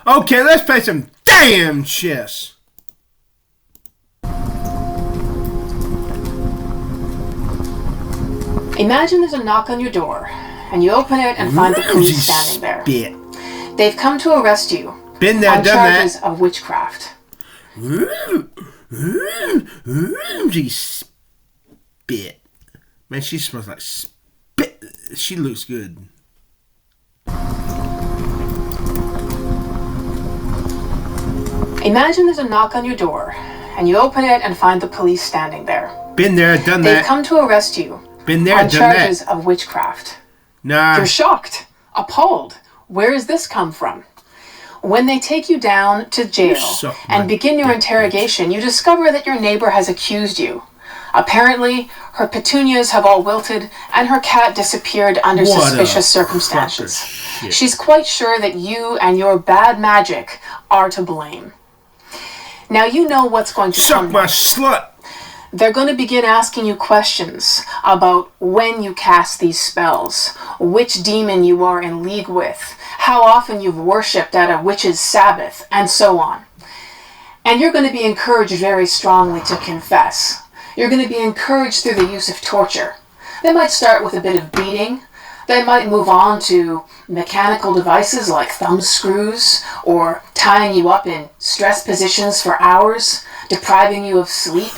Okay, let's play some damn chess. Imagine there's a knock on your door, and you open it and find the police standing there. They've come to arrest you Been there, on charges of witchcraft. She spit. Man, she smells like spit. She looks good. Imagine there's a knock on your door, and you open it and find the police standing there. Been there, done that. They've come to arrest you Been there, on done charges that. of witchcraft. Nah. You're shocked, appalled. Where has this come from? When they take you down to jail and begin your interrogation, you discover that your neighbor has accused you. Apparently, her petunias have all wilted and her cat disappeared under suspicious circumstances. She's quite sure that you and your bad magic are to blame. Now you know what's going to come next. Suck my slut. They're going to begin asking you questions about when you cast these spells, which demon you are in league with, how often you've worshipped at a witch's Sabbath, and so on. And you're going to be encouraged very strongly to confess. You're going to be encouraged through the use of torture. They might start with a bit of beating. They might move on to mechanical devices like thumb screws, or tying you up in stress positions for hours, depriving you of sleep,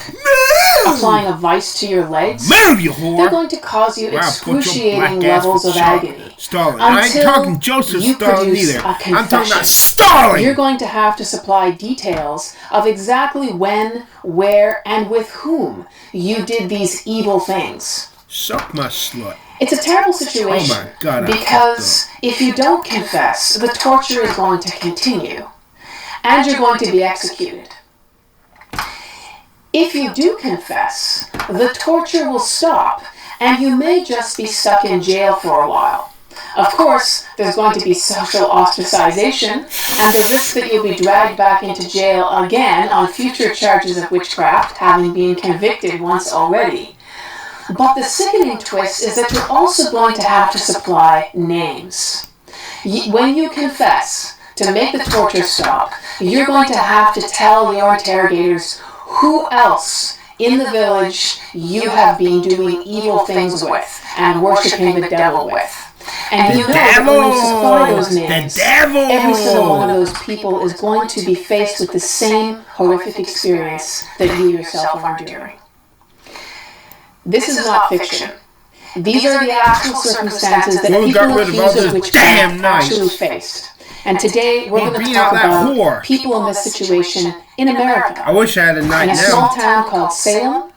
applying a vice to your legs. Move, you whore! They're going to cause you excruciating levels of agony. Stalin. I ain't talking Joseph Stalin either. I'm talking about Stalin! You're going to have to supply details of exactly when, where, and with whom you did these evil things. Suck my slut. It's a terrible situation. Oh my God, because if you don't confess, the torture is going to continue. And you're going to be executed. If you do confess, the torture will stop, and you may just be stuck in jail for a while. Of course, there's going to be social ostracization, and the risk that you'll be dragged back into jail again on future charges of witchcraft, having been convicted once already. But the sickening twist is that you're also going to have to supply names. When you confess, to make the torture stop, you're going to have to tell your interrogators who else in the village you have been doing evil things with and worshipping the devil with. And you know that when you supply those names, every single one of those people is going to be faced with the same horrific experience that you yourself are enduring. This is not fiction. These are the actual circumstances that people accused of witchcraft actually faced. And today we're going to talk about people in this situation in America. I wish I had a knife now. In a small town called Salem,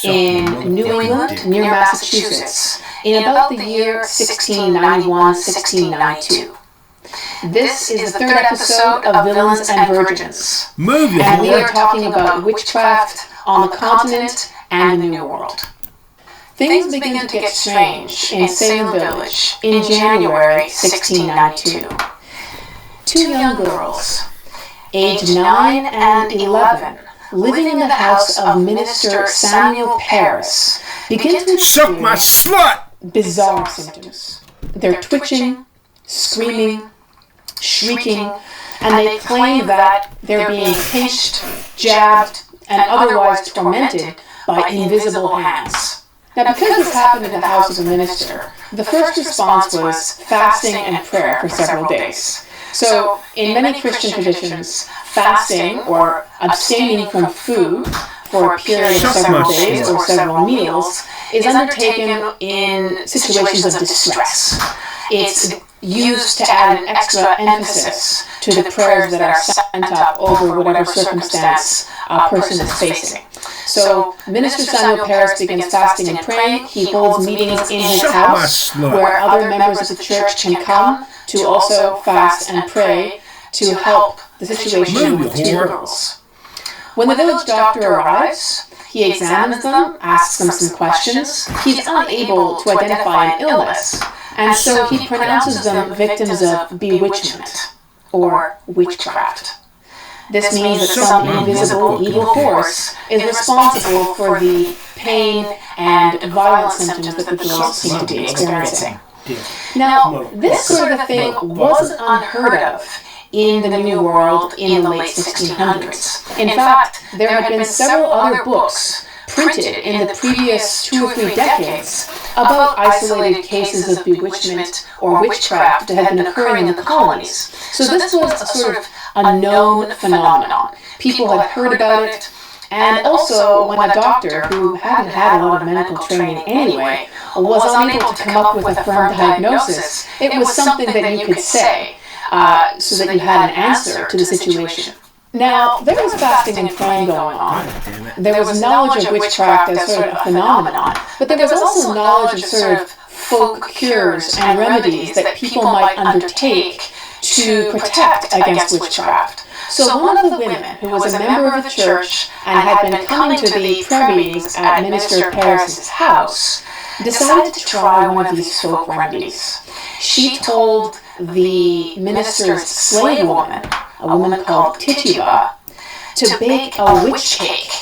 in New England, near Massachusetts, in about the year 1691-1692. This is the third episode of Villains and Virgins. And we are talking about witchcraft on the continent and the New World. Things begin to get strange in Salem Village in January 1692. Two young girls, aged 9 and 11, living in the house of Minister Samuel Paris, begin to experience bizarre symptoms. They're twitching, screaming, shrieking, and they claim that they're being pinched, jabbed, and otherwise tormented by invisible hands. Now, because this happened in the house of a minister, the first response was fasting and prayer for several days. So, in many Christian traditions, fasting or abstaining from food for a period of several days or several meals is undertaken in situations of distress. It's used to add an extra emphasis to the prayers that are sent up over whatever circumstance a person is facing. So, Minister Samuel Paris begins fasting and praying. He holds meetings in his house where other members of the church can come to also fast and pray to help the situation with two girls. When the village doctor arrives, he examines them, asks them some questions. He's unable to identify an illness, and so he pronounces them victims of bewitchment or witchcraft. This means that some invisible evil force is responsible for the pain and violent symptoms that the girls seem to be experiencing. Now, this sort of thing wasn't unheard of in the New World in the late 1600s. In fact, there had been several other books printed in the previous 2 or 3 decades about isolated cases of bewitchment or witchcraft that had been occurring in the colonies. So this was a sort of a known phenomenon. People had heard about it, and also when a doctor who hadn't had a lot of medical training anyway was unable to come up with a firm diagnosis, it was something that you could say so that you had an answer to the situation. Now, there was fasting and praying going on. There was knowledge of witchcraft as sort of a phenomenon, but there was also knowledge of sort of folk cures and remedies that people might undertake to protect against witchcraft. So one of the women, who was a member of the church and had been coming to the prayer meetings at Minister Paris's house, decided to try one of these folk remedies. She told the minister's slave woman, a woman called Tituba, to bake a witch cake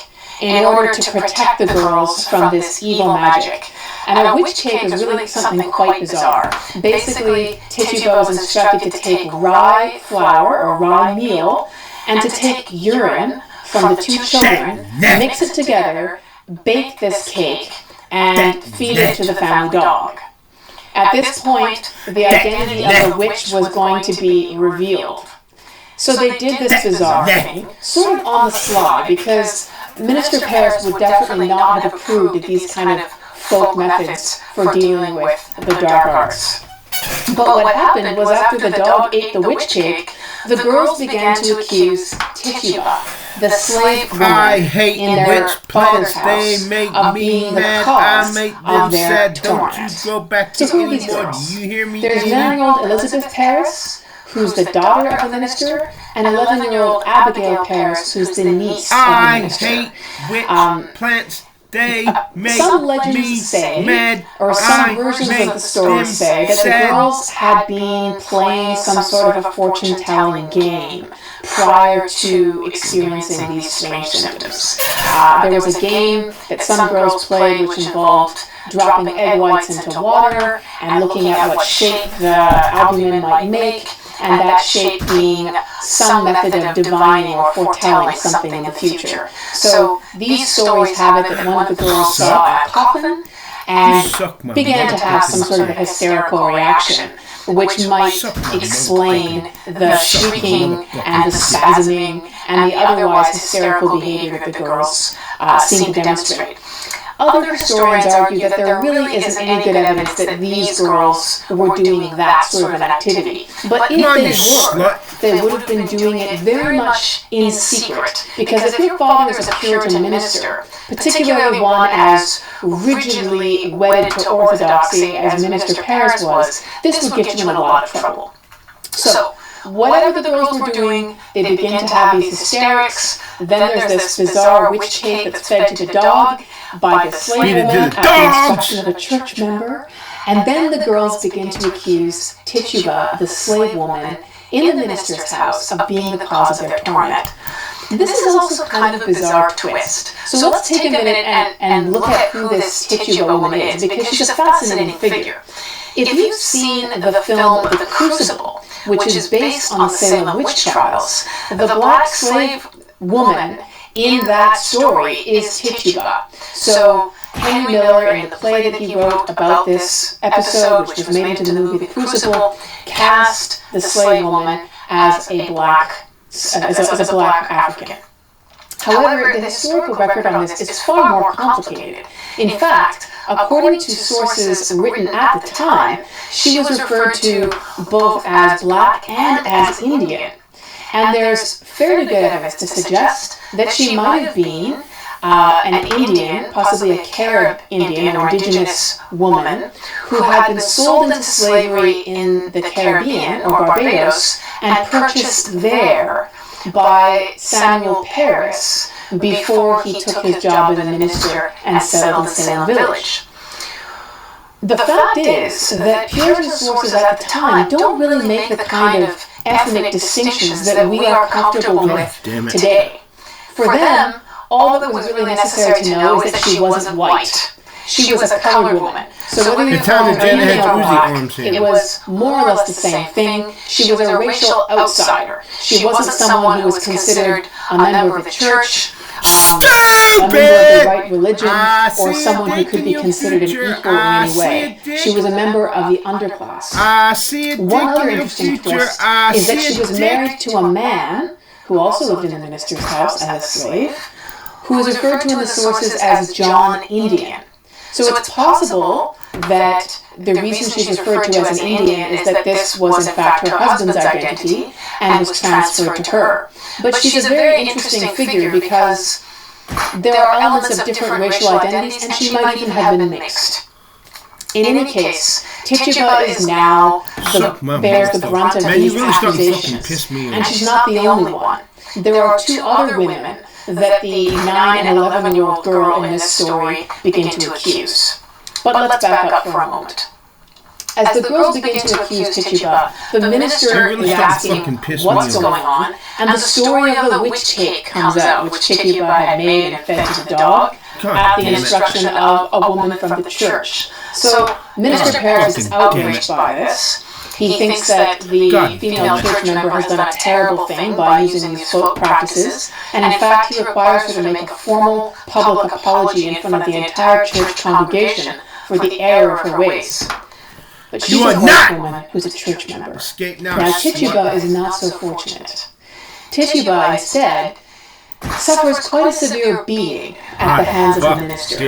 in order to protect the girls from this evil magic. And a witch cake is really something quite bizarre. Basically, Tituba was instructed to take rye flour or rye meal and to take urine from the 2 children, mix it together, bake this cake, and feed it to the family dog. At this point, the identity of the witch was going to be revealed. So they did this bizarre thing, sort of on the sly, because Minister Paris would definitely not have approved of these kind of folk methods for dealing with the dark arts. But what happened was after the dog ate the witch cake, the girls began to accuse Tituba, the slave woman in their father's house, of being the cause of their torment. So who are these girls? There's 9-year-old Elizabeth Paris, who's the daughter of the minister, and 11-year-old Abigail Paris, who's the niece of the minister. I hate plants. Some legends say, or some versions of the story say, that the girls had been playing some sort of a fortune-telling game prior to experiencing these strange symptoms. There was a game that some girls played which involved dropping egg whites into water and looking at what shape the albumin might make, and that shape being some method of divining or foretelling something in the future. So these stories have it that one of the girls saw a coffin and began to have some sort of a hysterical reaction, which might explain the shrieking and the spasming and the otherwise hysterical behavior that the girls seem to demonstrate. Other historians argue that there really isn't any good evidence that these girls were doing that sort of an activity. But if they were, they would have been doing it very much in secret. Because if your father is a Puritan minister, particularly one as rigidly wedded to orthodoxy as Minister Paris was, this would get you in a lot of trouble. So, whatever the girls were doing, they begin to have these hysterics. Then there's this bizarre witch cake that's fed to the dog by the slave woman at the instruction of a church member. And then the girls begin to accuse Tituba, the slave woman, in the minister's house of being the cause of their torment. This is also kind of a bizarre twist. So let's take a minute and look at who this Tituba woman is, because she's a fascinating figure. If you've seen the film The Crucible, which is based on the Salem witch trials, the black slave woman in that story is Tituba. So Henry Miller, in the play that he wrote about this episode, which was made into the movie The Crucible, cast the slave woman as a black African. However, the historical record on this is far more complicated. In fact, according to sources written at the time, she was referred to both as black and as Indian. And there's fairly good evidence to suggest that she might have been an Indian, possibly a Carib Indian or indigenous woman, who had been sold into slavery in the Caribbean or Barbados and purchased there by Samuel Paris before he took his job as a minister and settled in Salem Village. The fact is that Puritan sources at the time don't really make the kind of ethnic distinctions that we are comfortable with today. For them, all that was really necessary to know is that she wasn't white. she was a colored woman. So whether you call her Indian or black, it was more or less the same thing. She was a racial outsider. She wasn't someone who was considered a member of the church, a member of the right religion, or someone who could be considered an equal in any way. She was a member of the underclass. One other interesting twist is that she was married to a man who also lived in the minister's house as a slave, who is referred to in the sources as John Indian. So it's possible that the reason she's referred to as an Indian is that this was in fact her husband's identity and was transferred to her. But she's a very interesting figure because there are elements of different racial identities and she might even have been mixed. In any case, Tituba is now bears the brunt of these accusations, and she's not the only one. There are two other women that the 9 and 11-year-old girl in this story begin to accuse. But let's back up for a moment. As the girls begin to accuse Tituba, the minister is asking what's going on, and the story of the witch cake comes out, which Tituba had made and fed to the dog at the instruction of a woman from the church. So Minister Paris is outraged by this. He thinks that the female church member has done a terrible thing by using these folk practices, and in fact he requires her to make a formal public apology in front of the entire church congregation for the error of her ways. But she's a white woman who's a church member. Now Tituba is not so fortunate. Tituba instead suffers quite a severe beating at the hands of the minister.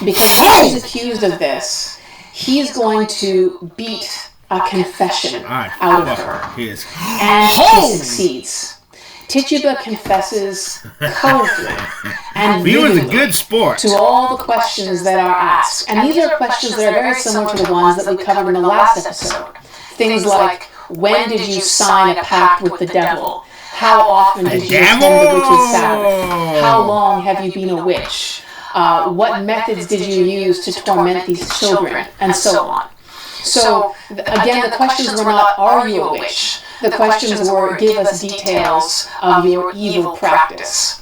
Because if he's accused of this, he is going to beat a confession out of her. And he succeeds. Tituba confesses colorfully and vividly to all the questions that are asked. And these are questions that are very similar to the ones that we covered in the last episode. Things like, when did you sign a pact with the devil? How often did you attend the witch's Sabbath? How long have you been a witch? What methods did you use to torment these children? And so on. So, again, the questions were not, are you a witch? The questions were, give us details of your evil practice.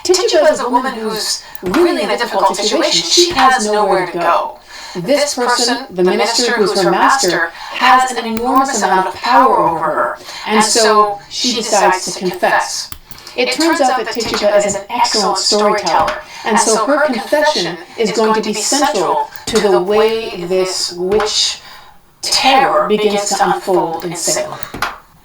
Tituba is a woman who's really in a difficult situation. She has nowhere to go. This person, the minister who's her master, has an enormous amount of power over her, and so she decides to confess. It turns out that Tituba is an excellent storyteller, and so her confession is going to be central to the way this witch terror begins to unfold in Salem.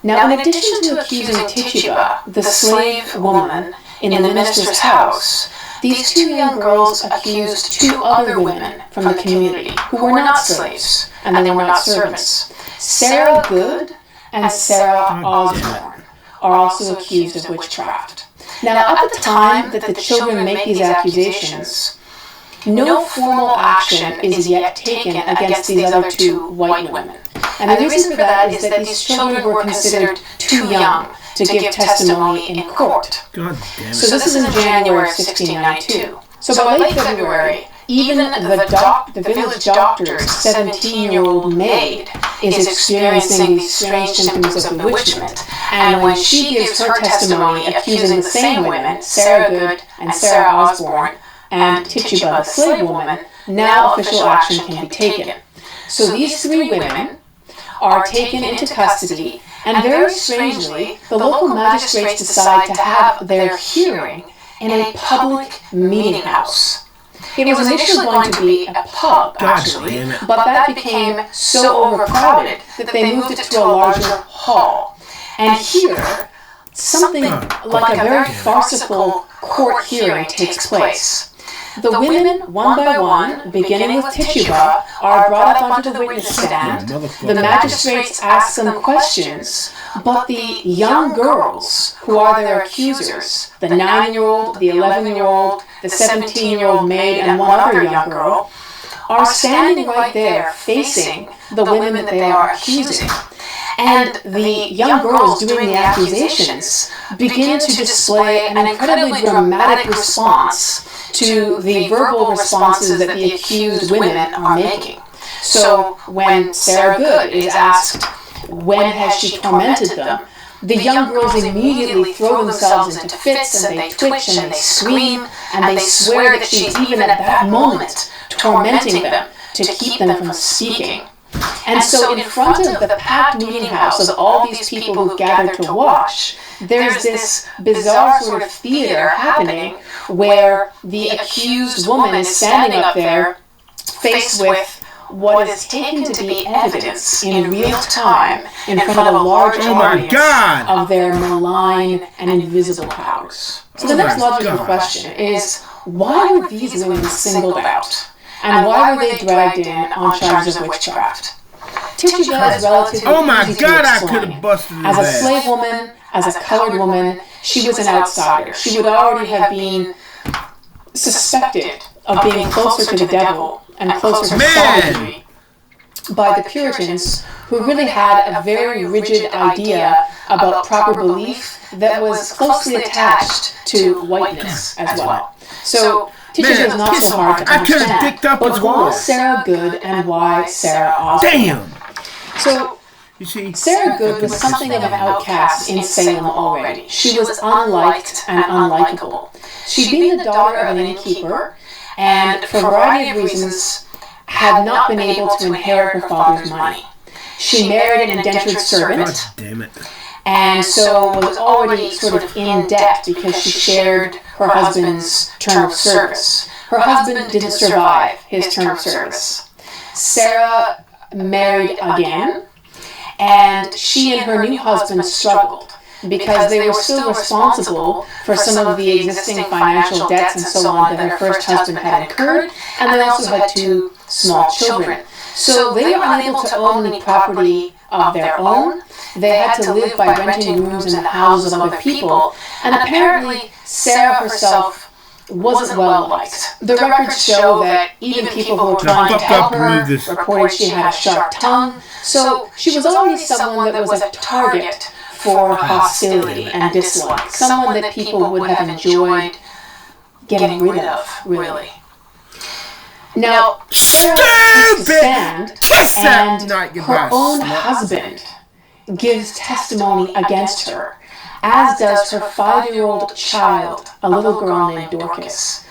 Now, in addition to accusing Tituba, the slave woman in the minister's house, these two young girls accused two other women from the community who were not slaves and they were not servants. Sarah Good and Sarah Osborne are also accused of witchcraft. Now, at the time that the children make these accusations, no formal action is yet taken against these other two white women. And the reason for that is that these children were considered too young to give testimony in court. God damn it. So this is in January of 1692. So by late February, even the village doctor's 17-year-old maid is experiencing these strange symptoms of bewitchment. And when she gives her testimony accusing the same women, Sarah Good and Sarah Osborne, and Tituba, the slave woman, now official action can be taken. So these three women are taken into custody, and very strangely, the local magistrates decide to have their hearing in a public meeting house. It was initially going to be a pub, actually, but that became so overcrowded that they moved it to a larger hall. And here, something like a very farcical court hearing takes place. The women, one by one, beginning with Tituba, are brought up onto the witness stand. The magistrates ask them questions, but the young girls, who are their accusers, the 9-year-old, the 11-year-old, the 17-year-old maid, and one other young girl, are standing right there facing the women that they are accusing. And the young girls doing the accusations begin to display an incredibly dramatic response to the verbal responses that the accused women are making. So when Sarah Good is asked, when has she tormented them, The young girls immediately throw themselves into fits, and they twitch and they scream, and they swear that she's even at that moment tormenting them to keep them from speaking. And so in front of the packed meeting house of all these people who've gathered to watch, there's this bizarre sort of theater happening where the accused woman is standing up there faced with what is taken to be evidence in real time in front of a large audience of their malign and invisible powers. So the next logical question is, why were these women singled out? And why were they dragged in on charges of witchcraft? Tituba is relatively easy to explain. I could have busted his ass. As a slave woman, as a colored woman, she was an outsider. She would already have been suspected of being closer to the devil and closer to savagery by the Puritans, who really had a very rigid idea about proper belief that was closely attached to whiteness as well. So Tituba is not so hard to understand. But why Sarah Good and why Sarah Osborne? Damn! So you see, Sarah Good was something of an outcast in Salem already. She was unliked and unlikable. She'd been the daughter of an innkeeper, and for a variety of reasons had not been able to inherit her father's money. She married an indentured servant. God damn it. And so was already sort of in debt because she shared her husband's term of service. Her husband didn't survive his term of service. Sarah married again, and she and her new husband struggled because they were still responsible for some of the existing financial debts and so on that her first husband had incurred, and they also had 2 small children. So they were unable to own any property of their own. They had to live by renting rooms in the houses of other people, and apparently Sarah herself wasn't well liked. The records show that even people who were trying to help her reported she had a sharp tongue, so she was already someone that was a target for hostility and dislike, someone that people would have enjoyed getting rid of, really. Now, Sarah used to stand, and her own husband gives testimony against her, as does her 5-year-old child, a little girl named Dorcas.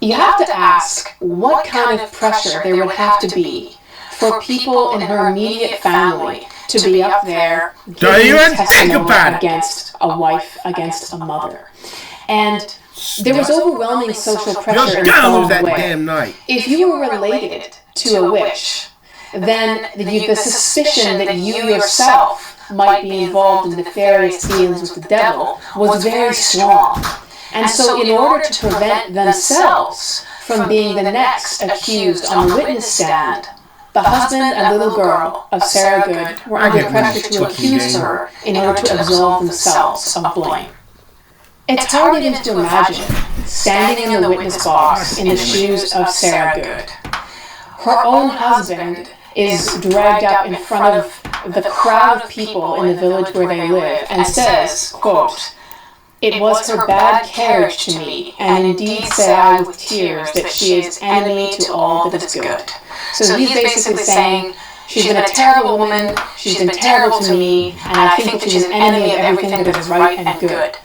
You have to ask what kind of pressure there would have to be for people in her immediate family to be up there giving testimony against a wife, against a mother. And there was overwhelming social pressure in the following way. If you were related to a witch, then the suspicion that you yourself might be involved in nefarious dealings with the devil was very strong. And so in order to prevent themselves from being the next accused on the witness stand, the husband and little girl of Sarah Good were under pressure to accuse her in order to absolve themselves of blame. It's hard even to imagine standing in the witness box in the shoes of Sarah Good. Her own husband is dragged up in front of the crowd of people in the village where they live and says, quote, "It was her bad carriage to me, and indeed say I with tears that she is enemy to all that is good." So he's basically saying, she's been a terrible woman, she's been terrible to me, and I think that she's an enemy of everything that is right and good.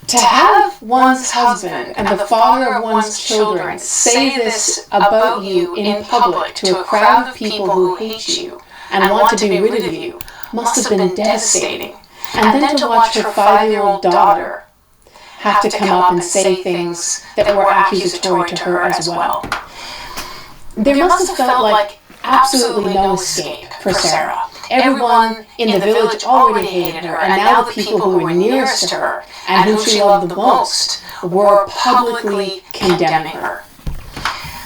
To have one's husband and the father of one's children say this about you in public to a crowd of people who hate you and want to be rid of you must have been devastating. And then to watch her 5-year-old daughter have to come up and say things that were accusatory to her as well. There must have felt like absolutely no escape for Sarah. Everyone in the village already hated her, and now the people who were nearest to her and whom she loved the most were publicly condemning her.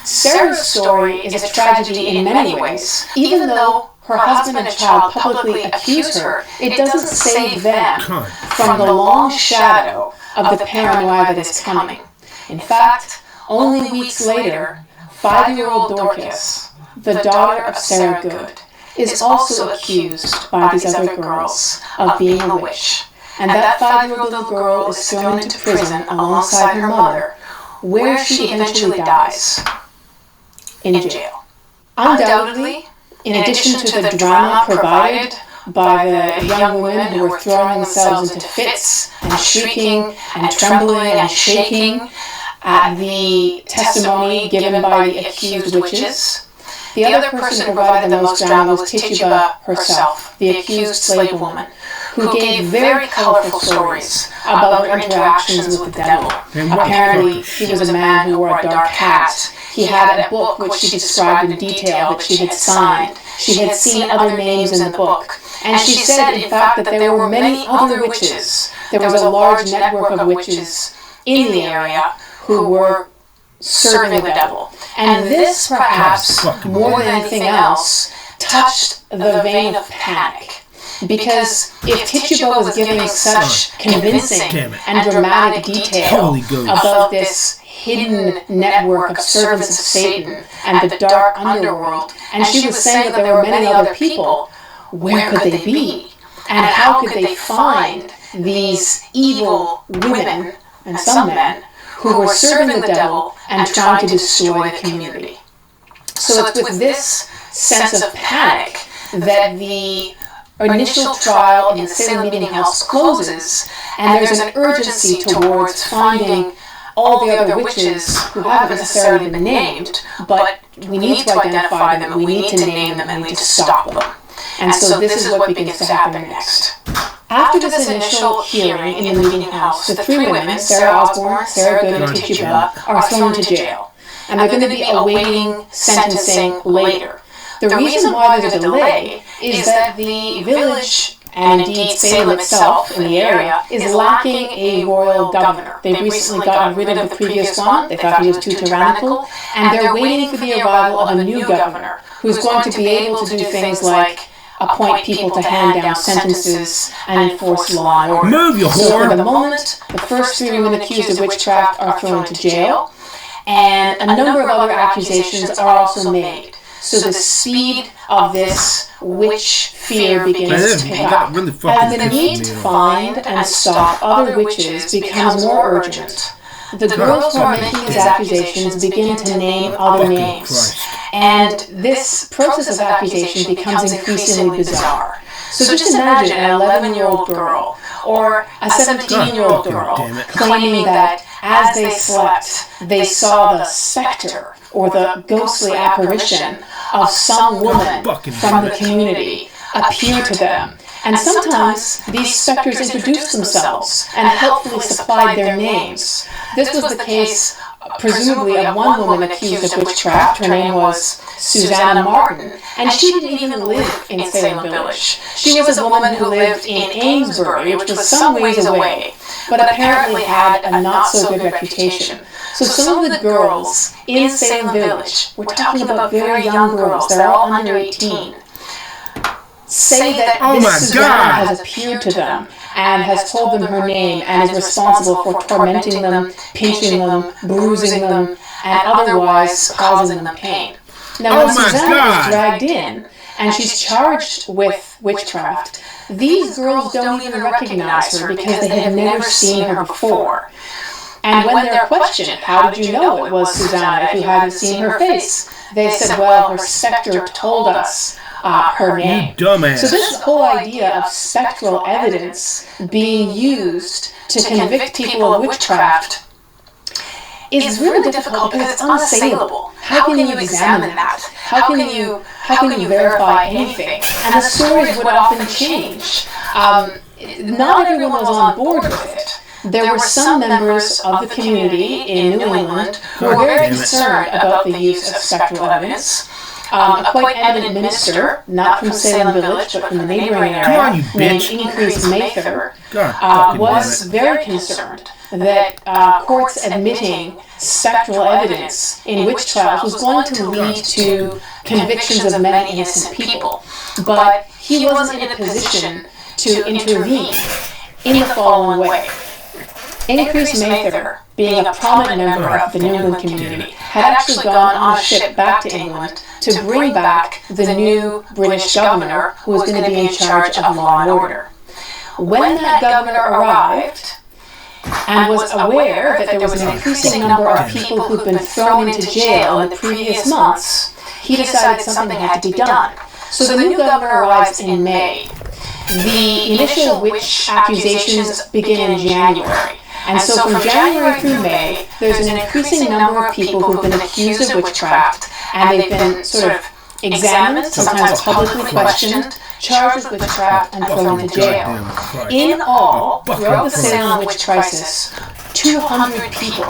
Sarah's story is a tragedy in many ways. Even though her husband and child publicly accuse her, it doesn't save them from the long shadow of the paranoia that is coming. In fact, only weeks later, 5-year-old Dorcas, the daughter of Sarah Good, is also accused by these other girls of being a witch. And that 5-year-old little girl is thrown into prison alongside her mother, where she eventually dies. In jail. Undoubtedly, in addition to the drama provided by the young women who were throwing themselves into fits and shrieking and trembling and shaking at the testimony given by the accused witches. The other person who provided the most drama was Tituba herself, the accused slave woman, who gave very colorful stories about her interactions with the devil. Apparently, he was a man who wore a dark hat. He had a book which she described in detail that she had signed. She had seen other names in the book. And she said, in fact, that there were many other witches. There was a large network of witches in the area who were serving the devil. And this, perhaps, more than anything else, touched the vein of panic. Because if Tituba was giving such convincing and dramatic detail about this hidden network of servants of Satan and the dark underworld, and she was saying that there were many other people, where could they be? And how could they find these evil women, and some men, who were serving the devil and trying to destroy the community? So it's with this sense of panic that the initial trial in the Salem Meeting House closes, and there's an urgency towards finding all the other witches who haven't necessarily been named, but we need to identify them, we need to name them, and we need to stop them. And so this is what begins to happen next. After this initial hearing in the meeting house, the three women, Sarah Osborne, Sarah Good, and Tituba, are thrown into jail. And they're going to be awaiting sentencing later. The reason why there's a delay is that the village, and indeed Salem itself in the area, is lacking a royal governor. They've recently gotten rid of the previous one. They thought he was too tyrannical. And they're waiting for the arrival of a new governor who's going to be able to do things like appoint people to hand down sentences and enforce law and order. Move, you whore! So for the moment, the first three women accused of witchcraft are thrown into jail, and a number of other accusations are also made. So the speed of this witch fear begins to pick up. And the need to find and stop other witches becomes more urgent. The girls who are making these accusations begin to name other names. And this process of accusation becomes increasingly bizarre. So just imagine an 11-year-old girl or a 17-year-old girl claiming that as they slept, they saw the specter or the ghostly apparition of some woman from the community appear to them. And sometimes these specters introduced themselves and helpfully supplied their names. This was the case, presumably, of one woman accused of witchcraft. Her name was Susanna Martin, and she didn't even live in Salem Village. She was a woman who lived in Amesbury, which was some ways away, but apparently had a not-so-good reputation. So some of the girls in Salem Village, we're talking about very young girls, they're all under 18, say that this Susanna has appeared to them and has told them her name and is responsible for tormenting them, pinching them, bruising them, and otherwise causing them pain. Now, when Susanna is dragged in and she's charged with witchcraft, these girls don't even recognize her because they had never seen her before. And when they're questioned, how did you know it was Susanna if you hadn't seen her face? They said, well, her specter told us her name. You dumbass. So this whole idea of spectral evidence being used to convict people of witchcraft is really difficult because it's unassailable. How can you examine that? How can you verify anything? And the stories would often change. Not everyone was on board with it. There were some members of the community in New England who were very concerned about the use of spectral evidence. A quite eminent minister, not from Salem Village, but from the neighboring area, named Increase Mather, was very concerned that courts admitting spectral evidence in witch trials was going to lead to convictions of many innocent people. But he wasn't in a position to intervene in the following way. Increase Mather, being a prominent member of the New England community, had actually gone on a ship back to England to bring back the new British governor who was going to be in charge of law and order. When that governor arrived and was aware that there was an increasing number of people who'd been thrown into jail in the previous months, he decided something had to be done. So the new governor arrives in May. The initial witch accusations begin in January. And so from January through May, there's an increasing number of people who've been accused of witchcraft, and they've been sort of examined, sometimes publicly questioned, charged with witchcraft, and thrown into jail. In all, throughout the Salem witch crisis, 200 people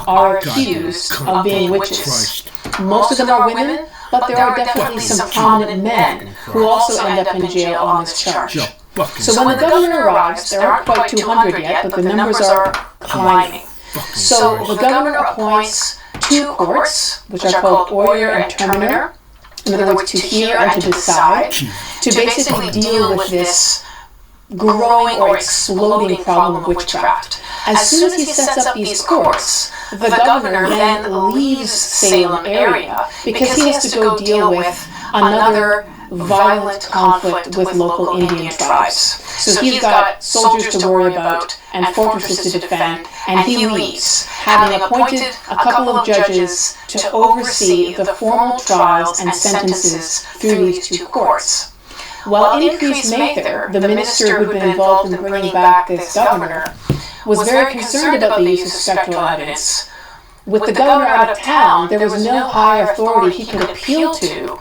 are accused of being witches. Most of them are women, but there are definitely some prominent men who also end up in jail on this charge. So when the governor arrives, there aren't quite 200 yet, but the numbers are climbing. So the governor appoints 2 courts, which are called Oyer and Terminer, in other words, to hear and to decide, to basically deal with this growing or exploding problem of witchcraft. As soon as he sets up these courts, the governor then leaves Salem area because he has to go deal with another violent conflict with local Indian tribes. So he's got soldiers to worry about and fortresses to defend, and he leaves, having appointed a couple of judges to oversee the formal trials and sentences through these 2 courts. While Increase Mather, the minister who'd been involved in bringing back this governor, was very concerned about the use of spectral evidence, with the governor out of town, there was no higher authority he could appeal to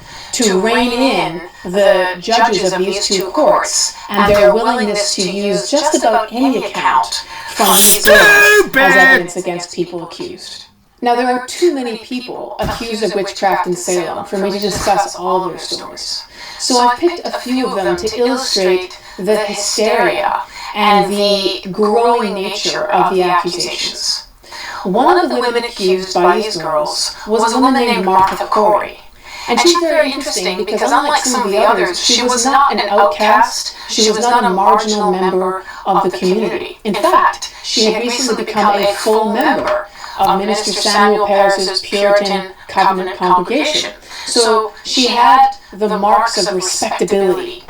rein in the judges of these 2 courts and their willingness to use just about any account from these girls as evidence against people accused. Now, there are too many people accused of witchcraft in Salem for me to discuss all their stories. So I've picked a few of them to illustrate the hysteria and the growing nature of the accusations. One of the women accused by these girls was a woman named Martha Corey. And she's very interesting because unlike some of the others, she was not an outcast, she was not a marginal member of the community. In fact, she had recently become a full member of Minister Samuel Parris's Puritan Covenant congregation. So she had the marks of respectability.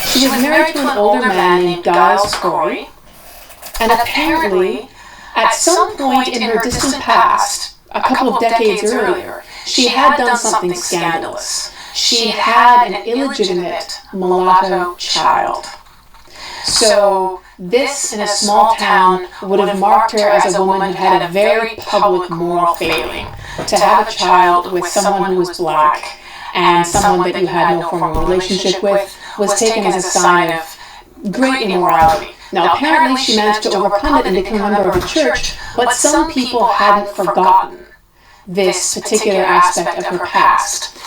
She was married to an older man named Giles Corey, and apparently, at some point in her distant past, a couple of decades earlier, she had done something scandalous. She had an illegitimate mulatto child. So this, in a small town, would have marked her as a woman who had a very public moral failing. To have a child with someone who was black and someone that you had no formal relationship with was taken as a sign of great immorality. Now, apparently she managed to overcome it and become a member of the church, but some people hadn't forgotten this particular aspect of her past.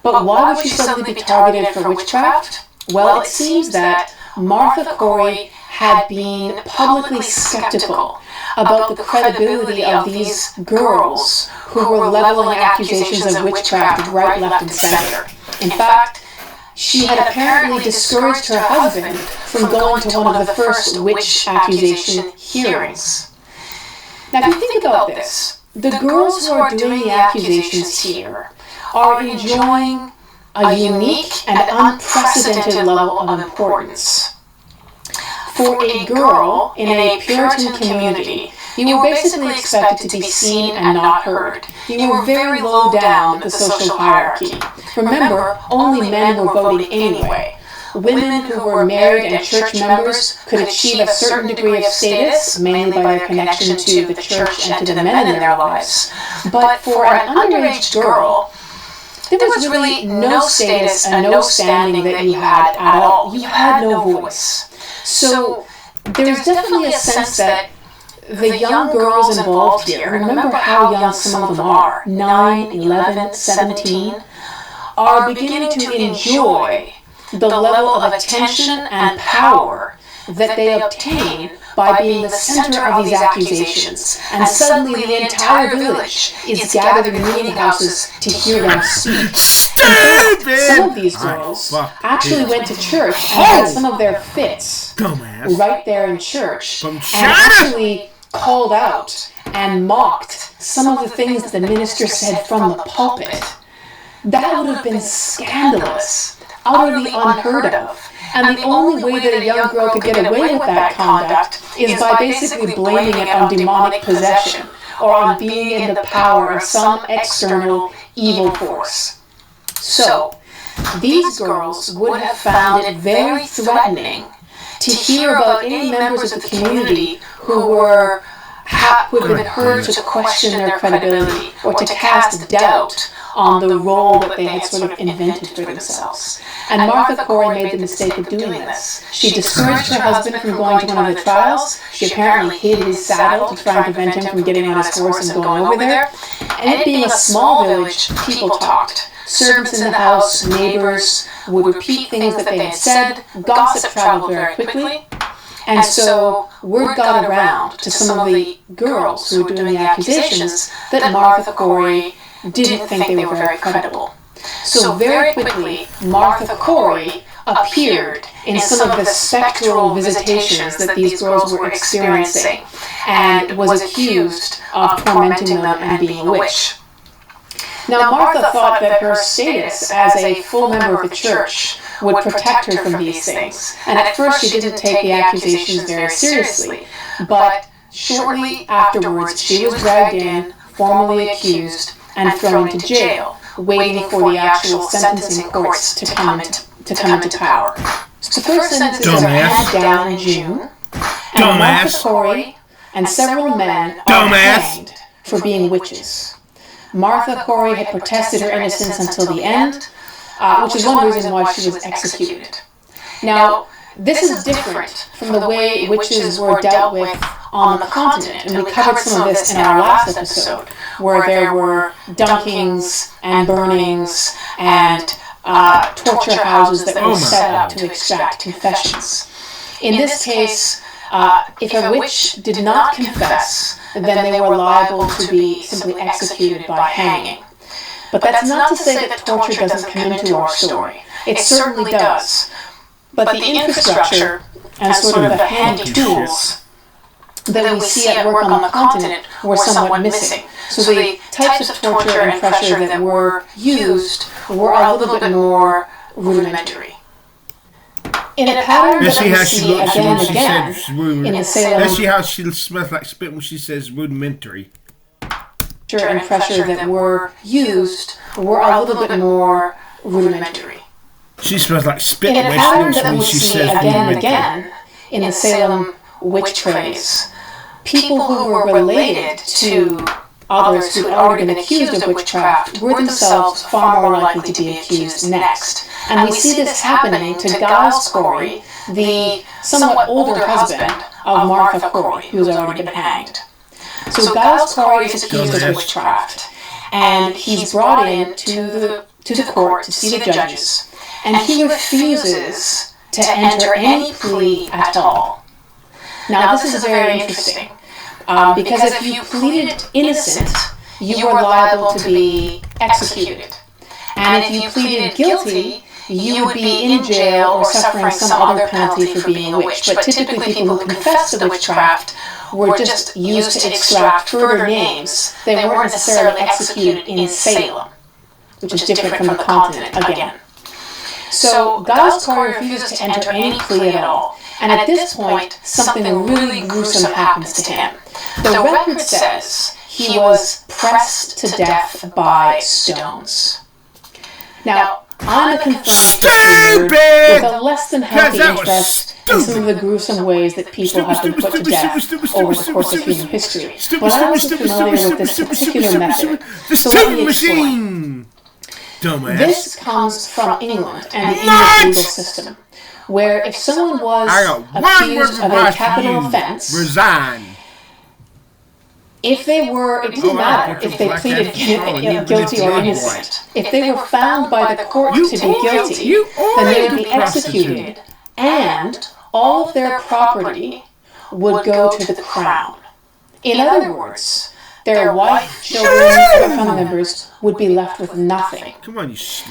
But why would she suddenly be targeted for witchcraft? Well, it seems that Martha Corey had been publicly skeptical about the credibility of these girls who were leveling accusations of witchcraft right, left, and center. In fact, she had apparently discouraged her husband from going to one of the first witch accusation hearings. Now, if you think about this, the girls who are doing the accusations here are enjoying a unique and unprecedented level of importance. For a girl in a Puritan community, you were basically expected to be seen and not heard. You were very low down the social hierarchy. Remember, only men were voting anyway. Women who were married and church members could achieve a certain degree of status, mainly by their connection to the church and to the men in their lives. But for an underage girl, there was really no status and no standing that you had at all. You had no voice. So there's definitely a sense that the young girls involved here, remember how young some of them are, 9, 11, 17, are beginning to enjoy the level of attention and power that they obtain by being the center of these accusations. And suddenly the entire village is gathered in meeting houses to hear them speak. Some of these girls actually went to church and had some of their fits right there in church, and actually called out and mocked some of the things that the minister said from the pulpit. That would have been scandalous, utterly unheard of. And the only way that a young girl could get away with that conduct is by basically blaming it on demonic possession or on being in the power of some external evil force. So, these girls would have found it very threatening to hear about any members of the community who had been heard to question their credibility or to cast doubt on the role that they had sort of invented for themselves. And Martha Corey made the mistake of doing this. She discouraged her husband from going to one of the trials. She apparently hid his saddle to try and prevent him from getting on his horse and going over there. And it being a small village, people talked. Servants in the house, neighbors would repeat things that they had said. Gossip traveled very quickly. And so word got around to some of the girls who were doing the accusations that Martha Corey didn't think they were very credible. So very quickly, Martha Corey appeared in some of the spectral visitations that these girls were experiencing and was accused of tormenting them and being a witch. Now, Martha thought that her status as a full member of the church would protect her from these things, and at first she didn't take the accusations very seriously, but shortly afterwards she was dragged in, formally accused, and thrown into jail, waiting for the actual sentencing courts to come into power. So the first sentences are handed down in June, and Martha Corey and several men are hanged for being witches. Martha Corey had protested her innocence until the end, which is one reason why she was executed. Now, this is different from the way witches were dealt with on the continent, and we covered some of this in our last episode, where there were dunkings and burnings and torture houses that were set up to extract confessions. In this case, if a witch did not confess, then they were liable to be simply executed by hanging. But that's not to say that torture doesn't come into our story. It certainly does. But the infrastructure and sort of the handy tools that we see at work on the continent were somewhat missing. So the types of torture and pressure that were used were a little bit more rudimentary. In a pattern that we see again and again in the Salem... Let's see how she smells like spit when she says rudimentary. And pressure that were used were a little bit more rudimentary. She smells like spit in a pattern that we see again and again in the Salem witch trials. People who were related to others who had already been accused of witchcraft were themselves far more likely to be accused next. And we see this happening to Giles Corey, the somewhat older husband of Martha Corey, who has already been hanged. So Giles Corey is accused of witchcraft, and he's brought in to the court to see the judges, and he refuses to enter any plea at all. Now this is very interesting, because if you pleaded innocent, you were liable to be executed. And if you pleaded guilty, you would be in jail or suffering some other penalty for being a witch. But typically people who confessed to witchcraft were just used to extract further names. They weren't necessarily executed in Salem, which is different from the continent again. So Giles Corey refuses to enter any plea at all. And at this point, something really gruesome happens to him. The record says he was pressed to death by stones. Now, I'm a confirmed history nerd with a less than healthy interest in some of the gruesome ways that people have been put to death over the course of human history. But I'm also familiar with this particular method, so let me explain. This comes from England and the English legal system, where if someone was accused of a capital offence, if they were, it didn't matter if they pleaded guilty or innocent. If they were found by the court to be guilty, then they would be executed, and all of their property would go to the crown. In other words, their wife, children, or family members would be left with nothing.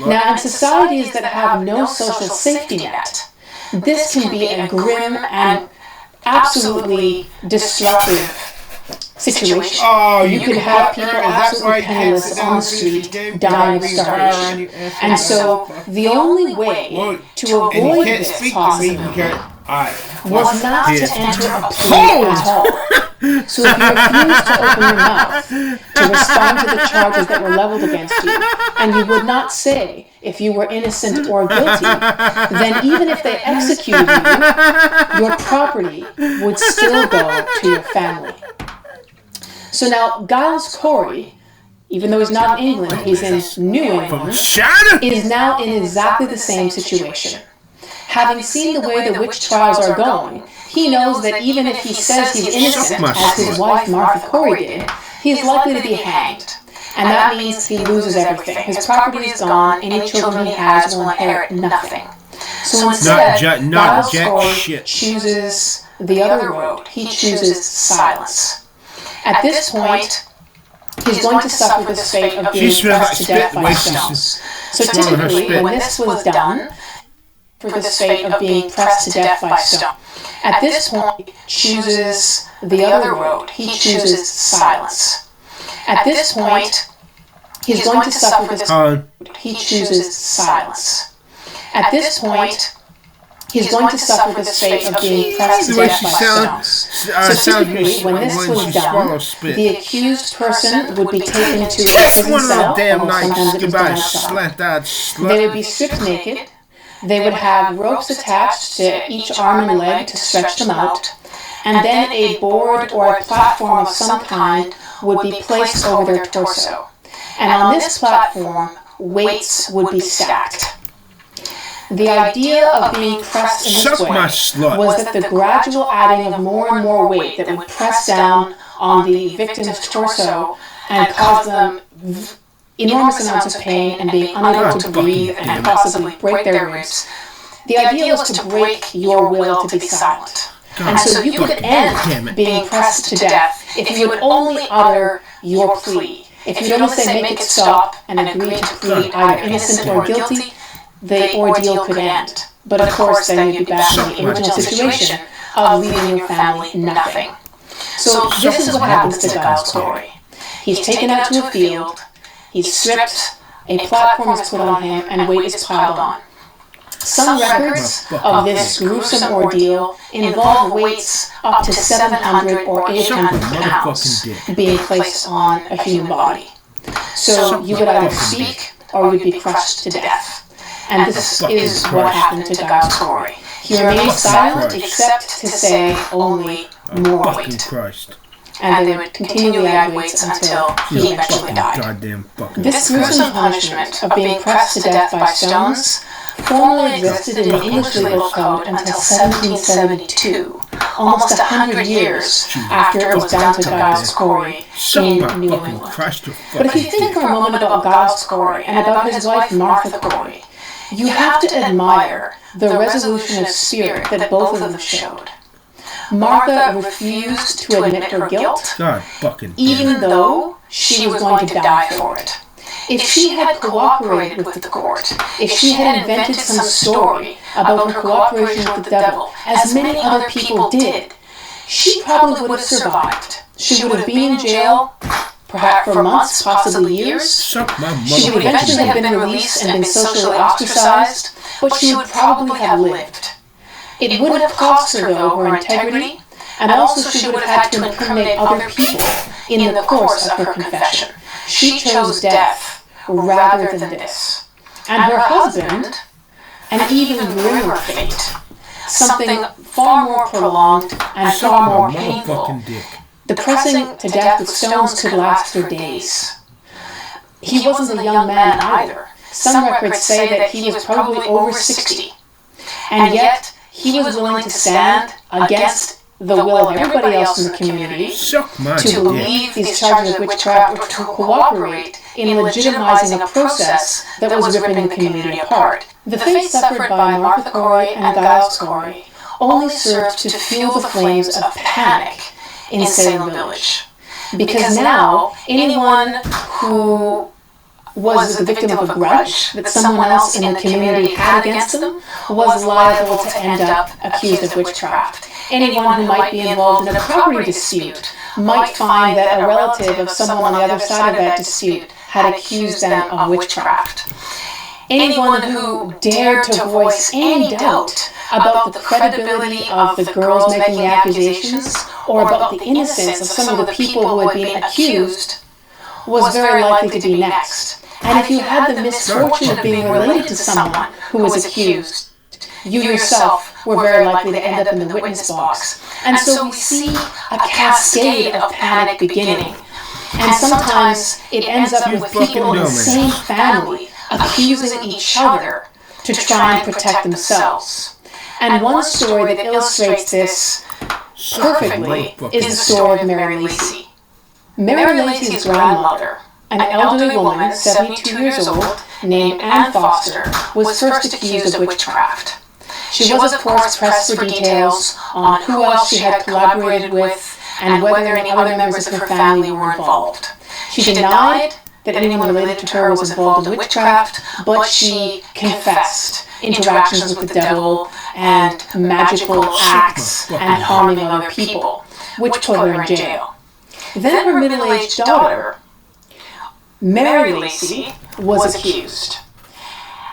Now, in societies that have no social safety net, this can be a grim and absolutely destructive situation. You could have people absolutely penniless on the street, dying of starvation. And so the only way to avoid this possibility was not to enter a plea at all. So if you refused to open your mouth to respond to the charges that were leveled against you, and you would not say if you were innocent or guilty, then even if they executed you, your property would still go to your family. So now, Giles Corey, even though he's not in England, he's in New England, is now in exactly the same situation. Having seen the way the witch trials are going, he knows that even if he says he's innocent, as his wife Martha Corey did, he is likely to be hanged. And that means he loses everything. His property is gone, any children he has will inherit nothing. So instead, Giles Corey chooses the other road. He chooses silence. At this point, he's going to suffer the fate of being pressed to death by stones. So typically, when this was done, for the fate of being pressed to death by stone. At this point, he chooses the other road. He chooses silence. At this point, he's going to suffer this. He chooses silence. At this point, he's going to suffer the fate of being pressed to death by stones. So typically, when this was done, the accused person would be taken to a prison cell, or sometimes it was done outside. They would be stripped naked. They would have ropes attached to each arm and leg to stretch them out, and then a board or a platform of some kind would be placed over their torso. And on this platform, weights would be stacked. The idea of being pressed in this way was that the gradual adding of more and more weight that would press down on the victim's torso and cause them enormous amounts of pain and being unable to breathe and possibly break their ribs. The idea was to break your will to be silent. And so you could end being pressed to death if you would only utter your plea. If you would only say, make it stop, and agree to plead either innocent or guilty, the ordeal could end. But of course, then you'd be back in the original situation of leaving your family nothing. So this is what happens to Giles Corey. He's taken out to a field. He's stripped, a platform is put on him, and weight is piled on. Some records of this gruesome ordeal involve weights up to 700 or 800 pounds being placed on a human body. So you would either speak or you'd be crushed to death. And this is what happened to Giles Corey. He remained silent except to say only more weight. And they would continually add weights until he eventually died. This gruesome punishment of being pressed to death by stones formerly existed in the English legal code until 1772, almost 100 years after it was done to Giles Corey in New England. But if you think for a moment about Giles Corey and about his wife Martha Corey, you have to admire the resolution of spirit that both of them showed. Martha refused to admit her guilt, even though she was going to die for it. If she had cooperated with the court, if she had invented some story about her cooperation with the devil, as many other people did, she probably would have survived. She would have been in jail, perhaps for months, possibly years. She would eventually have been released and been socially ostracized, but she would probably have lived. It would have cost her, though, her integrity, and also she would have had to incriminate other people in the course of her confession. She chose death rather than this. And her husband, an even grimmer fate, something far more prolonged and far more painful. The pressing to death with stones could last for days. He wasn't a young man either. Some records say that he was probably over 60. And yet, he was willing to stand against the will of everybody else in the community to believe these charges of witchcraft or to cooperate in legitimizing a process that was ripping the community apart. The fate suffered by Martha Corey and Giles Corey only served to fuel the flames of panic in Salem Village. Because now, anyone who was the victim of a grudge that someone else in the community had against them was liable to end up accused of witchcraft. Anyone who might be involved in a property dispute might find that a relative of someone on the other side of that dispute had accused them of witchcraft. anyone who dared to voice any doubt about the credibility of the girls making the accusations or about the innocence of some of the people who had been accused was very likely to be next. And if you had the misfortune of being related to someone who was accused, you yourself were very likely to end up in the witness box. And so we see a cascade of panic beginning. And sometimes it ends up with people in the same family accusing each other to try and protect themselves. And one story that illustrates this perfectly is the story of Mary Lacey. Mary Lacey's grandmother, an elderly woman, 72 years old, named Anne Foster, was first accused of witchcraft. She was, of course, pressed for details on who else she had collaborated with and whether any other members of her family were involved. She denied that anyone related to her was involved in witchcraft, but she confessed interactions with the devil and magical acts and harming other people, which put her in jail. Then her middle-aged daughter, Mary Lacey, was accused.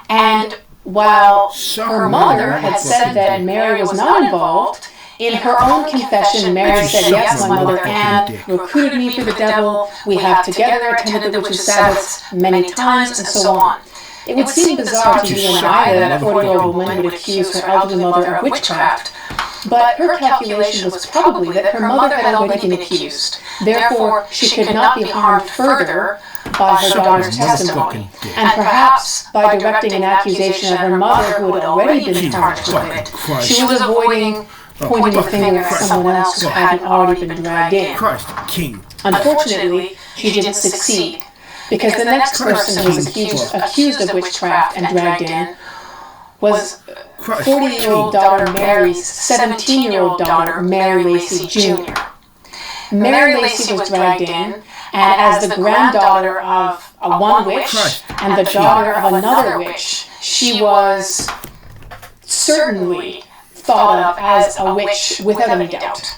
And while her mother had said that Mary was not involved, in her own confession, Mary said, "Yes, my mother Anne recruited me for the devil. We have together attended the witches' sabbaths many times," and so on. It would seem bizarre to you and I that a 40-year-old woman would accuse her elderly mother of witchcraft, but her calculation was probably that her mother had already been accused. Therefore, she could not be harmed further by her daughter's testimony, and perhaps by directing an accusation at her mother who had already been charged with it. She was avoiding pointing the finger at someone else who hadn't already been dragged in. Unfortunately, she didn't succeed, because the next person who was accused of witchcraft and dragged in was 40-year-old daughter Mary's 17-year-old daughter, Mary Lacey Jr. Mary Lacey was dragged in, and as the granddaughter of one witch and the daughter of another witch, she was certainly thought of as a witch without any doubt.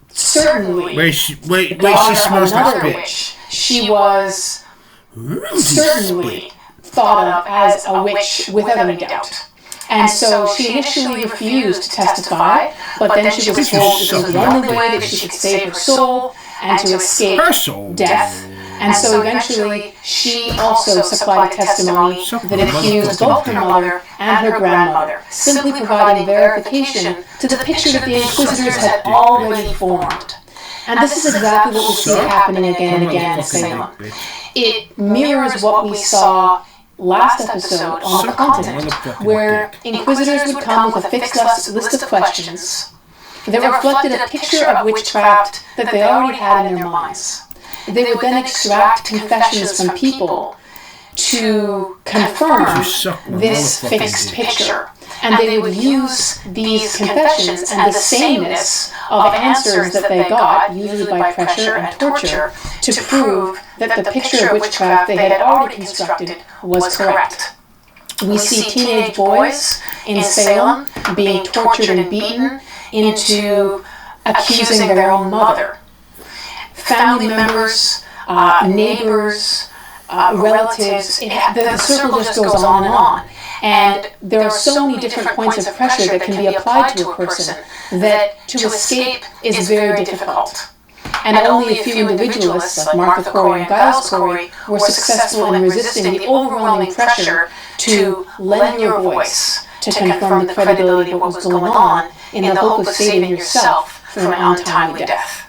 Certainly, daughter of another witch, she was certainly thought of as a witch without any doubt. And so she initially refused to testify, but then she was told this was the only way that she could save her soul and to escape death. And so eventually she also supplied a testimony that accused both her mother and her grandmother, simply providing verification to the picture that the inquisitors had already formed. And this is exactly what we see happening again and again in Salem. It mirrors what we saw last episode on the continent, where inquisitors would come with a fixed list of questions that reflected a picture of witchcraft that they already had in their minds. They would then extract confessions from people to confirm this fixed picture. And they would use these confessions and the sameness of answers that they got, usually by pressure and torture, to prove that the picture of witchcraft they had already constructed was correct. We see teenage boys in Salem being tortured and beaten into accusing their own mother. Family members, neighbors, relatives, the circle just goes on and on. And there are so many different points of pressure that can be applied to a person that to escape is very difficult. And only a few individualists, like Martha Corey and Giles Corey, were successful in resisting the overwhelming pressure to lend your voice to confirm the credibility of what was going on in the hope of saving yourself from untimely death.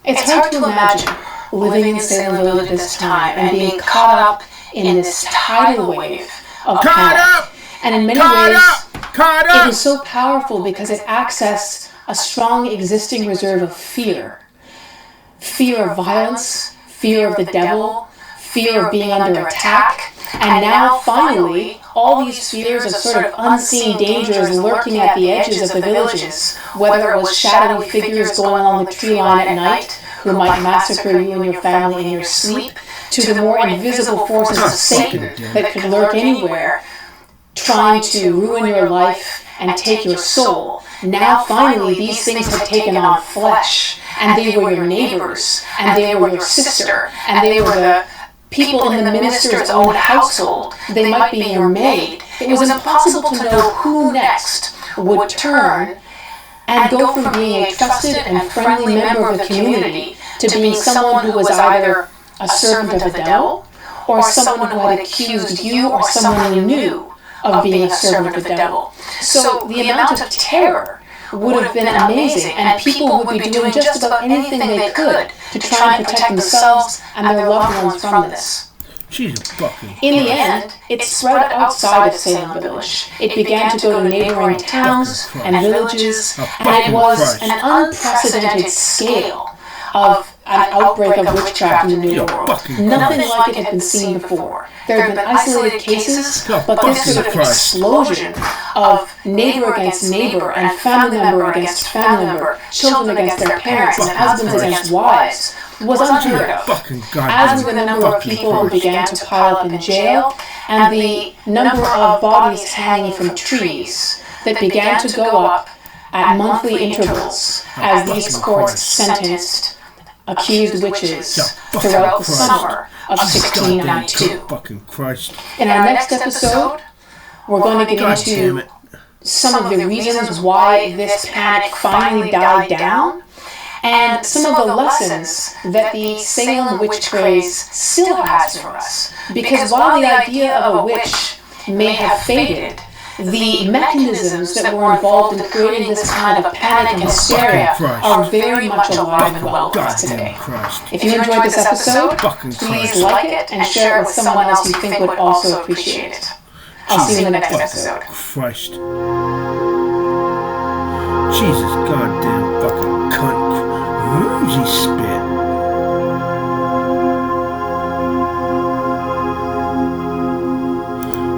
It's hard to imagine living in Salem Village at this time and being caught up in this tidal wave of panic. And in many ways, it is so powerful because it accessed a strong existing reserve of fear. Fear of violence, fear of the devil, fear of being under attack, and now finally, all these fears of sort of unseen dangers lurking at the edges of the villages, whether it was shadowy figures going along the tree line at night who might massacre you and your family in your sleep, to the more invisible forces of Satan that could lurk anywhere, trying to ruin your life and take your soul. Now finally these things had taken on flesh, and they were your neighbors, and they were your sister, and they were the people in the minister's own household. They might be your maid. It was impossible to know who next would turn and go from being a trusted and friendly member of the community to being someone who was either a servant of the devil or someone who had accused you or someone you knew of being a servant of the devil. So the amount of terror would have been amazing, and people would be doing just about anything they could to try and protect themselves and their loved ones from this. In the end, it spread outside of Salem Village. It began to go to neighboring towns and villages, and it was an unprecedented scale of an outbreak of witchcraft in the New World. Nothing like it had been seen before. There had been isolated cases, but this sort of explosion of neighbor against neighbor and family member against family member, children against their parents and husbands against wives, was unheard of, as were the number of people who began to pile up in jail and the number of bodies hanging from trees that began to go up at monthly intervals as these courts sentenced accused witches throughout the summer of 1692. In our next episode, we're going to get into some of the reasons why this panic finally died down and some of the lessons that the Salem witch craze still has for us. Because while the idea of a witch may have faded, the mechanisms that were involved in creating this kind of panic and hysteria are very much alive and well with us today. If you enjoyed this episode, please like it and share it with someone else you think would also appreciate it. I'll see you in the next episode. Jesus goddamn fucking cunt. Roozy spit.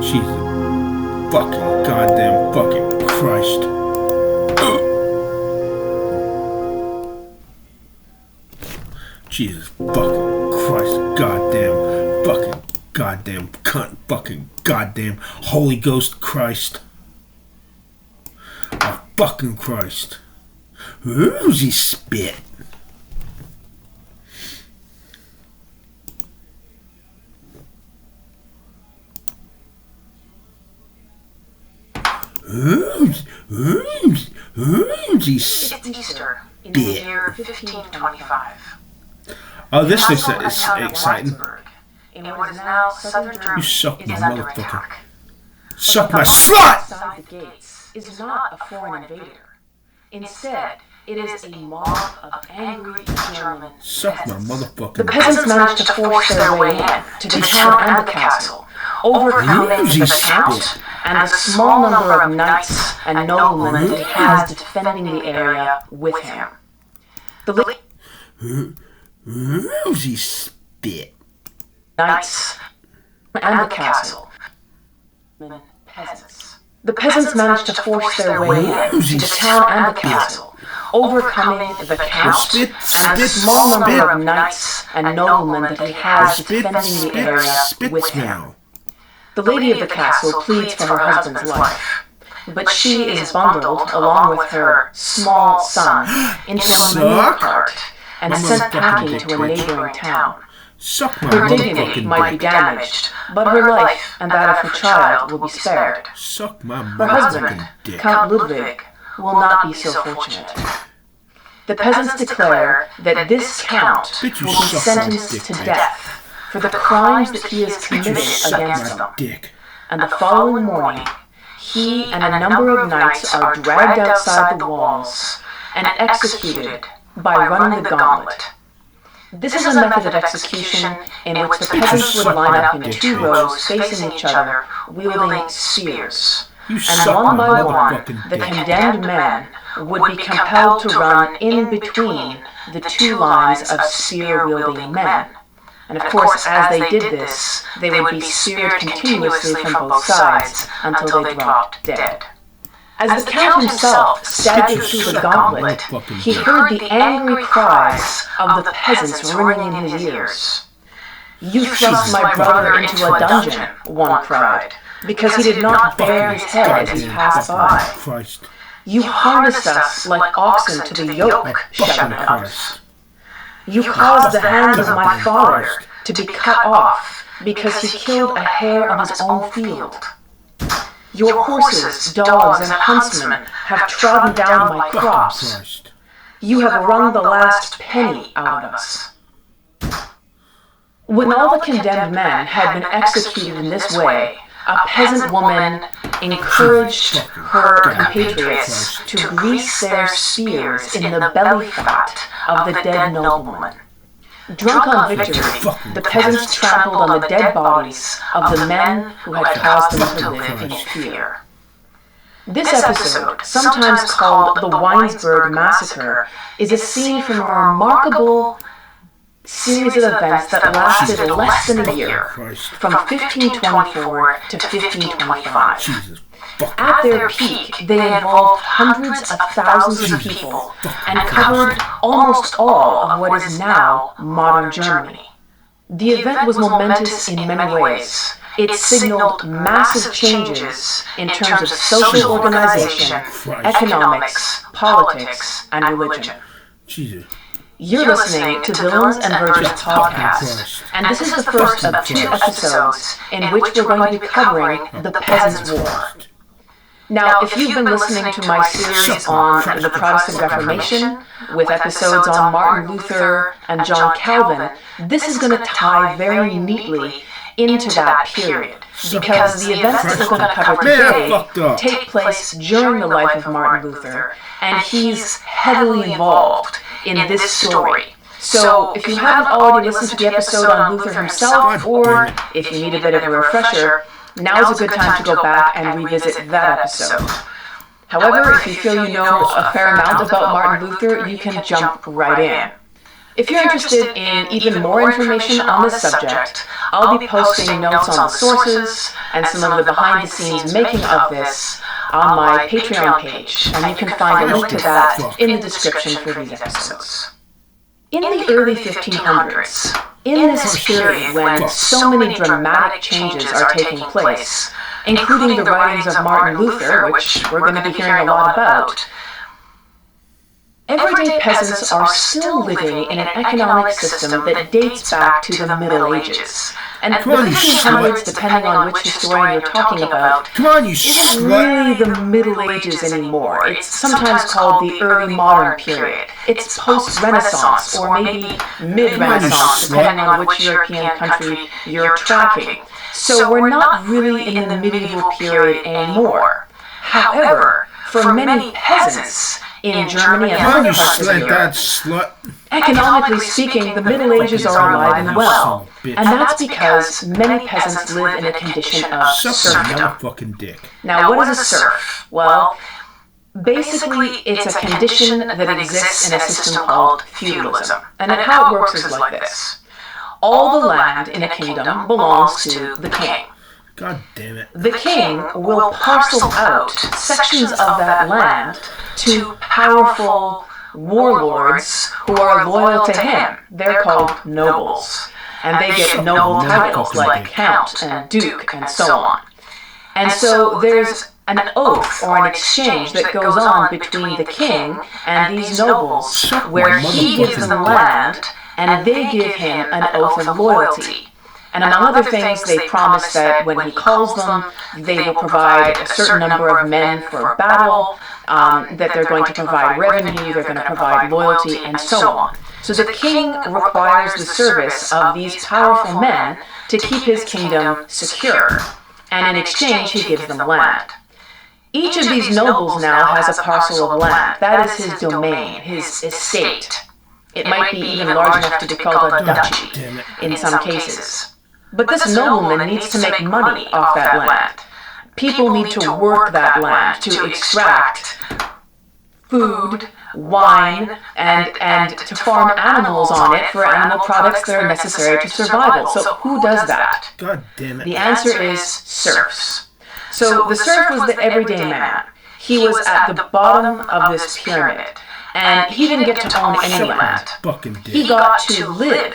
Jesus fucking goddamn fucking Christ. Jesus fucking Christ. Goddamn cunt. Fucking goddamn Holy Ghost Christ. Oh, fucking Christ. Roozy spit. It's Easter in the year 1525. Oh, this is exciting. In what is now southern Germany, You suck it my is under motherfucker. attack. Suck my slut! Outside the gates is not a foreign invader. Instead, it is a mob of angry German Suck my peasants. motherfucking. The peasants managed to force their way in to the town and the castle, overcoming the count and the small number of knights and noblemen that he has defending the area with him. The Roozy spit. knights and the castle, peasants. The peasants managed to force their way in to the town and the castle, overcoming the count and the small number of knights and noblemen that he has defending the area with him. The lady of the castle pleads for her husband's life, but she is bundled along with her small son into a manure cart and sent packing to a neighboring town. Suck my Her dignity motherfucking might be dick. damaged, but her life and that of her child will be spared. Suck my Her husband, motherfucking dick. Count Ludwig, will not be so fortunate. The peasants declare that this count Bitch, you will be suck my sentenced dick, to bitch. death for the crimes that he has Bitch, you committed suck against my them. dick. And the following morning, he and a number of knights are dragged outside the walls and executed by running the gauntlet. This is a method of execution in which the peasants would line up in two rows facing each other, wielding spears. You And suck one my by one, motherfucking the dick. condemned men would be compelled to run in between the two lines of spear-wielding men. And of course, as they did this, they would be speared continuously from both sides until they dropped dead. As the Count himself staggered through the gauntlet, he heard the angry cries of the peasants ringing in his ears. "You thrust my brother into a dungeon," one cried, "because he did not bare his head as he passed by. Christ. You harnessed us like oxen to the yoke," shouted others. "You caused the hands of my father to be cut off because he killed a hare on his own field. Your horses, dogs, and huntsmen have trodden down my crops. You have wrung the last penny out of us. When all the condemned men had been executed in this way, a peasant woman encouraged her compatriots to grease their spears in the belly fat of the dead nobleman. Drunk on victory, the peasants trampled on the dead bodies of the men who had caused them to live in fear. This episode, sometimes called the Weinsberg Massacre, is a scene from a remarkable series of events that lasted less than a year, from 1524 to 1525. At their peak, they involved hundreds of thousands of people and covered almost all of what is now modern Germany. The event was momentous in many ways. It signaled massive changes in terms of social organization, economics, politics, and religion. You're listening to Villains and Virgins podcast, and this is the first of 2 episodes in which we're going to be covering the Peasants' War. Now, if you've been listening to my series on the Protestant Reformation, with episodes on Martin Luther and John Calvin, this is going to tie very neatly into that period, because the events that we're going to cover today take place during the life of Martin Luther, and he's heavily involved in this story. So if you haven't already listened to the episode on Luther himself, or if you need a bit of a refresher, now's a good time to go back and revisit that episode. However, if you feel you know a fair amount about Martin Luther, you can jump right in. If you're interested in even more information on this subject, I'll be posting notes on the sources and some of the behind-the-scenes making of this on my Patreon page, and you can find a link to that in the description for these episodes. In the early 1500s, in this period when so many dramatic changes are taking place, including the writings of Martin Luther, which we're going to be hearing a lot about, everyday peasants are still living in an economic system that dates back to the Middle Ages. And the 1500s, depending on which historian you're talking about, isn't really the Middle Ages anymore. It's sometimes called the early modern period. It's post-Renaissance, or maybe mid-Renaissance, depending on which European country you're tracking. So we're not really in the medieval period anymore. However, for many peasants in Germany and other parts of Europe, economically speaking, the Middle Ages are alive and well, and that's because many peasants live in a condition of serfdom. Now, what is a serf? Well, basically, it's a condition that exists in a system called feudalism, and how it works is like this. All the land in a kingdom belongs to the king. God damn it. The king will parcel out sections of that land to powerful warlords who are loyal to him. They're called nobles, and they get noble titles like count and duke and so on. And so there's an oath or an exchange that goes on between the king and these nobles, where he gives them land and they give him an oath of loyalty. And among other things, they promise that when he calls them, they will provide a certain number of men for battle, that they're going to provide revenue, they're going to provide loyalty, and so on. So the king requires the service of these powerful men to keep his kingdom secure, and in exchange, he gives them land. Each of these nobles now has a parcel of land. That is his domain, his estate. It might be even large enough to be called a duchy in some cases. But this nobleman needs to make money off that land. People need to work that land to extract food, wine, and to farm animals on it for animal products that are necessary to survival. So who does that? God damn it. The answer is serfs. So the serf was the everyday man. He was at the bottom of this pyramid, and he didn't get to own any land. He got to live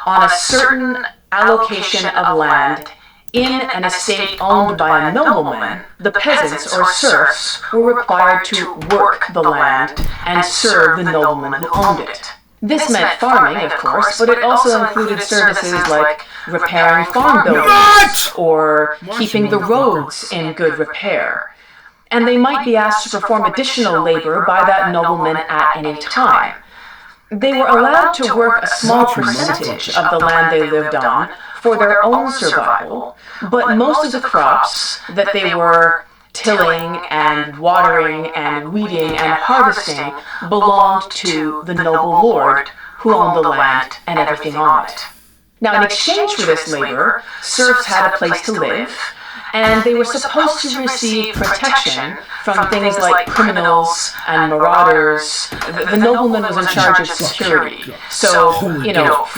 on a certain allocation of land in an estate owned by a nobleman. The peasants or serfs were required to work the land and serve the nobleman who owned it. This meant farming, of course, but it also included services like repairing farm buildings or keeping the roads in good repair. And they might be asked to perform additional labor by that nobleman at any time. They were allowed to work a small percentage of the land they lived on for their own survival, but most of the crops that they were tilling and watering and weeding and harvesting belonged to the noble lord who owned the land and everything on it. Now, in exchange for this labor, serfs had a place to live, and they were supposed to receive protection from things like criminals and marauders. The nobleman was in charge of security, so,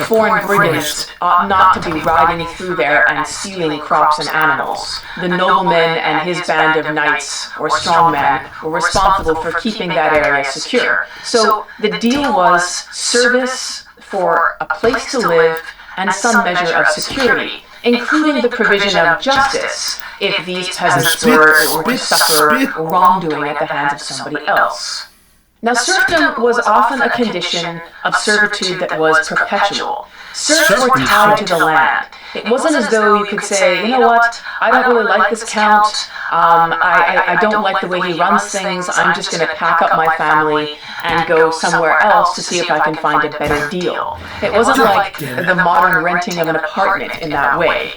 foreign brigands ought not to be riding through there and stealing crops and animals. The nobleman and his band of knights or strongmen were responsible for keeping that area secure. So the deal was service for a place to live and some measure of security, including the provision of justice if these peasants were to suffer wrongdoing at the hands of somebody else. Now, serfdom was often a condition of servitude that was perpetual. Serfs were tied to the land. It wasn't as though you could say, you know what, I don't really like this count, I don't like the way he runs things, I'm just going to pack up my family and go somewhere else to see if I can find a better deal. It wasn't like the modern renting of an apartment in that way.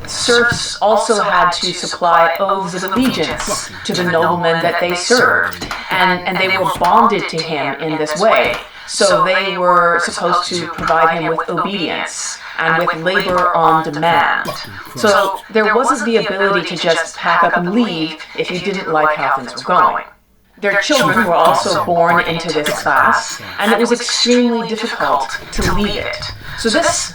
Serfs also had to supply oaths of allegiance to the nobleman that they served, and they were bonded to him in this way. So they were supposed to provide him with obedience and with labor on demand. So there wasn't the ability to just pack up and leave if you didn't like how things were going. Their children were also born into this class, and it was extremely difficult to leave it. So this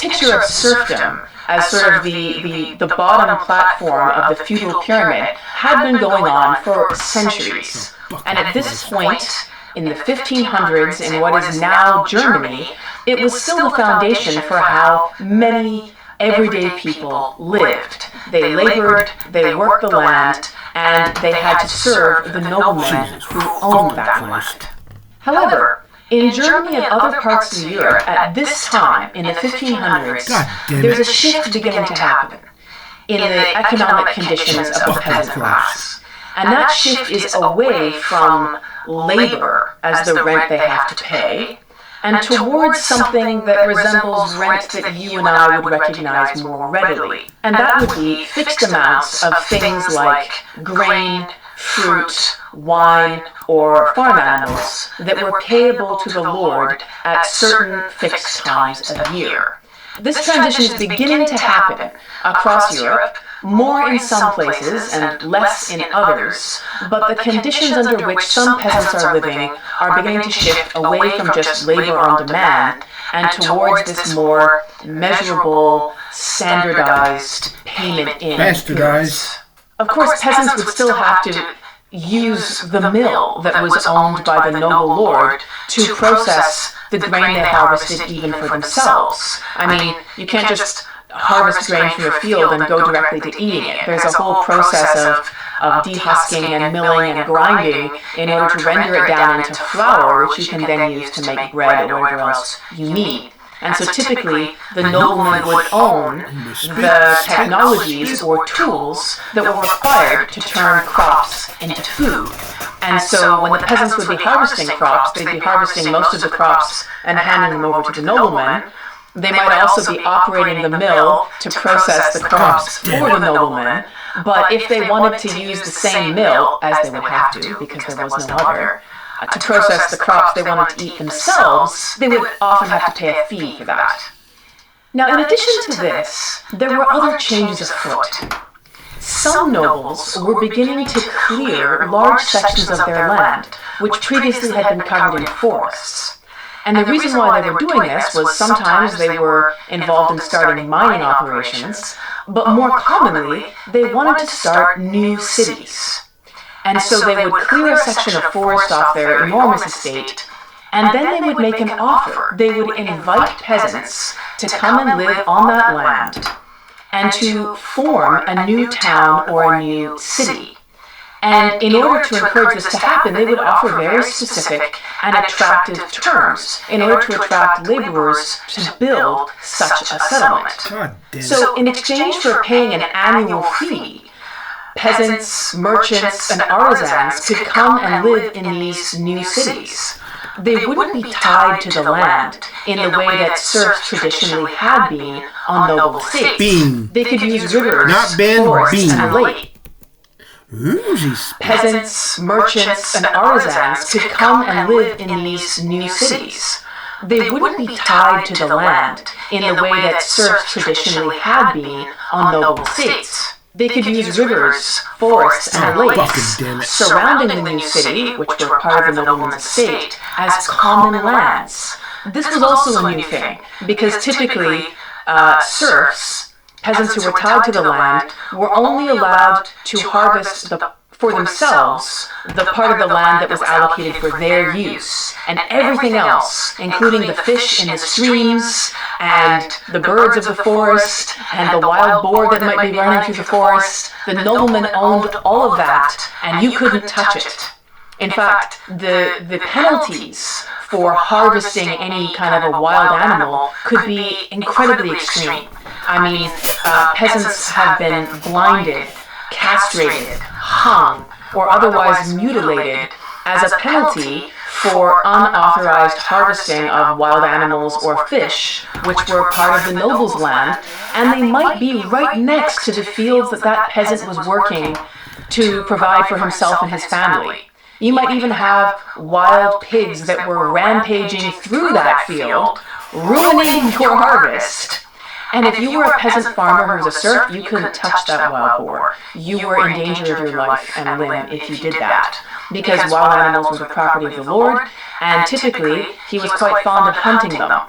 picture of serfdom as sort of the bottom platform of the feudal pyramid had been going on for centuries. And at this point, in the 1500s, in what is now Germany, it was still the foundation for how many everyday people lived. They labored, they worked the land, and they had to serve the noblemen who owned that land. However, in Germany and other parts of Europe at this time, in the 1500s, there's a shift beginning to happen in the economic conditions of the peasant class. And that shift is away from labor as the rent they have to pay, and towards something that resembles rent that you and I would recognize more readily. And that would be fixed amounts of things like grain, fruit, wine, or farm animals that were payable to the lord at certain fixed times of year. This transition is beginning to happen across Europe, more in some places and less in others, but the conditions under which some peasants are living are beginning to shift away from just labor on demand and towards this more measurable, standardized payment in goods. Of course, peasants would still have to use the mill that was owned by the noble lord to process the grain they harvested even for themselves. I mean, you can't just harvest grain from a field and go directly to eating it. There's a whole process of dehusking and milling and grinding in order to render it down into flour, which you can then use to make bread or whatever else you need. And so typically, the nobleman would own the technologies or tools that were required to turn crops into food. And so when the peasants would be harvesting crops, they'd be harvesting most of the crops and handing them over to the nobleman. They might also be operating the mill to process the crops for the nobleman, but if they wanted to use the same mill, as they would have to because there was no other, to process the crops they wanted to eat themselves, they would often have to pay a fee for that. Now, in addition to this, there were other changes afoot. Some nobles were beginning to clear large sections of their land, which previously had been covered in forests. And the reason why they were doing this was sometimes they were involved in starting mining operations, but more commonly, they wanted to start new cities. And so they would clear a section of forest off their enormous estate, and then they would make an offer. They would invite peasants to come and live on that land and to form a new town or a new city. And in order to encourage this to happen, they would offer very specific and attractive terms in order to attract laborers to build such a settlement. So in exchange for paying an annual fee, peasants, merchants, and artisans could come and live in these new cities. They wouldn't be tied to the land in the way that serfs traditionally had been on noble estates. They could use rivers, forests, and lakes. Peasants, merchants, and artisans could come and live in these new cities. They wouldn't be tied to the land in the way that serfs traditionally had been on noble estates. They could use rivers, forests, and lakes surrounding the new city, which were part of the nobleman's estate, as common lands. This was also a new thing, because typically serfs, peasants who were tied to the land, were only allowed to harvest for themselves the part of the land that was allocated for their use, and everything else, including the fish in the streams, and the birds of the forest, and the wild boar that might be running through the forest, the nobleman owned all of that, and you couldn't touch it. In fact, the penalties for harvesting any kind of a wild animal could be incredibly extreme. I mean, peasants have been blinded, castrated, hung, or otherwise mutilated as a penalty for unauthorized harvesting of wild animals or fish, which were part of the noble's land, and they might be right next to the fields that peasant was working to provide for himself and his family. You might even have wild pigs that were rampaging through that field, ruining your harvest. And if you were a peasant farmer who was a serf, you couldn't touch that wild boar. You were in danger of your life and limb if you did that, because wild animals were the property of the Lord, and typically he was quite fond of hunting them.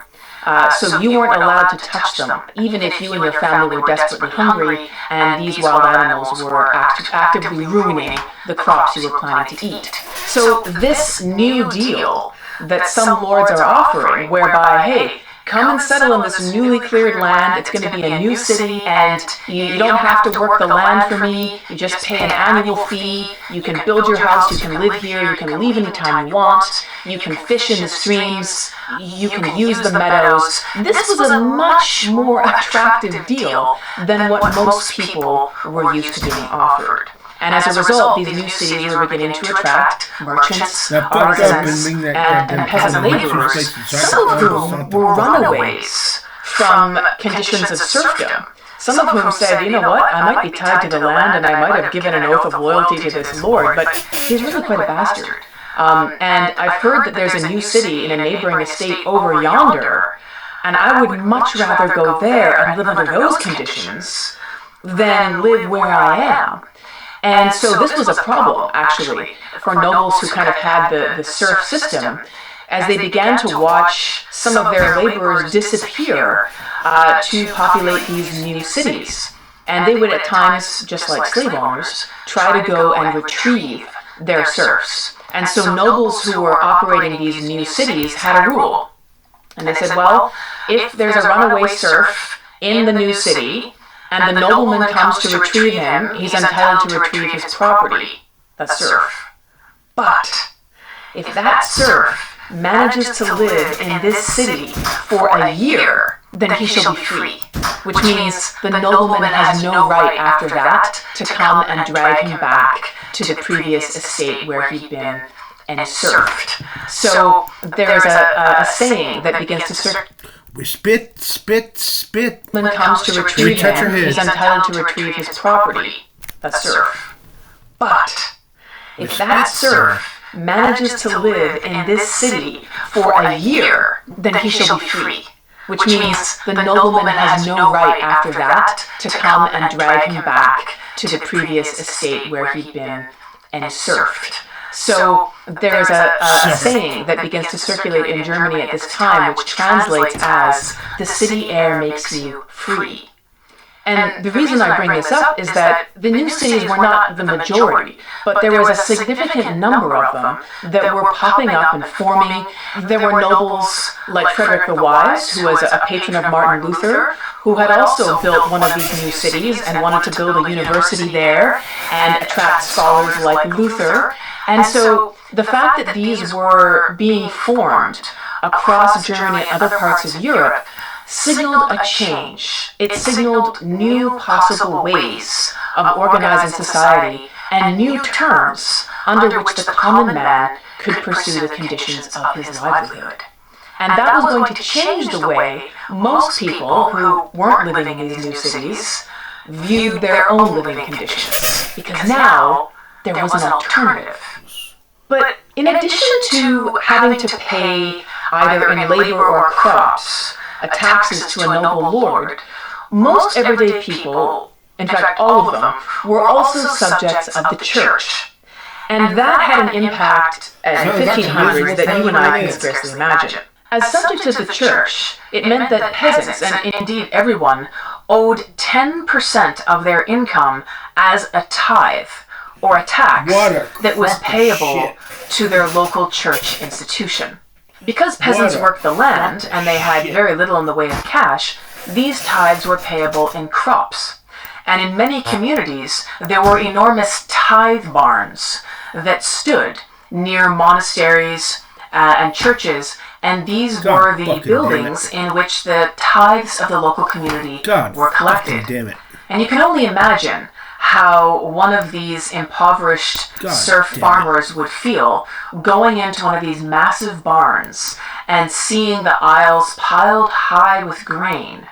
So you weren't allowed to touch them, even if you and your family were desperately hungry and these wild animals were actively ruining the crops you were planning to eat. So this new deal that some lords are offering, whereby, hey, come and settle in this newly cleared land. It's going to be a new city, and you don't have to work the land for me. You just pay an annual fee. You can build your house. You can live here. You can leave anytime you want. You can fish in the streams. You can use the meadows. This was a much more attractive deal than what most people were used to being offered. And as a result, these new cities were beginning to attract merchants, artisans, and peasant laborers, some of whom were runaways from conditions of serfdom. Some of whom said, you know what, I might be tied to the land and I might have given an oath of loyalty to this lord, but he's really quite a bastard. And I've heard that there's a new city in a neighboring estate over yonder, and I would much rather go there and live under those conditions than live where I am. And so this was a problem, actually, for nobles who kind of had the serf system, as they began to watch some of their laborers disappear to populate these new cities. And they would at times, just like slave owners, try to go and retrieve their serfs. And so nobles who were operating these new cities had a rule. And they said, well, if there's a runaway serf in the new city, and the nobleman comes to retrieve him, he's entitled to retrieve his property, the serf. But if that serf manages to live in this city for a year, then he shall be free, which means the nobleman has no right after that to come and drag him back to the previous estate where he'd been and serfed. So there's a saying that begins to circulate. Spit, spit, spit. When it comes to retrieve him, he's entitled to retrieve his property, the serf. But if that serf manages to live in this city for a year, then he shall be free, which means the nobleman has no right after that to come and drag him back to the previous estate where he'd been and serfed. So there's a saying that begins to circulate in Germany at this time, which translates as, the city air makes you free. And the reason I bring this up is that the new cities were not the majority, but there was a significant number of them that were popping up and forming. There were nobles like Frederick the Wise, who was a patron of Martin Luther, who had also built one of these new cities and wanted to build a university there and attract scholars like Luther. And so the fact that these were being formed across Germany and other parts of Europe signaled a change. It signaled new possible ways of organizing society and new terms under which the common man could pursue the conditions of his livelihood. And that was going to change the way most people who weren't living in these new cities viewed their own living conditions, because now there was an alternative. But in addition to having to pay either in labor or crops taxes to a noble lord, most everyday people, in fact all of them, were also subjects of the church. And that had an impact in the 1500s that you and I can scarcely imagine. As subjects of the church, it meant that peasants, and indeed everyone, owed 10% of their income as a tithe, or a tax, that was payable to their local church institution. Because peasants worked the land, and they had very little in the way of cash, these tithes were payable in crops. And in many communities, there were enormous tithe barns that stood near monasteries and churches, and these were the buildings in which the tithes of the local community were collected. And you can only imagine how one of these impoverished serf farmers would feel going into one of these massive barns and seeing the aisles piled high with grain,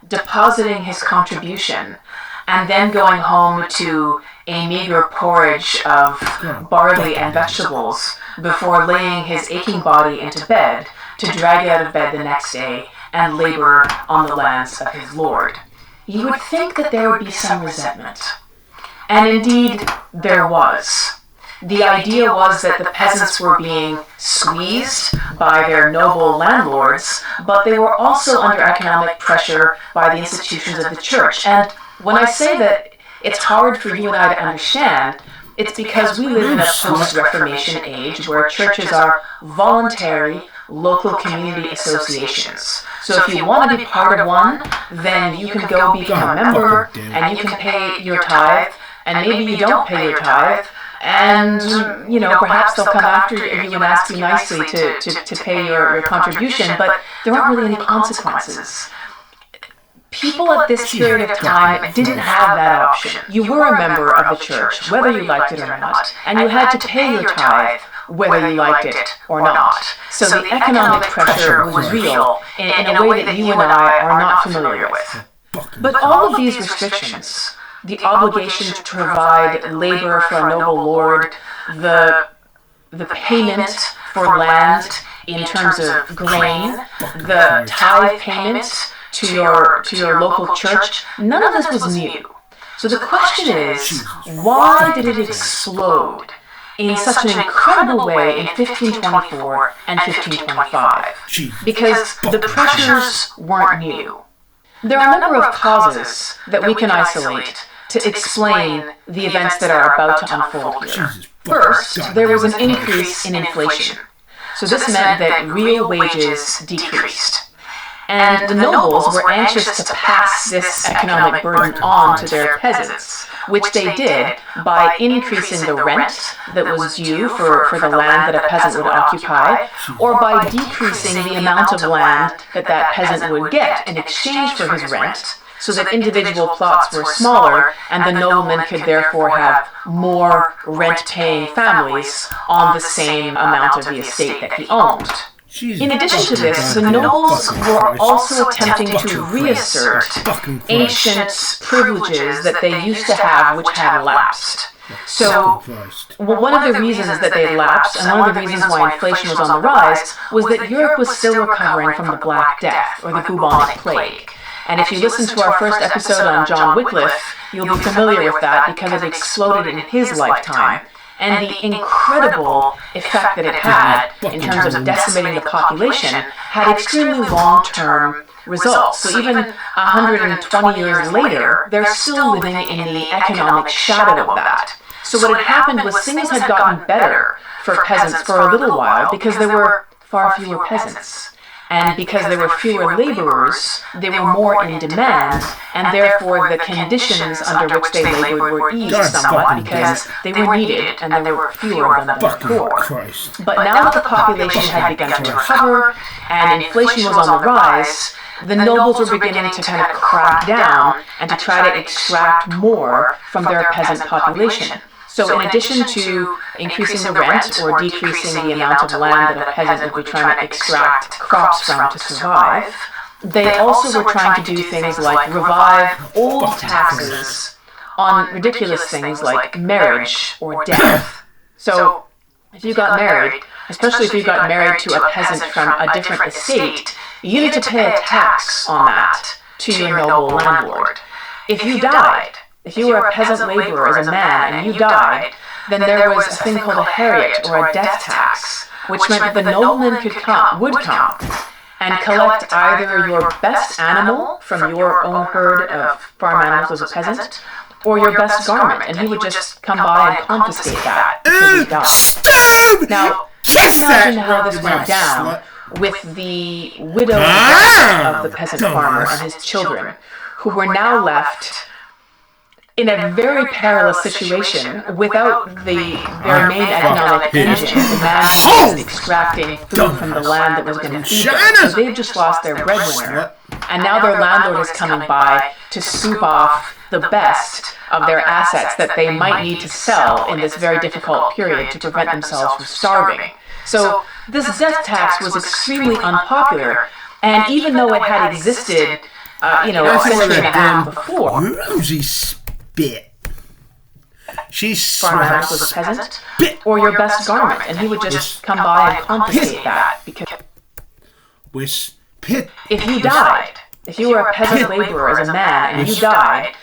depositing his contribution, and then going home to a meager porridge of barley and vegetables before laying his aching body into bed to drag it out of bed the next day and labor on the lands of his lord. You would think that there would be some resentment. And indeed, there was. The idea was that the peasants were being squeezed by their noble landlords, but they were also under economic pressure by the institutions of the church. And when I say that it's hard for you and I to understand, it's because we live in a post-Reformation age where churches are voluntary local community associations. So if you want to be part of one, then you can go become a member, and you can pay your tithe, and maybe you don't pay your tithe, and, perhaps they'll come after you and ask you nicely to pay your contribution, but there aren't really any consequences. People at this period of time didn't have that option. You were a member of the church, whether you liked it or not, and you had to pay your tithe, whether you liked it or not. So the economic pressure was real in a way that you and I are not familiar with. But all of these restrictions, the obligation to provide labor for a noble lord, the payment for land in terms of grain, the tithe payment to your local church, none of this was new. So the question is, why did it explode in such an incredible way in 1524 and 1525? Because the pressures weren't new. There are a number of causes that we can isolate to explain the events that are about to unfold here. First, there was an increase in inflation. So this meant that real wages decreased. And the nobles were anxious to pass this economic burden on to their peasants, which they did by increasing the rent that was due for the land that a peasant would occupy, or by decreasing the amount of land that peasant would get in exchange for his rent, so that individual plots were smaller, and the nobleman could therefore have more rent-paying families on the same amount of the estate that he owned. In addition to this, the nobles were also attempting to reassert ancient privileges that they used to have which had lapsed. So, one of the reasons that they lapsed, and one of the reasons why inflation was on the rise, was that Europe was still recovering from the Black Death, or the bubonic plague. And if you listen to our first episode on John Wycliffe, you'll be familiar with that because it exploded in his lifetime. and the incredible effect that it had in terms of decimating the population had extremely long-term results. So even 120 years later, they're still living in the economic shadow of that. So what had happened was things had gotten better for peasants for a little while because there were far fewer peasants. And because there were fewer laborers, they were more in demand, and therefore the conditions under which they labored were eased somewhat because they were needed and there were fewer of them than before. But now that the population had begun to recover and inflation was on the rise, the nobles were beginning to kind of crack down and to try to extract more from their peasant population. So in addition to increasing the rent or decreasing the amount of land that a peasant would be trying to extract crops from to survive, they also were trying to do things like revive old taxes on ridiculous things like marriage or death. So if you got married, especially if you got married to a peasant from a different estate, you needed to pay a tax on that to your noble landlord. If you died, if you were a peasant laborer as a man and you died, then there was a thing called a heriot or a death tax, which meant that the nobleman would come and collect either your best animal from your own herd of farm animals as a peasant, or your best garment, and he would just come by and confiscate that because he died. Now, imagine how this went down with the widow of the peasant farmer and his children, who were now left in a very perilous situation without their main economic engine, the man who was extracting food from the land that was going to feed them. So they've just lost their breadwinner, and now their landlord is coming by to scoop off the best of their assets that they might need to sell in this very difficult period to prevent themselves from starving. So this death tax was extremely unpopular, and even though it had existed, a century and a half before, bit. She's farmer was a peasant, or your best garment, and he would just come by and confiscate that because if you died, if you were a peasant laborer as a man and you died,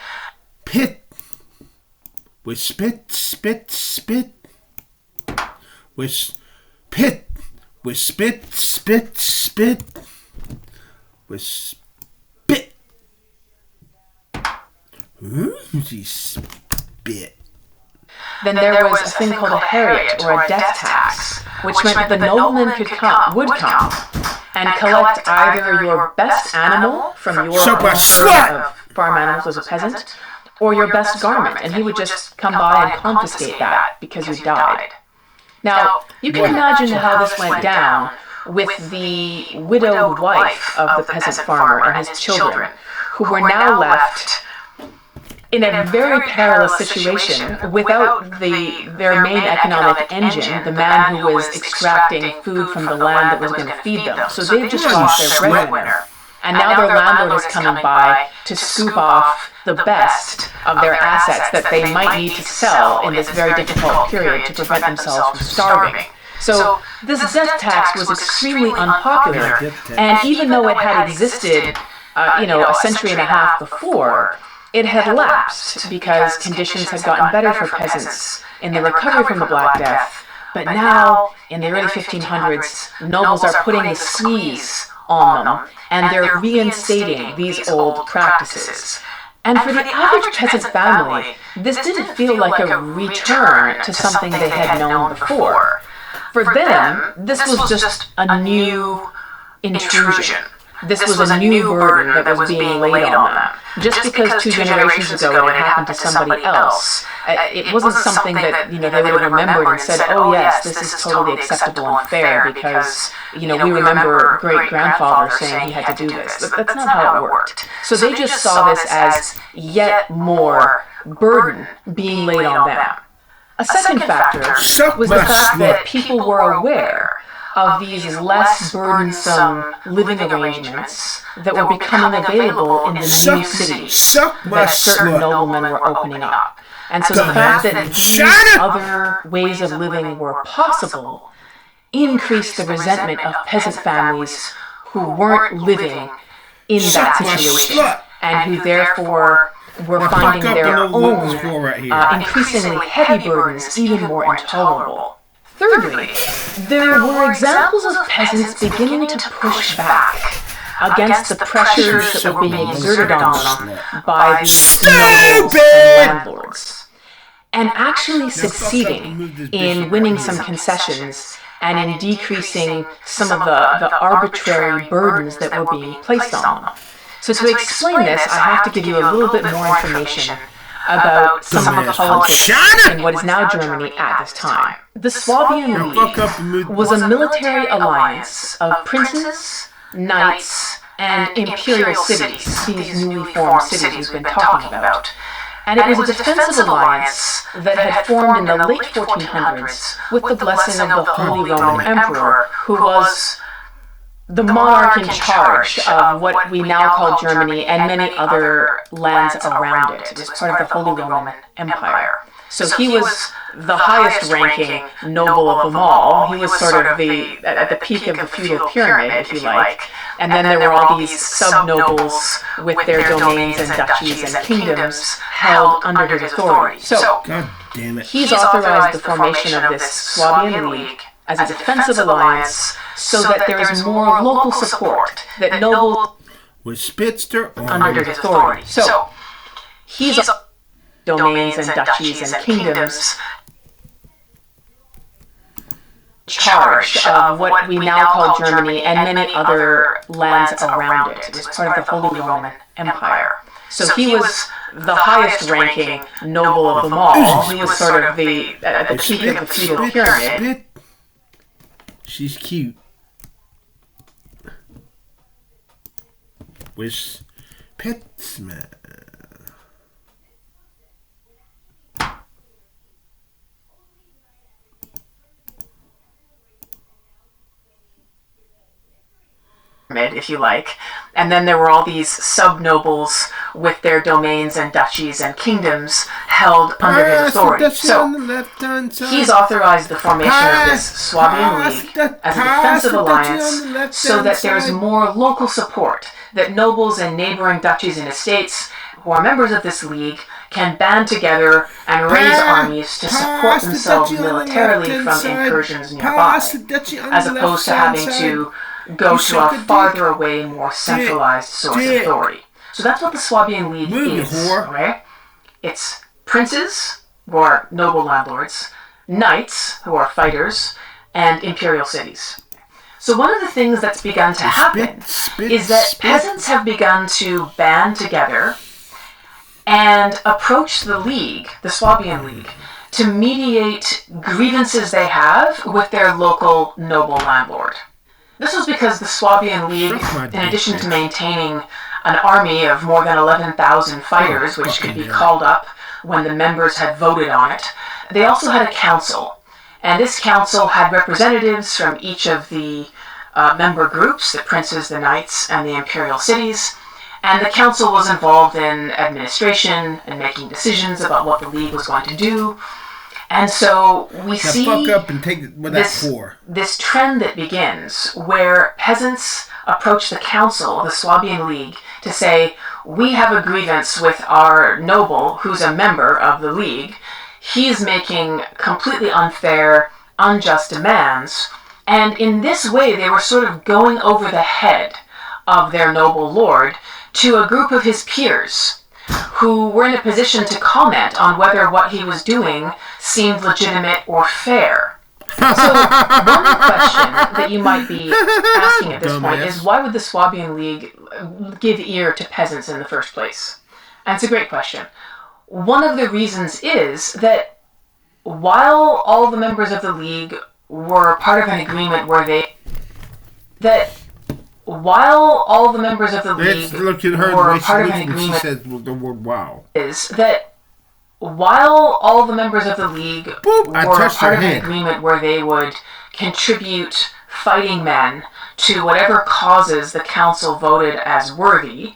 then there was a thing called a heriot or a death tax, which meant that the nobleman would come and collect either your best animal from your own herd of farm animals as a peasant, or your best garment, and he would just come by and confiscate that because you died. Now, you can imagine how this went down with the widowed wife of the peasant farmer and his children, who were now left in a very perilous situation without their main economic engine, the man who was extracting food from the land that was going to feed them. So they've just lost their breadwinner, and now their landlord is coming by to scoop off the best of their assets that they might need to sell in this very difficult period to prevent themselves from starving. So this death tax was extremely unpopular, and even though it had existed, a century and a half before, it had lapsed because conditions had gotten better for peasants in the recovery from the Black Death. But now, in the early 1500s, nobles are putting the squeeze on them, and they're reinstating these old practices. And for the average peasant family, this didn't feel like a return to something they had known before. For them, this was just a new intrusion. This was a new burden that was being laid on them. Just because 2 generations ago it had happened to somebody else, it wasn't something that they would have remembered and said, oh yes, this is totally acceptable and fair because we remember great-grandfather saying he had to do this. That's not how it worked. So they just saw this as yet more burden being laid on them. A second factor was the fact that people were aware of these less burdensome living arrangements that were becoming available in the new cities that certain noblemen were opening up. And so the fact that these other ways of living were possible increased the resentment of peasant families who weren't living in that situation and who therefore were finding their own increasingly heavy burdens even more intolerable. Thirdly, there were examples of peasants beginning to push back against the pressures that were being exerted on them by the nobles and landlords, and actually succeeding in winning some concessions and in decreasing some of the arbitrary burdens that were being placed on them. So to explain this, I have to give you a little bit more information about some of the politics in what is now Germany at this time. The Swabian League was a military alliance of princes, knights, and imperial cities, these newly formed cities we've been talking about. And it was a defensive alliance that had formed in the late 1400s with the blessing of the Holy Roman Emperor, who was the monarch in charge of what we now call Germany and many other lands around it. It was part of the Holy Roman Empire. So he was the highest ranking noble of them all. He was sort of at the peak of the feudal pyramid, if you like. And then there were all these sub-nobles with their domains and duchies and kingdoms held under his authority. So, God damn it. He's authorized the formation of this Swabian League as a defensive alliance so that there is more local support, that nobles with Spitzer under his authority. So, he's domains and duchies and kingdoms charge of what we now call Germany and many other lands around it. It was part of the Holy Roman Empire. So he was the highest ranking noble of them all. He was sort of at the peak of the feudal pyramid. She's cute. With Petsman. If you like, and then there were all these sub-nobles with their domains and duchies and kingdoms held under his authority. So he's authorized the formation of this Swabian League as a defensive alliance so that there's more local support, that nobles and neighboring duchies and estates who are members of this league can band together and raise armies to support themselves militarily from incursions nearby, as opposed to having to go to a farther away, more centralized source of authority. So that's what the Swabian League is, right? It's princes, who are noble landlords, knights, who are fighters, and imperial cities. So one of the things that's begun to happen is that peasants have begun to band together and approach the league, the Swabian League, to mediate grievances they have with their local noble landlord. This was because the Swabian League, in addition to maintaining an army of more than 11,000 fighters, which could be called up when the members had voted on it, they also had a council. And this council had representatives from each of the member groups, the princes, the knights, and the imperial cities. And the council was involved in administration and making decisions about what the league was going to do. And so we see this trend that begins where peasants approach the council, the Swabian League, to say, we have a grievance with our noble who's a member of the league. He's making completely unfair, unjust demands. And in this way, they were sort of going over the head of their noble lord to a group of his peers who were in a position to comment on whether what he was doing seemed legitimate or fair. So one question that you might be asking at this point is, why would the Swabian League give ear to peasants in the first place? And it's a great question. One of the reasons is that while all the members of the league were part of an agreement where while all the members of the league were part of an agreement, she says the word "wow." Is that while all the members of the league were part of an agreement where they would contribute fighting men to whatever causes the council voted as worthy,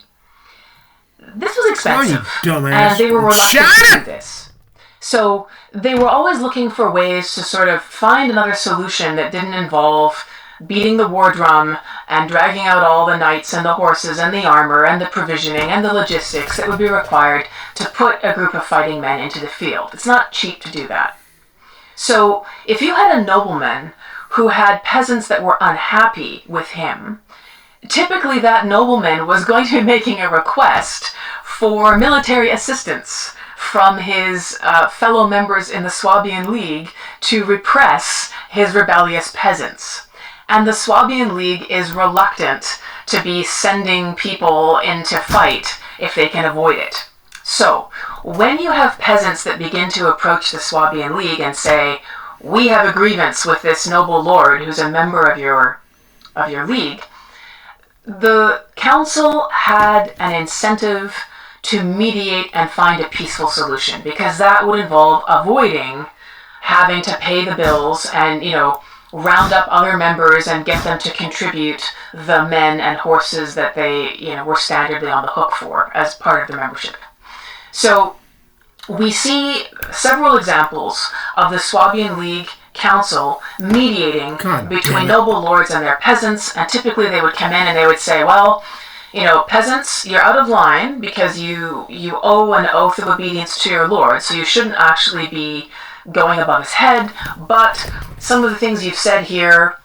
this was expensive, and they were reluctant to do this. So they were always looking for ways to sort of find another solution that didn't involve beating the war drum and dragging out all the knights and the horses and the armor and the provisioning and the logistics that would be required to put a group of fighting men into the field. It's not cheap to do that. So if you had a nobleman who had peasants that were unhappy with him, typically that nobleman was going to be making a request for military assistance from his fellow members in the Swabian League to repress his rebellious peasants. And the Swabian League is reluctant to be sending people in to fight if they can avoid it. So, when you have peasants that begin to approach the Swabian League and say, we have a grievance with this noble lord who's a member of your league, the council had an incentive to mediate and find a peaceful solution, because that would involve avoiding having to pay the bills and, round up other members and get them to contribute the men and horses that they, were standardly on the hook for as part of their membership. So we see several examples of the Swabian League Council mediating between noble lords and their peasants, and typically they would come in and they would say, well, peasants, you're out of line because you owe an oath of obedience to your lord, so you shouldn't actually be going above his head, but some of the things you've said here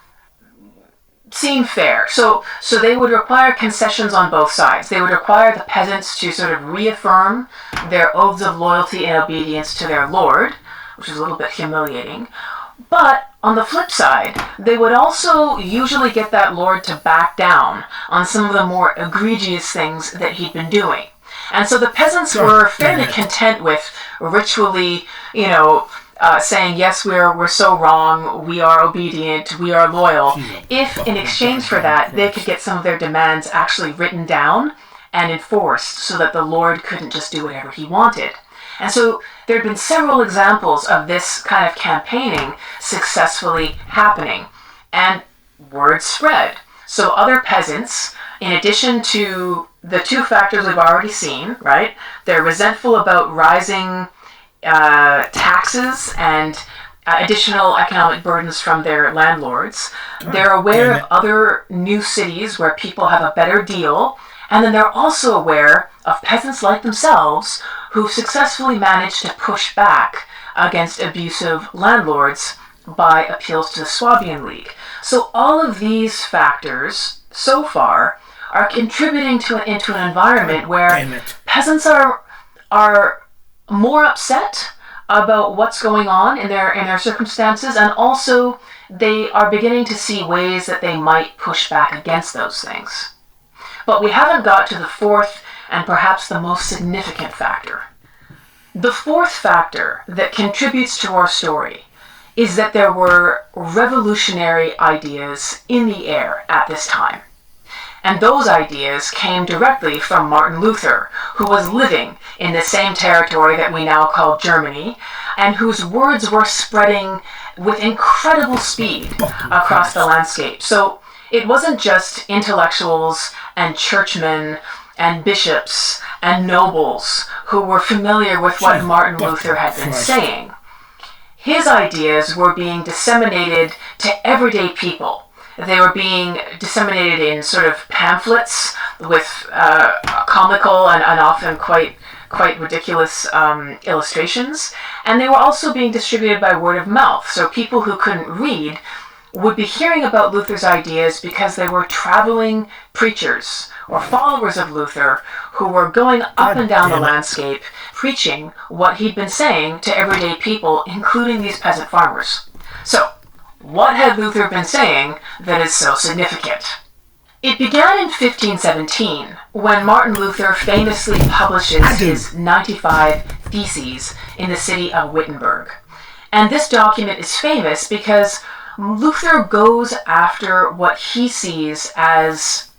seem fair. So they would require concessions on both sides. They would require the peasants to sort of reaffirm their oaths of loyalty and obedience to their lord, which is a little bit humiliating. But on the flip side, they would also usually get that lord to back down on some of the more egregious things that he'd been doing. And so the peasants were fairly content with ritually, saying, yes, we're so wrong, we are obedient, we are loyal, if in exchange for that, they could get some of their demands actually written down and enforced so that the lord couldn't just do whatever he wanted. And so there have been several examples of this kind of campaigning successfully happening, and word spread. So other peasants, in addition to the two factors we've already seen, right? They're resentful about rising taxes and additional economic burdens from their landlords. They're aware of other new cities where people have a better deal, and then they're also aware of peasants like themselves who've successfully managed to push back against abusive landlords by appeals to the Swabian League. So all of these factors, so far, are contributing into an environment where peasants are more upset about what's going on in their circumstances, and also they are beginning to see ways that they might push back against those things. But we haven't got to the fourth and perhaps the most significant factor. The fourth factor that contributes to our story is that there were revolutionary ideas in the air at this time. And those ideas came directly from Martin Luther, who was living in the same territory that we now call Germany, and whose words were spreading with incredible speed across the landscape. So it wasn't just intellectuals and churchmen and bishops and nobles who were familiar with what Martin Luther had been saying. His ideas were being disseminated to everyday people. They were being disseminated in sort of pamphlets with comical and often quite ridiculous illustrations. And they were also being distributed by word of mouth. So people who couldn't read would be hearing about Luther's ideas because they were traveling preachers or followers of Luther who were going up and down the landscape preaching what he'd been saying to everyday people, including these peasant farmers. So, what had Luther been saying that is so significant? It began in 1517 when Martin Luther famously publishes his 95 Theses in the city of Wittenberg. And this document is famous because Luther goes after what he sees as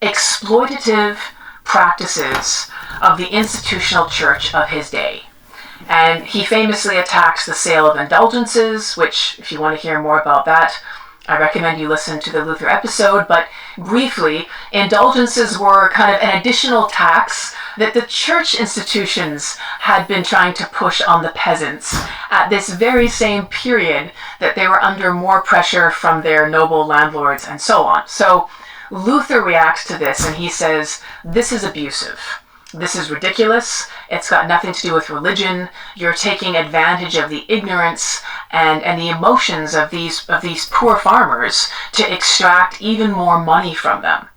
exploitative practices of the institutional church of his day. And he famously attacks the sale of indulgences, which, if you want to hear more about that, I recommend you listen to the Luther episode, but briefly, indulgences were kind of an additional tax that the church institutions had been trying to push on the peasants at this very same period that they were under more pressure from their noble landlords and so on. So Luther reacts to this and he says, this is abusive. This is ridiculous. It's got nothing to do with religion. You're taking advantage of the ignorance and the emotions of these poor farmers to extract even more money from them.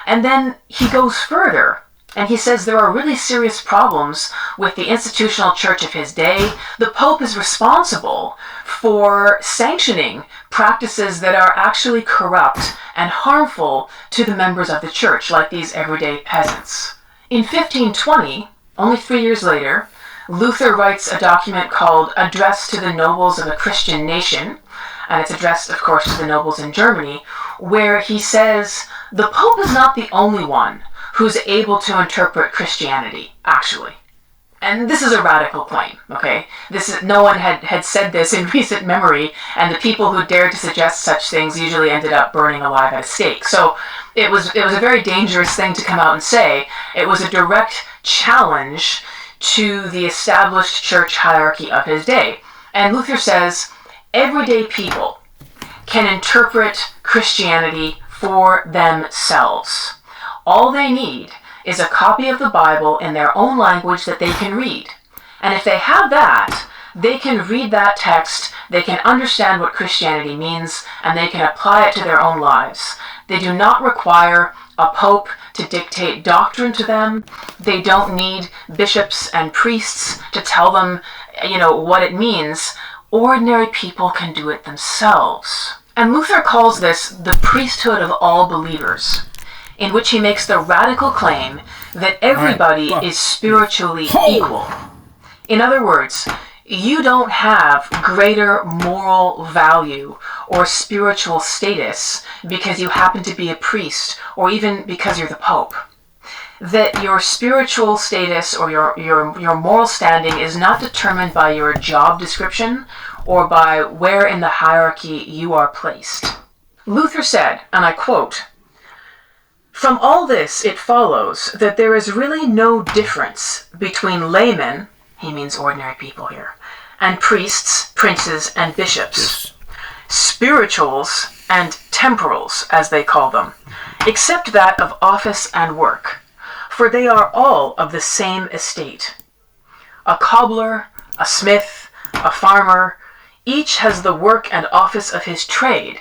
And then he goes further and he says there are really serious problems with the institutional church of his day. The Pope is responsible for sanctioning practices that are actually corrupt and harmful to the members of the church, like these everyday peasants. In 1520, only 3 years later, Luther writes a document called Address to the Nobles of a Christian Nation, and it's addressed, of course, to the nobles in Germany, where he says the Pope is not the only one who's able to interpret Christianity, actually. And this is a radical claim, okay? No one had said this in recent memory, and the people who dared to suggest such things usually ended up burning alive at a stake. So it was a very dangerous thing to come out and say. It was a direct challenge to the established church hierarchy of his day. And Luther says, everyday people can interpret Christianity for themselves. All they need is a copy of the Bible in their own language that they can read. And if they have that, they can read that text, they can understand what Christianity means, and they can apply it to their own lives. They do not require a pope to dictate doctrine to them. They don't need bishops and priests to tell them, what it means. Ordinary people can do it themselves. And Luther calls this the priesthood of all believers, in which he makes the radical claim that everybody is spiritually equal. In other words, you don't have greater moral value or spiritual status because you happen to be a priest or even because you're the Pope. That your spiritual status or your moral standing is not determined by your job description or by where in the hierarchy you are placed. Luther said, and I quote, "From all this it follows that there is really no difference between laymen," he means ordinary people here, "and priests, princes, and bishops, Yes. spirituals and temporals, as they call them, except that of office and work, for they are all of the same estate. A cobbler, a smith, a farmer, each has the work and office of his trade,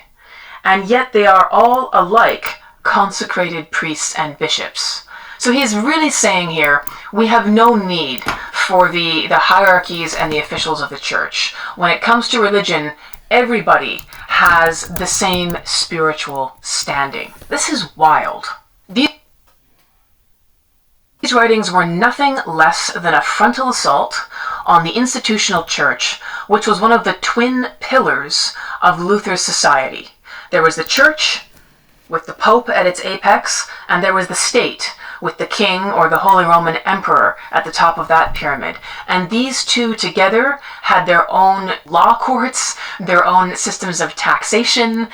and yet they are all alike consecrated priests and bishops." So he's really saying here, we have no need for the hierarchies and the officials of the church. When it comes to religion, everybody has the same spiritual standing. This is wild. These writings were nothing less than a frontal assault on the institutional church, which was one of the twin pillars of Luther's society. There was the church, with the Pope at its apex, and there was the state, with the king or the Holy Roman Emperor at the top of that pyramid. And these two together had their own law courts, their own systems of taxation,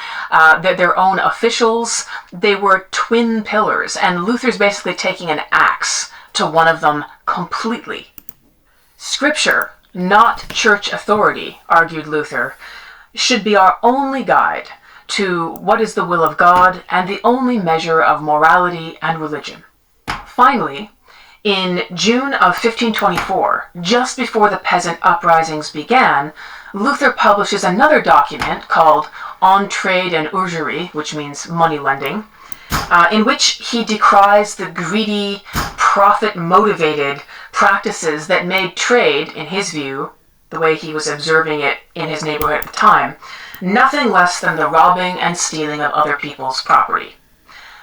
their own officials. They were twin pillars, and Luther's basically taking an axe to one of them completely. Scripture, not church authority, argued Luther, should be our only guide to what is the will of God and the only measure of morality and religion. Finally, in June of 1524, just before the peasant uprisings began, Luther publishes another document called On Trade and Usury, which means money lending, in which he decries the greedy, profit-motivated practices that made trade, in his view, the way he was observing it in his neighborhood at the time, nothing less than the robbing and stealing of other people's property.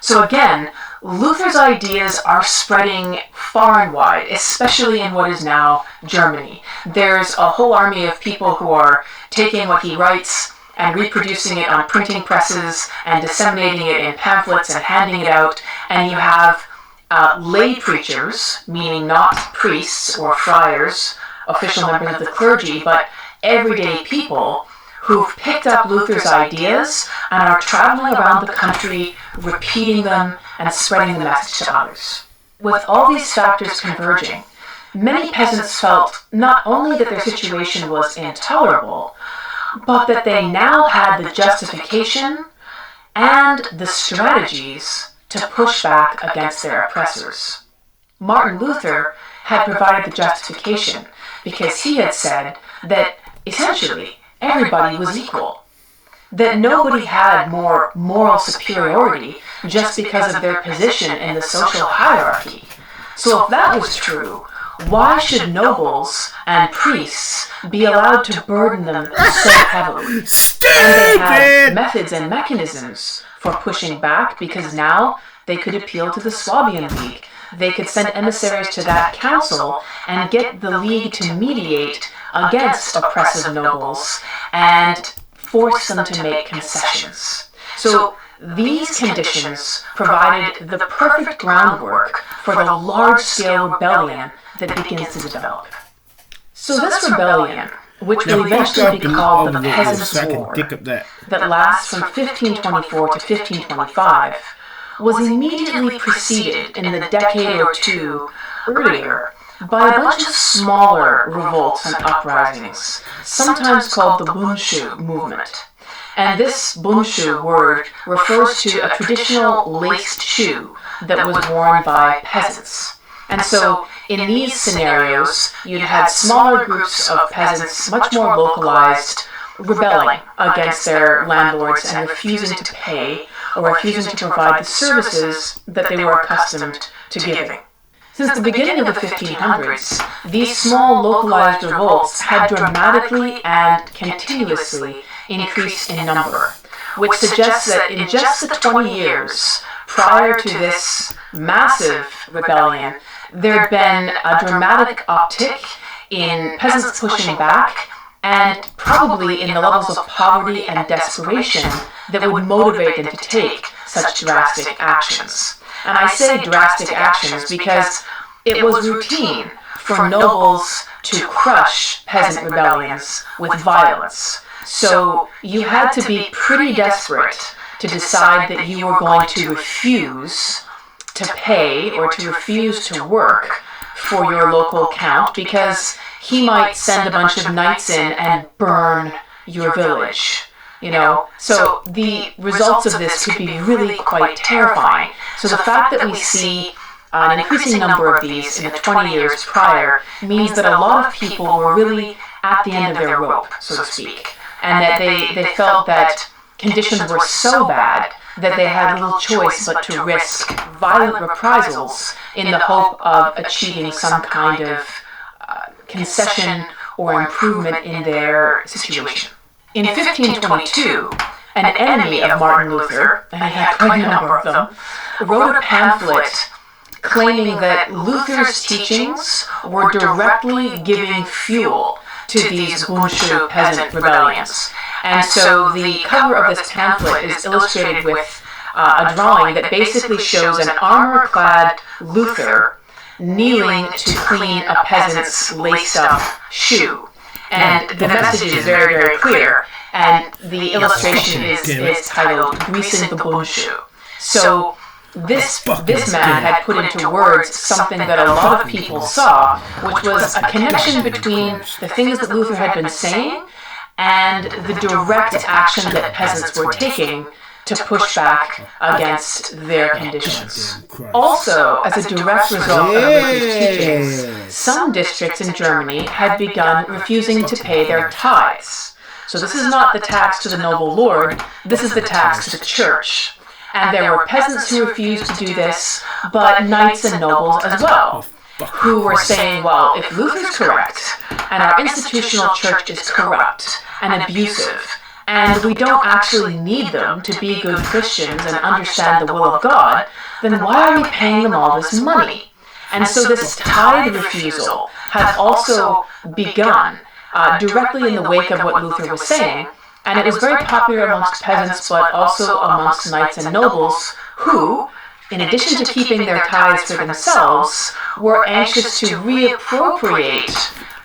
So again, Luther's ideas are spreading far and wide, especially in what is now Germany. There's a whole army of people who are taking what he writes and reproducing it on printing presses and disseminating it in pamphlets and handing it out, and you have lay preachers, meaning not priests or friars, official members of the clergy, but everyday people who've picked up Luther's ideas and are traveling around the country, repeating them and spreading the message to others. With all these factors converging, many peasants felt not only that their situation was intolerable, but that they now had the justification and the strategies to push back against their oppressors. Martin Luther had provided the justification because he had said that essentially everybody was equal, that nobody had more moral superiority just because of their position in the social hierarchy. So if that was true, why should nobles and priests be allowed to burden them so heavily? Stupid! And they had methods and mechanisms for pushing back because now they could appeal to the Swabian League. They could send emissaries to that council and get the League to mediate against oppressive nobles and force them to make concessions. So these conditions provided the perfect groundwork for the large-scale rebellion that begins to develop. So this rebellion, which will eventually be called the Peasants' War, that lasts from 1524 to 1525, was immediately preceded in the decade or two earlier by a bunch of smaller revolts and uprisings, sometimes called the Bundschuh movement. And this Bundschuh word refers to a traditional laced shoe that was worn by peasants. And so in these scenarios, you'd had smaller groups of peasants, much more localized, rebelling against their landlords and refusing to pay or refusing to provide the services that they were accustomed to giving. Since the beginning of the 1500s, these small localized revolts had dramatically and continuously increased in number, which suggests that in just the 20 years prior to this massive rebellion, there had been a dramatic uptick in peasants pushing back and probably in the levels of poverty and desperation that would motivate them to take such drastic actions. And I say drastic actions because it was routine for nobles to crush peasant rebellions with violence. So you had to be pretty desperate to decide that you were going to refuse to pay or to refuse to work for your local count because he might send a bunch of knights in and burn your village. So the results of this could be really quite terrifying. So the fact that we see an increasing number of these in the 20 years prior means that a lot of people were really at the end of their rope, so to speak, and that they felt that conditions were so bad that they had little choice but to risk violent reprisals in the hope of achieving some kind of concession or improvement in their situation. In 1522, an enemy of Martin Luther, and he had quite a number of them, wrote a pamphlet claiming that Luther's teachings were directly giving fuel to these Bundschuh peasant rebellions. And so the cover of this pamphlet is illustrated with a drawing that basically shows an armor-clad Luther kneeling to clean a peasant's laced-up shoe. And the message is very, very clear, and the illustration is titled Greasing the Bundschuh. So this man had put into words something that a lot of people saw, which was a connection between the things that Luther had been saying and the direct action that peasants were taking to push back against their conditions. Also, as a direct result of Luther's teachings, some districts in Germany had begun refusing to pay their tithes. So this is not the tax to the noble lord, this is the tax to the church. And there were peasants who refused to do this, but knights and nobles as well, who were saying, well, if Luther's correct, and our institutional church is corrupt and abusive, and we don't actually need them to be good Christians and understand the will of God, then why are we paying them all this money? And so this tithe refusal had also begun directly in the wake of what Luther was saying, and it was very popular amongst peasants, but also amongst knights and nobles who, in addition to keeping their tithes for themselves, were anxious to reappropriate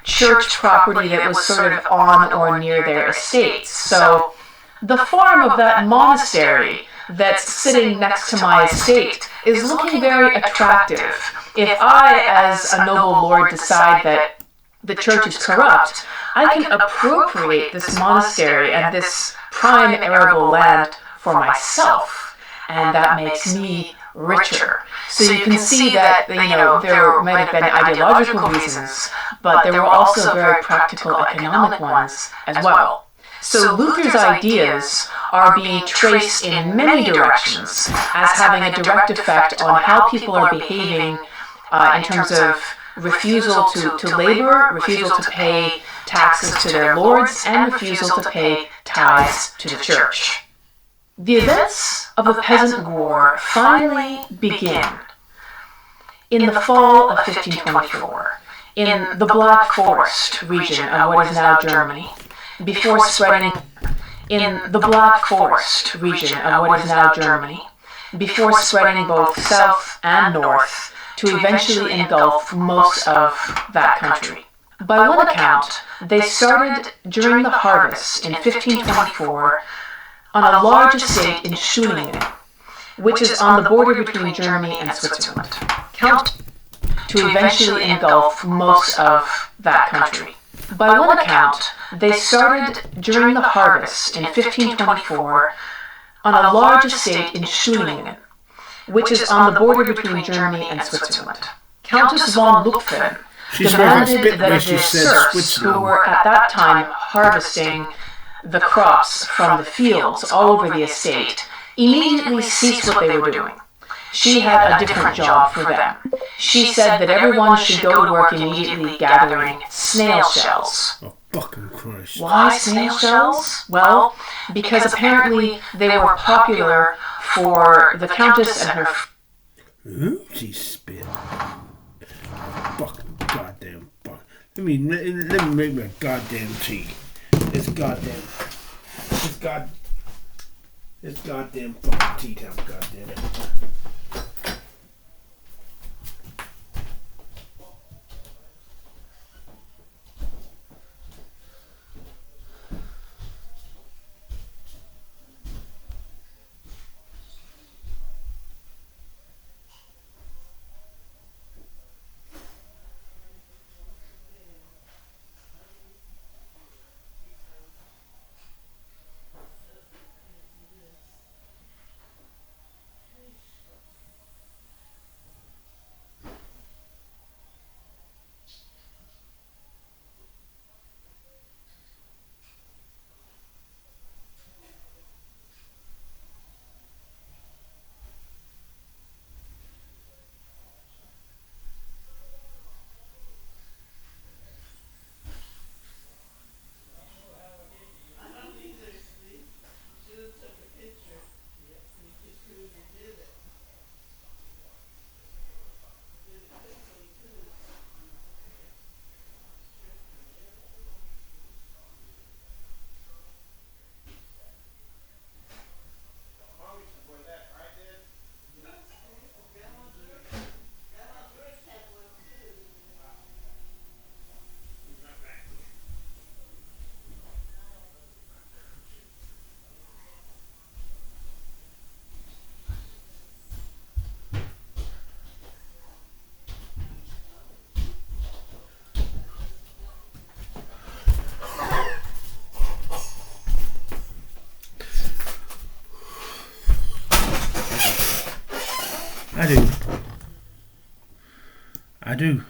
church property that was sort of on or near their estates. So the farm of that monastery that's sitting next to my estate is looking very attractive. If I, as a noble lord, decide that the church is corrupt, I can appropriate this monastery and this prime arable land for myself, and that makes me richer. So you can see that, there might have been ideological reasons, but there were also very practical economic ones as well. So Luther's ideas are being traced in many directions as having a direct effect on how people are behaving in terms of refusal to labor, refusal to pay taxes to their lords, and refusal to pay tithes to the church. The events of the Peasant War finally begin in the fall of 1524 in the Black Forest region of what is now Germany, before spreading both south and north to eventually engulf most of that country. By one account, they started during the harvest in 1524 on a large estate in Schulingen, which is on the border between Germany and Switzerland, to eventually engulf most of that country. By one account, they started during the harvest in 1524 on a large estate in Schulingen, which is on the border between Germany and Switzerland. Countess von Lupfen demanded that the serfs who were at that time harvesting the crops from the fields all over the estate immediately cease what they were doing. She had a different job for them. She said that everyone should go to work immediately gathering snail shells. Oh, fucking Christ. Why snail shells? Well, because apparently they were popular for the Countess and her... Ooh, she spit. Fucking goddamn fuck. Let me make my goddamn tea. It's goddamn fucking tea time, goddamn it. I do.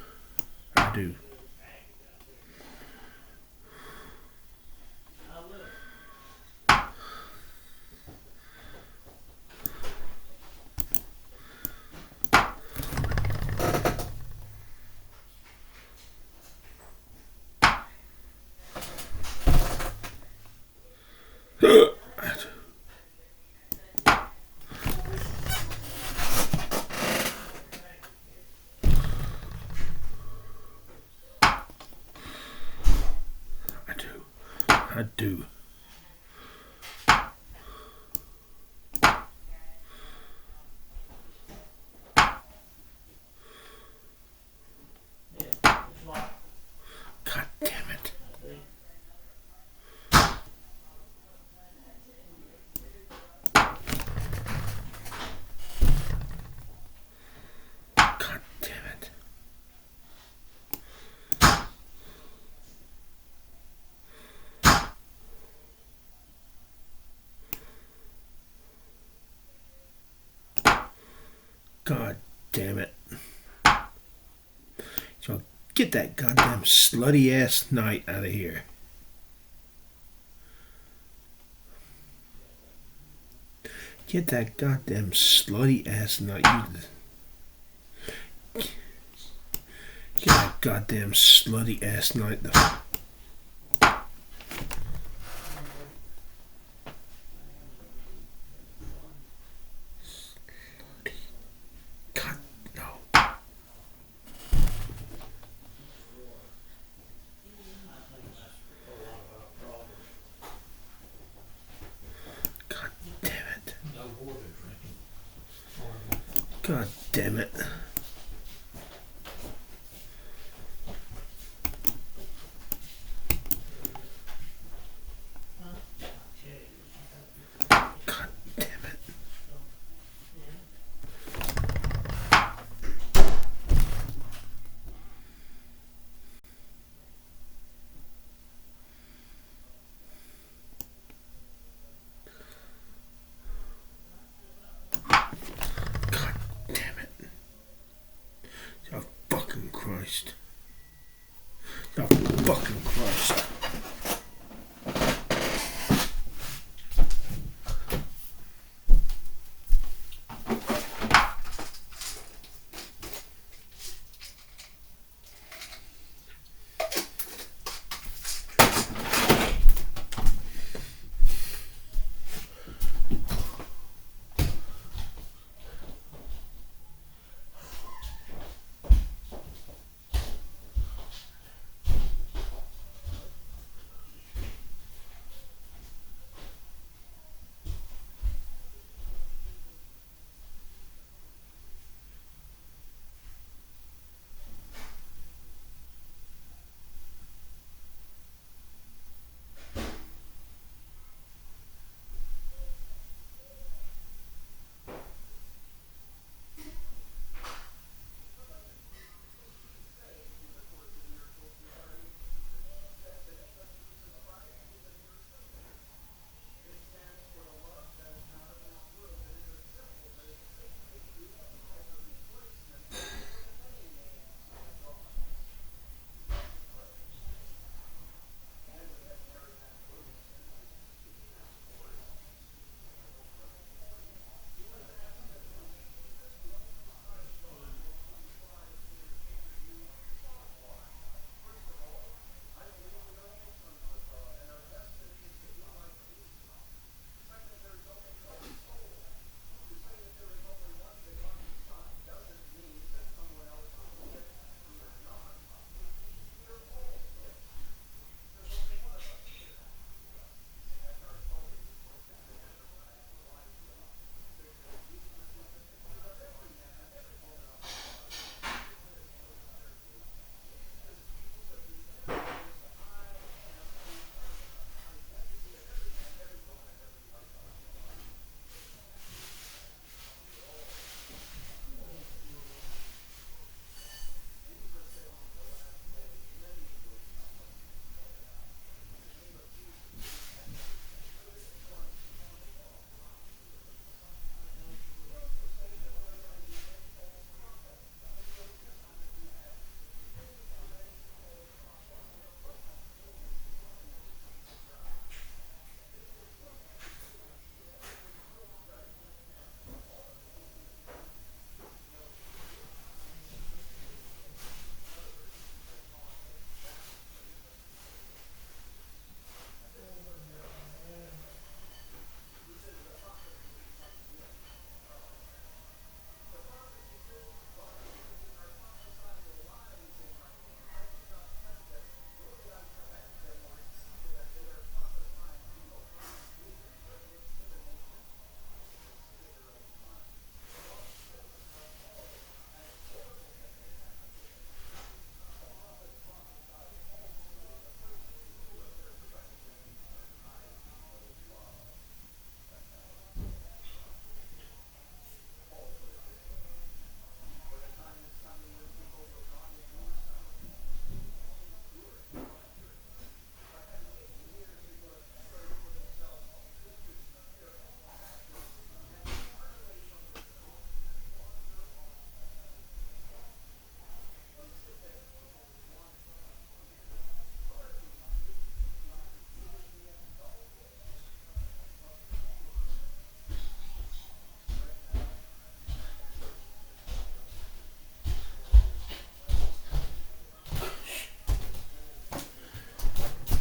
God God damn it. So get that goddamn slutty ass night out of here. Get that goddamn slutty ass night. Get that goddamn slutty ass night. God, no. God damn it. God damn it. God damn it. God damn it.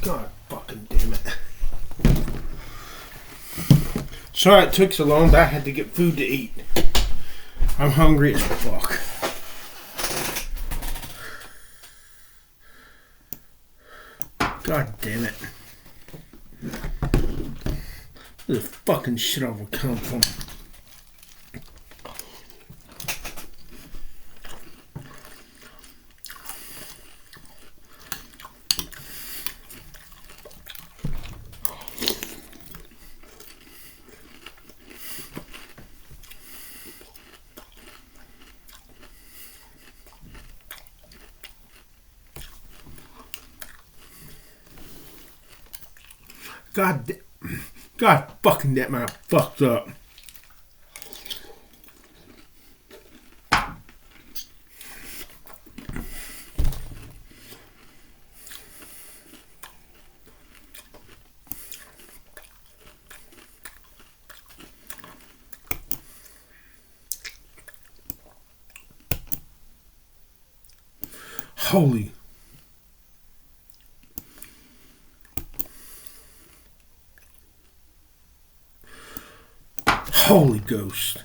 God fucking damn it. Sorry it took so long, but I had to get food to eat. I'm hungry as fuck. God damn it. Where the fucking shit ever come from? God fucking that man fucked up. Holy. Holy Ghost.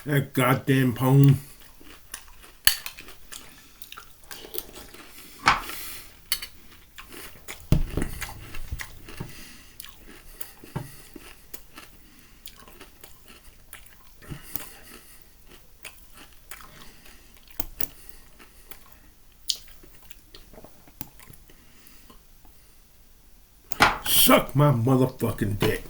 That goddamn pone. Suck my motherfucking dick.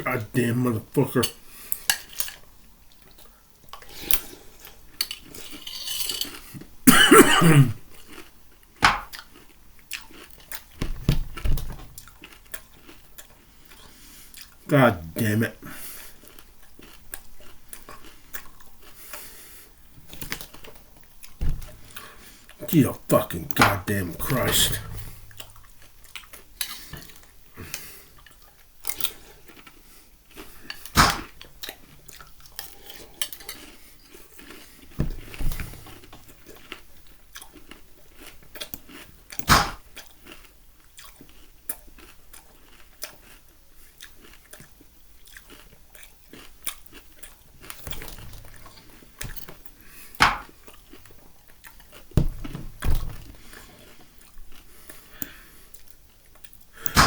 Goddamn motherfucker. God damn it. Jesus fucking goddamn Christ.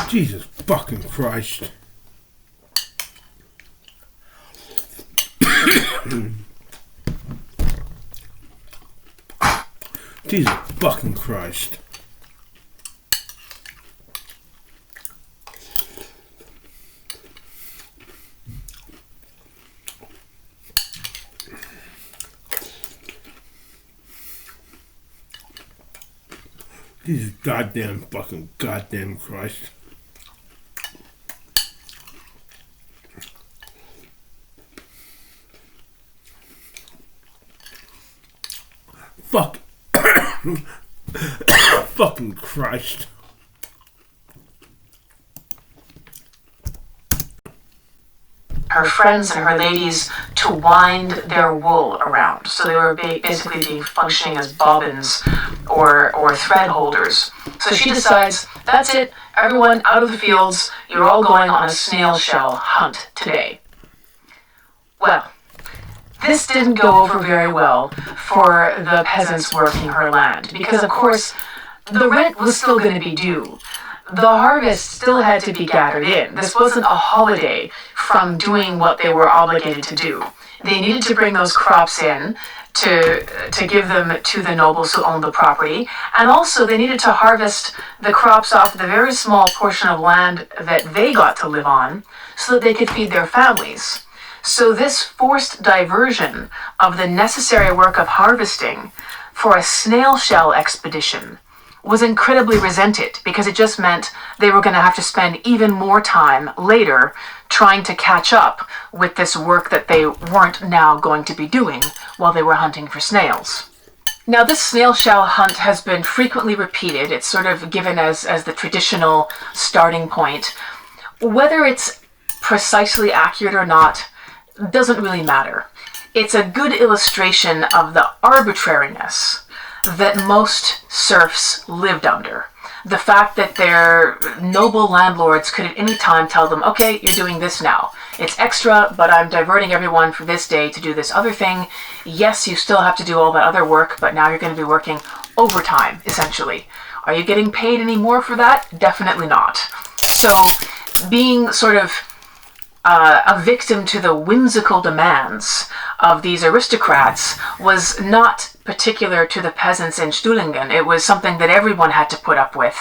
Jesus fucking Christ. Jesus fucking Christ. Jesus goddamn fucking goddamn Christ. Fuck. Fucking Christ. Her friends and her ladies to wind their wool around. So they were basically being functioning as bobbins or thread holders. So she decides, that's it, everyone out of the fields, you're all going on a snail shell hunt today. Well, This didn't go over very well for the peasants working her land because, of course, the rent was still going to be due. The harvest still had to be gathered in. This wasn't a holiday from doing what they were obligated to do. They needed to bring those crops in to give them to the nobles who owned the property, and also they needed to harvest the crops off the very small portion of land that they got to live on so that they could feed their families. So this forced diversion of the necessary work of harvesting for a snail shell expedition was incredibly resented because it just meant they were going to have to spend even more time later trying to catch up with this work that they weren't now going to be doing while they were hunting for snails. Now, this snail shell hunt has been frequently repeated. It's sort of given as the traditional starting point. Whether it's precisely accurate or not doesn't really matter. It's a good illustration of the arbitrariness that most serfs lived under. The fact that their noble landlords could at any time tell them, okay, you're doing this now. It's extra, but I'm diverting everyone for this day to do this other thing. Yes, you still have to do all that other work, but now you're going to be working overtime, essentially. Are you getting paid any more for that? Definitely not. So being sort of a victim to the whimsical demands of these aristocrats was not particular to the peasants in Stulingen. It was something that everyone had to put up with.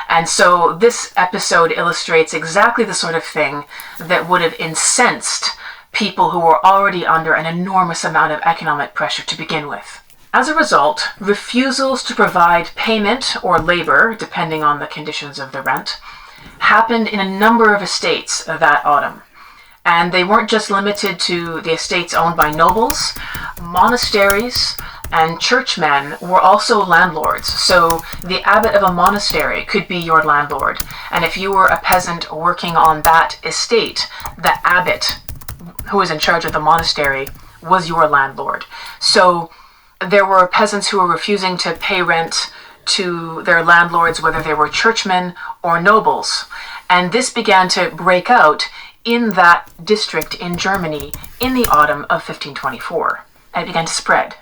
And so this episode illustrates exactly the sort of thing that would have incensed people who were already under an enormous amount of economic pressure to begin with. As a result, refusals to provide payment or labor, depending on the conditions of the rent, happened in a number of estates that autumn. And they weren't just limited to the estates owned by nobles. Monasteries and churchmen were also landlords. So the abbot of a monastery could be your landlord. And if you were a peasant working on that estate, the abbot, who was in charge of the monastery, was your landlord. So there were peasants who were refusing to pay rent to their landlords, whether they were churchmen or nobles. And this began to break out in that district in Germany in the autumn of 1524, and it began to spread.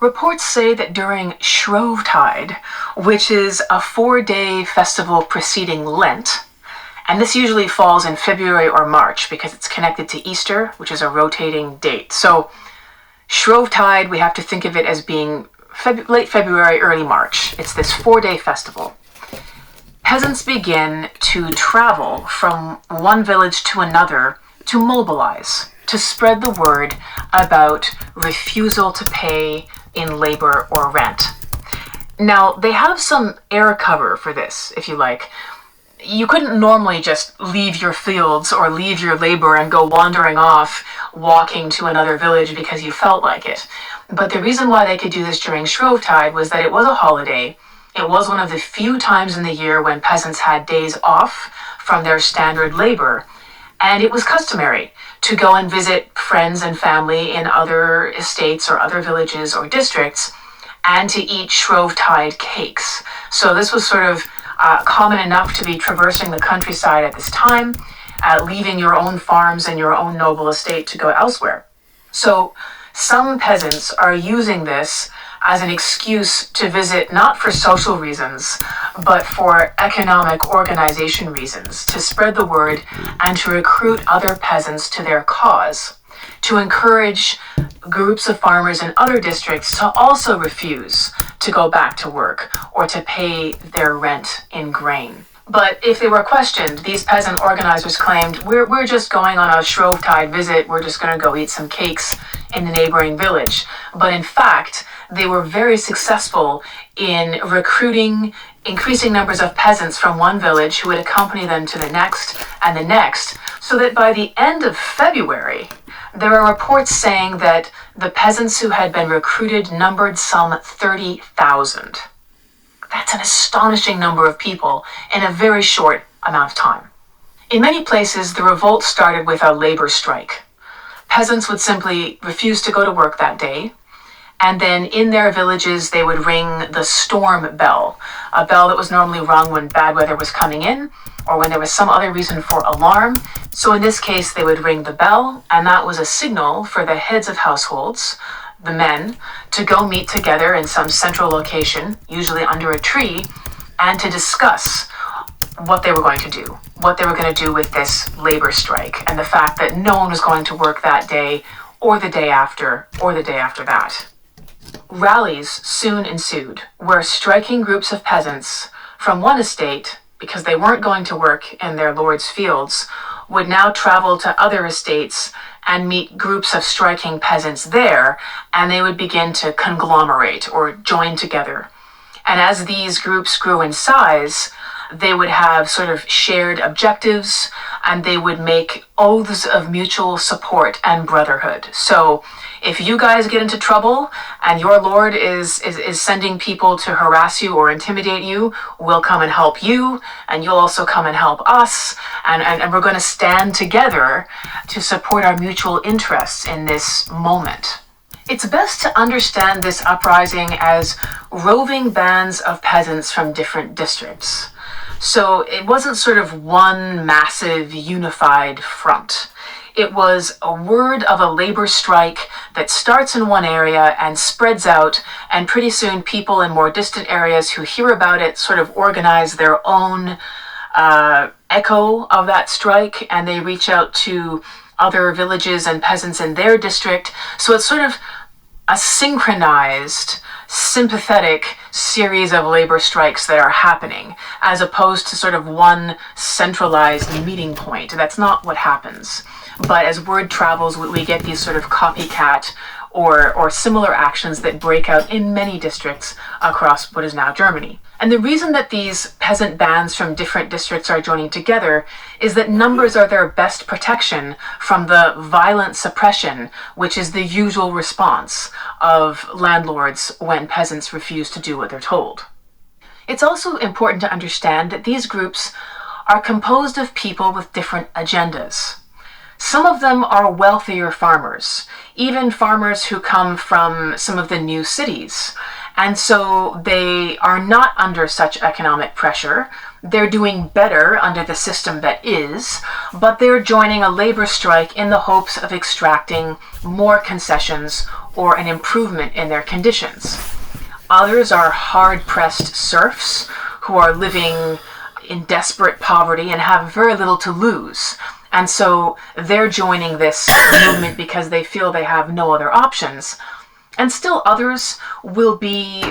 Reports say that during Shrovetide, which is a 4-day festival preceding Lent, and this usually falls in February or March because it's connected to Easter, which is a rotating date. So Shrovetide, we have to think of it as being late February, early March. It's this 4-day festival. Peasants begin to travel from one village to another to mobilize, to spread the word about refusal to pay in labor or rent. Now, they have some air cover for this, if you like. You couldn't normally just leave your fields or leave your labor and go wandering off, walking to another village because you felt like it. But the reason why they could do this during Shrovetide was that it was a holiday. It was one of the few times in the year when peasants had days off from their standard labor, and it was customary to go and visit friends and family in other estates or other villages or districts, and to eat Shrovetide cakes. So this was sort of common enough to be traversing the countryside at this time, leaving your own farms and your own noble estate to go elsewhere. So some peasants are using this as an excuse to visit not for social reasons, but for economic organization reasons, to spread the word and to recruit other peasants to their cause, to encourage groups of farmers in other districts to also refuse to go back to work or to pay their rent in grain. But if they were questioned, these peasant organizers claimed, we're just going on a Shrovetide visit, we're just going to go eat some cakes in the neighboring village. But in fact, they were very successful in recruiting increasing numbers of peasants from one village who would accompany them to the next and the next, so that by the end of February, there are reports saying that the peasants who had been recruited numbered some 30,000. That's an astonishing number of people in a very short amount of time. In many places, the revolt started with a labor strike. Peasants would simply refuse to go to work that day, and then in their villages they would ring the storm bell, a bell that was normally rung when bad weather was coming in or when there was some other reason for alarm, So in this case, they would ring the bell, and that was a signal for the heads of households, the men, to go meet together in some central location, usually under a tree, and to discuss what they were going to do, what they were going to do with this labor strike, and the fact that no one was going to work that day, or the day after, or the day after that. Rallies soon ensued, where striking groups of peasants from one estate, because they weren't going to work in their lord's fields, would now travel to other estates and meet groups of striking peasants there, and they would begin to conglomerate or join together. And as these groups grew in size, they would have sort of shared objectives, and they would make oaths of mutual support and brotherhood. So if you guys get into trouble and your lord is sending people to harass you or intimidate you, we'll come and help you, and you'll also come and help us, and we're going to stand together to support our mutual interests in this moment. It's best to understand this uprising as roving bands of peasants from different districts. So it wasn't sort of one massive unified front. It was a word of a labor strike that starts in one area and spreads out, and pretty soon people in more distant areas who hear about it sort of organize their own echo of that strike, and they reach out to other villages and peasants in their district. So it's sort of a synchronized, sympathetic series of labor strikes that are happening, as opposed to sort of one centralized meeting point. That's not what happens. But as word travels, we get these sort of copycat or similar actions that break out in many districts across what is now Germany. And the reason that these peasant bands from different districts are joining together is that numbers are their best protection from the violent suppression, which is the usual response of landlords when peasants refuse to do what they're told. It's also important to understand that these groups are composed of people with different agendas. Some of them are wealthier farmers, even farmers who come from some of the new cities. And so they are not under such economic pressure. They're doing better under the system that is, but they're joining a labor strike in the hopes of extracting more concessions or an improvement in their conditions. Others are hard-pressed serfs who are living in desperate poverty and have very little to lose. And so they're joining this movement because they feel they have no other options. And still others will be,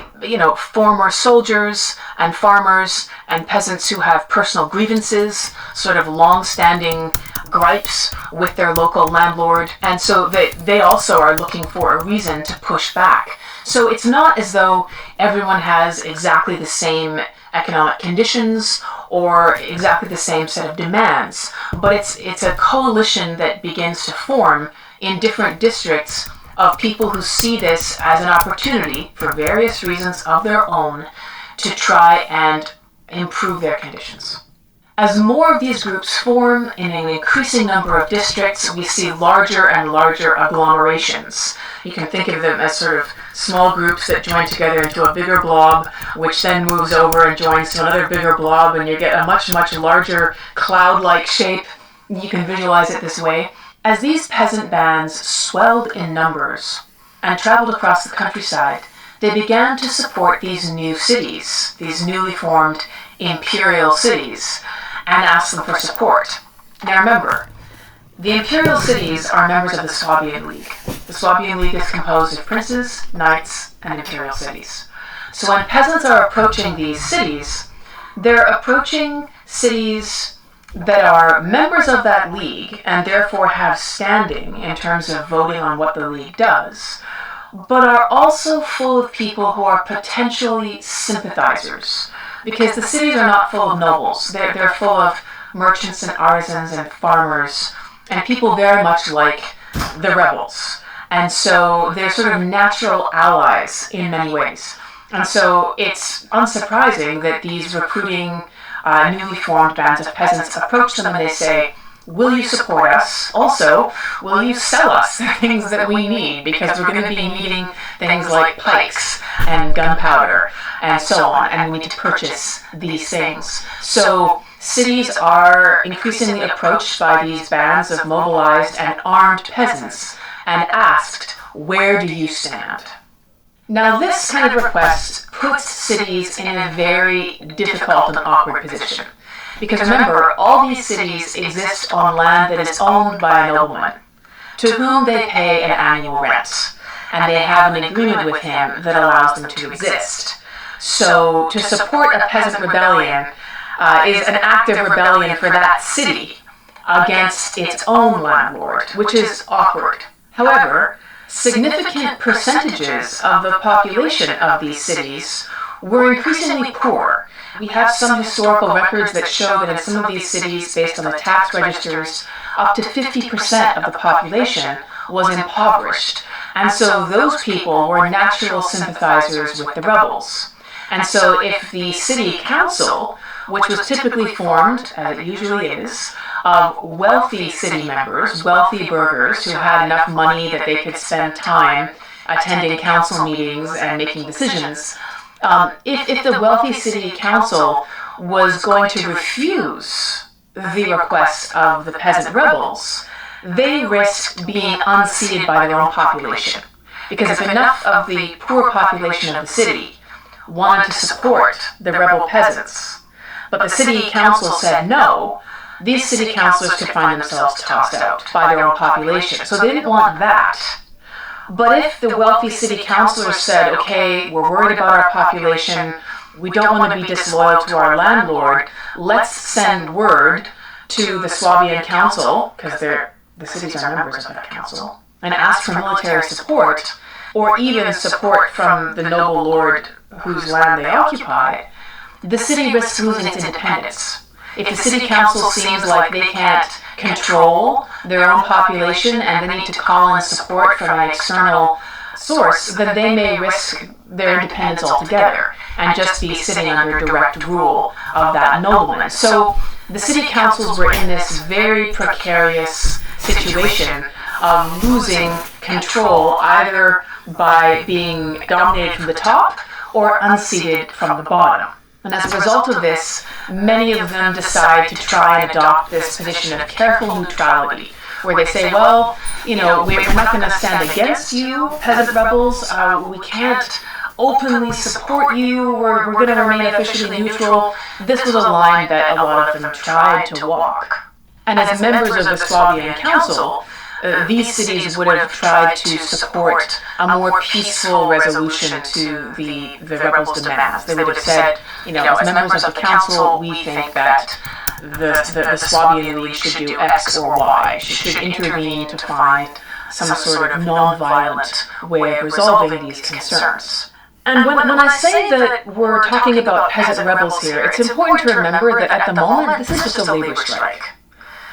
former soldiers and farmers and peasants who have personal grievances, sort of long-standing gripes with their local landlord. And so they also are looking for a reason to push back. So it's not as though everyone has exactly the same economic conditions or exactly the same set of demands, but it's a coalition that begins to form in different districts of people who see this as an opportunity, for various reasons of their own, to try and improve their conditions. As more of these groups form in an increasing number of districts, we see larger and larger agglomerations. You can think of them as sort of small groups that join together into a bigger blob, which then moves over and joins to another bigger blob, and you get a much, much larger cloud-like shape. You can visualize it this way. As these peasant bands swelled in numbers and traveled across the countryside, they began to support these new cities, these newly formed imperial cities, and ask them for support. Now remember, the imperial cities are members of the Swabian League. The Swabian League is composed of princes, knights, and imperial cities. So when peasants are approaching these cities, they're approaching cities that are members of that league and therefore have standing in terms of voting on what the league does, but are also full of people who are potentially sympathizers, because the cities are not full of nobles. They're full of merchants and artisans and farmers and people very much like the rebels. And so they're sort of natural allies in many ways. And so it's unsurprising that these recruiting newly formed bands of peasants approach them and they say, will you support us? Also, will you sell us the things that we need? Because we're going to be needing things like pikes and gunpowder and so on, and we need to purchase these things. So cities are increasingly approached by these bands of mobilized and armed peasants and asked, "Where do you stand?" Now, this kind of request puts cities in a very difficult and awkward position. Because remember, all these cities exist on land that is owned by a nobleman, to whom they pay an annual rent, and they have an agreement with him that allows them to exist. So, to support a peasant rebellion is an act of rebellion for that city against its own landlord, which is awkward. However, significant percentages of the population of these cities were increasingly poor. We have some historical records that show that in some of these cities, based on the tax registers, up to 50% of the population was impoverished. And so those people were natural sympathizers with the rebels. And so if the city council, which was typically formed, as it usually is, of wealthy city members, wealthy burghers who had enough money that they could spend time attending council meetings and making decisions, if the wealthy city council was going to refuse the requests of the peasant rebels, they risked being unseated by their own population. Because if enough of the poor population of the city wanted to support the rebel peasants, but the city council said no, these city councilors could find themselves tossed out by their own population. So they didn't want that. But if the wealthy city councilors said, okay, we're worried about our population, we don't want to be disloyal to our landlord, let's send word to the Swabian council, because the cities are members of that council, and ask for military support, or even support from the noble lord whose land they occupy, the city risks losing its independence. If the city council seems like they can't control their own population and they need to call in support from an external source, then they may risk their independence altogether and just be sitting under direct rule of that nobleman. So the city councils were in this very precarious situation of losing control either by being dominated from the top or unseated from the bottom. And as a result of this, many of them decide to try and adopt this position of careful neutrality, where they say, well, we're not going to stand against you, peasant rebels. We can't openly support you. We're going to remain officially neutral. This was a line that a lot of them tried to walk. And as members of the Swabian Council, these cities would have tried to support a more peaceful resolution to the rebels' demands. They would have said, as members of the council, we think that the Swabian League should do X or Y, should intervene to find some sort of non-violent way of resolving these concerns. And when I say that we're talking about peasant rebels here, it's important to remember that at the moment, this is just a labor strike.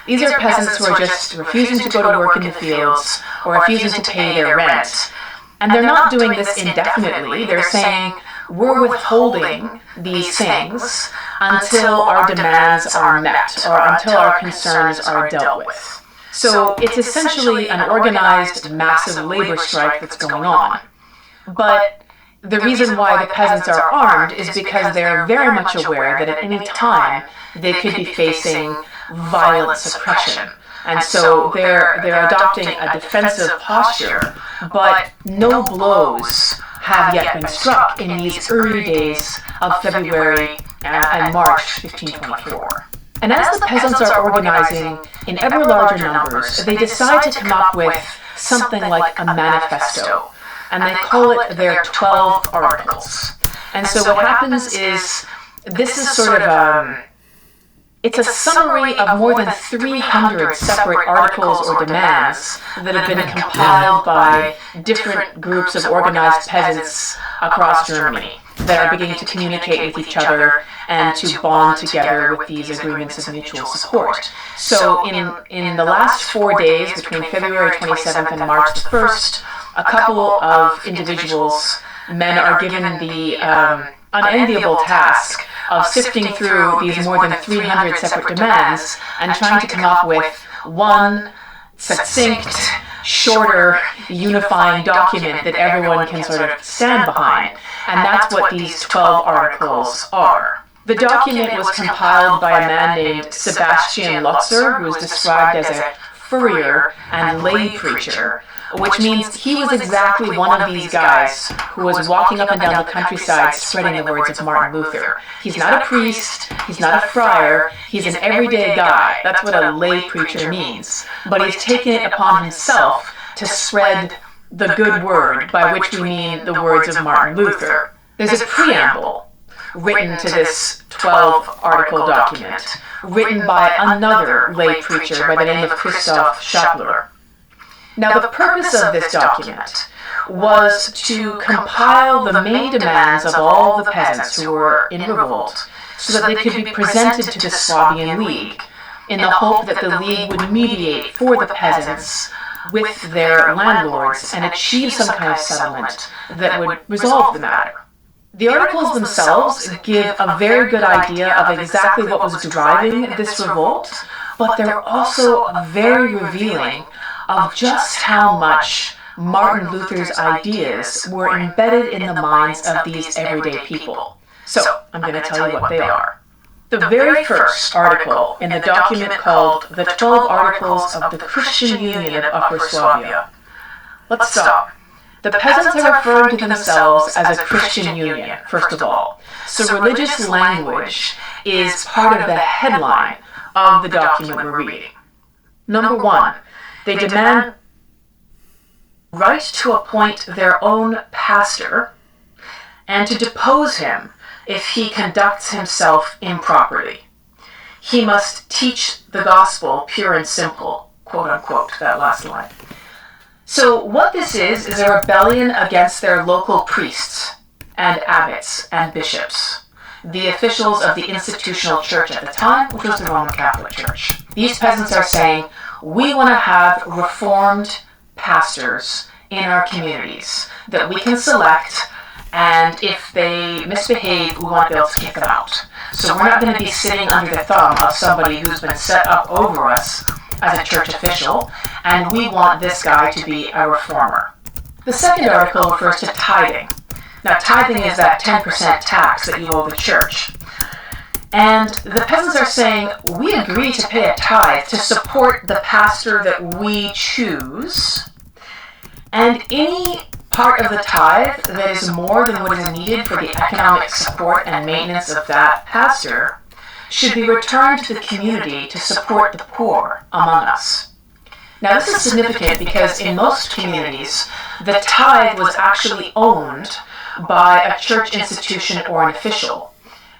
These are peasants who are just refusing to go to work in the fields or refusing to pay their rent. And they're not doing this indefinitely. They're saying, we're withholding these things until our demands are met or until our concerns are dealt with. So it's essentially an organized, massive labor strike that's going on. But the reason why the peasants are armed is because they're very much aware that at any time they could be facing violent suppression. And so they're adopting a defensive posture, but no blows have yet been struck in these early days of February and March 1524. And as the peasants are organizing in ever larger numbers, they decide to come up with something like a manifesto, and they call it their 12 articles. And so what happens is, this is sort of it's a summary of more than 300 separate articles or demands that have been compiled by different groups of organized peasants across Germany that are beginning to communicate with each other and to bond together with these agreements of mutual support. So in the last 4 days, between February 27th and March the 1st, a couple of individuals, men, are given the unenviable task of sifting through these more than 300 separate demands and trying to come up with one succinct, shorter, unifying document that everyone can sort of stand behind. And that's what these 12 articles are. The document was compiled by a man named Sebastian Lotzer, who is described as a furrier and lay preacher, which means he was exactly one of these guys who was walking up and down the countryside spreading the words of Martin Luther. He's not a priest, he's not a friar, he's an everyday guy. That's what a lay preacher means. But he's taken it upon himself to spread the good word, by which we mean the words of Martin Luther. There's a preamble written to this 12-article document, written by another lay preacher by the name of Christoph Schappler. Now, the purpose of this document was to compile the main demands of all the peasants who were in revolt so that they could be presented to the Swabian League in the hope that the League would mediate for the peasants with their landlords and achieve some kind of settlement that would resolve the matter. The articles themselves give a very good idea of exactly what was driving this revolt, but they're also very revealing of just how much Martin Luther's ideas were embedded in the minds of these everyday people. So, I'm going to tell you what they are. The very first article in the document called The 12 Articles of the Christian Union of Upper Swabia. Let's stop. The peasants are referring to themselves as a Christian union, first of all. So religious language is part of the headline of the document we're reading. Number one, they demand right to appoint their own pastor and to depose him if he conducts himself improperly. He must teach the gospel pure and simple, quote unquote, that last line. So what this is a rebellion against their local priests and abbots and bishops, the officials of the institutional church at the time, which was the Roman Catholic Church. These peasants are saying, we want to have reformed pastors in our communities that we can select, and if they misbehave, we want to be able to kick them out. So we're not going to be sitting under the thumb of somebody who's been set up over us as a church official, and we want this guy to be a reformer. The second article refers to tithing. Now, tithing is that 10% tax that you owe the church. And the peasants are saying, we agree to pay a tithe to support the pastor that we choose, and any part of the tithe that is more than what is needed for the economic support and maintenance of that pastor should be returned to the community to support the poor among us. Now, this is significant because in most communities, the tithe was actually owned by a church institution or an official,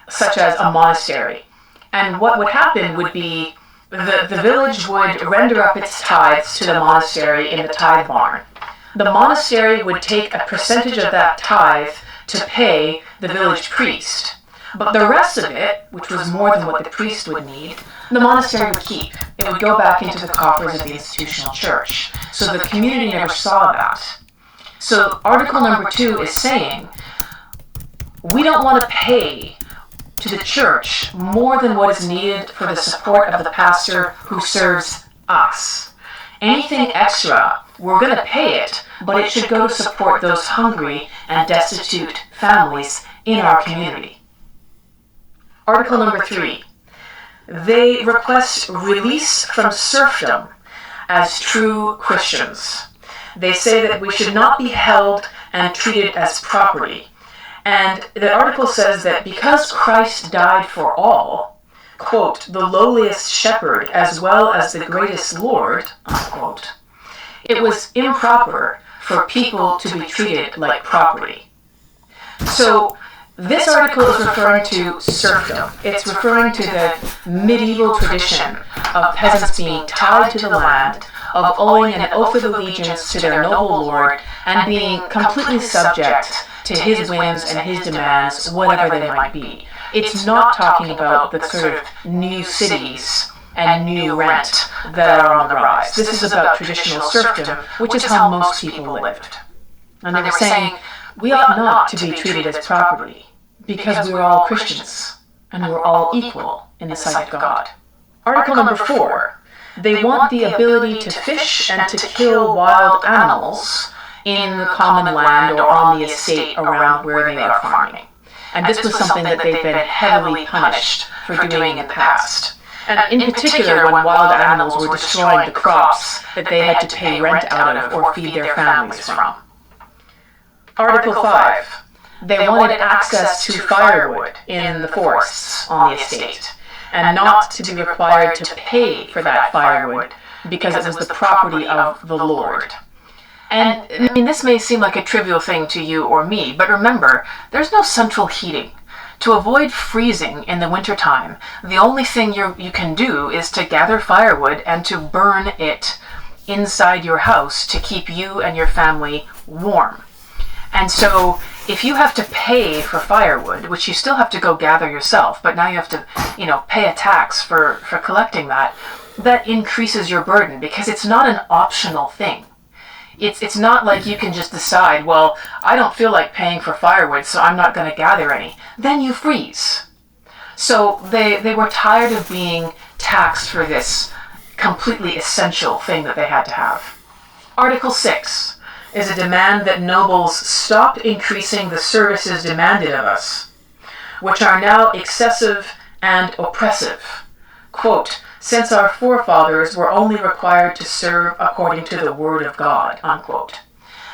such as a monastery. And what would happen would be the village would render up its tithes to the monastery in the tithe barn. The monastery would take a percentage of that tithe to pay the village priest. But the rest of it, which was more than what the priest would need, the monastery would keep. It would go back into the coffers of the institutional church. So the community never saw that. So article number 2 is saying, we don't want to pay to the church more than what is needed for the support of the pastor who serves us. Anything extra, we're going to pay it, but it should go to support those hungry and destitute families in our community. Article number 3. They request release from serfdom as true Christians. They say that we should not be held and treated as property. And the article says that because Christ died for all, quote, the lowliest shepherd as well as the greatest Lord, unquote, it was improper for people to be treated like property. So, this article is referring to serfdom. It's referring to the medieval tradition of peasants being tied to the land, of owing an oath of allegiance to their noble lord, and being completely subject to his whims and his demands, whatever they might be. It's not talking about the sort of new cities and new rent that are on the rise. This is about traditional serfdom, which is how most people lived. And they were saying, we ought not to be treated as property, because we are all Christians, and we're all equal in the sight of God. Article number 4. They want the ability to fish and to kill wild animals in the common land or on the estate around where they are farming. And this was something that they've been heavily punished for doing in the past. And in particular, when wild animals were destroying the crops that they had to pay rent out of or feed their families from. Article 5. They wanted access to firewood in the forests on the estate, and not to be required to pay for that firewood because it was the property of the Lord. And, I mean, this may seem like a trivial thing to you or me, but remember, there's no central heating. To avoid freezing in the wintertime, the only thing you can do is to gather firewood and to burn it inside your house to keep you and your family warm. And so if you have to pay for firewood, which you still have to go gather yourself, but now you have to, pay a tax for collecting that, that increases your burden because it's not an optional thing. It's not like you can just decide, well, I don't feel like paying for firewood, so I'm not going to gather any. Then you freeze. So they were tired of being taxed for this completely essential thing that they had to have. Article 6 is a demand that nobles stop increasing the services demanded of us, which are now excessive and oppressive. Quote, since our forefathers were only required to serve according to the word of God, unquote.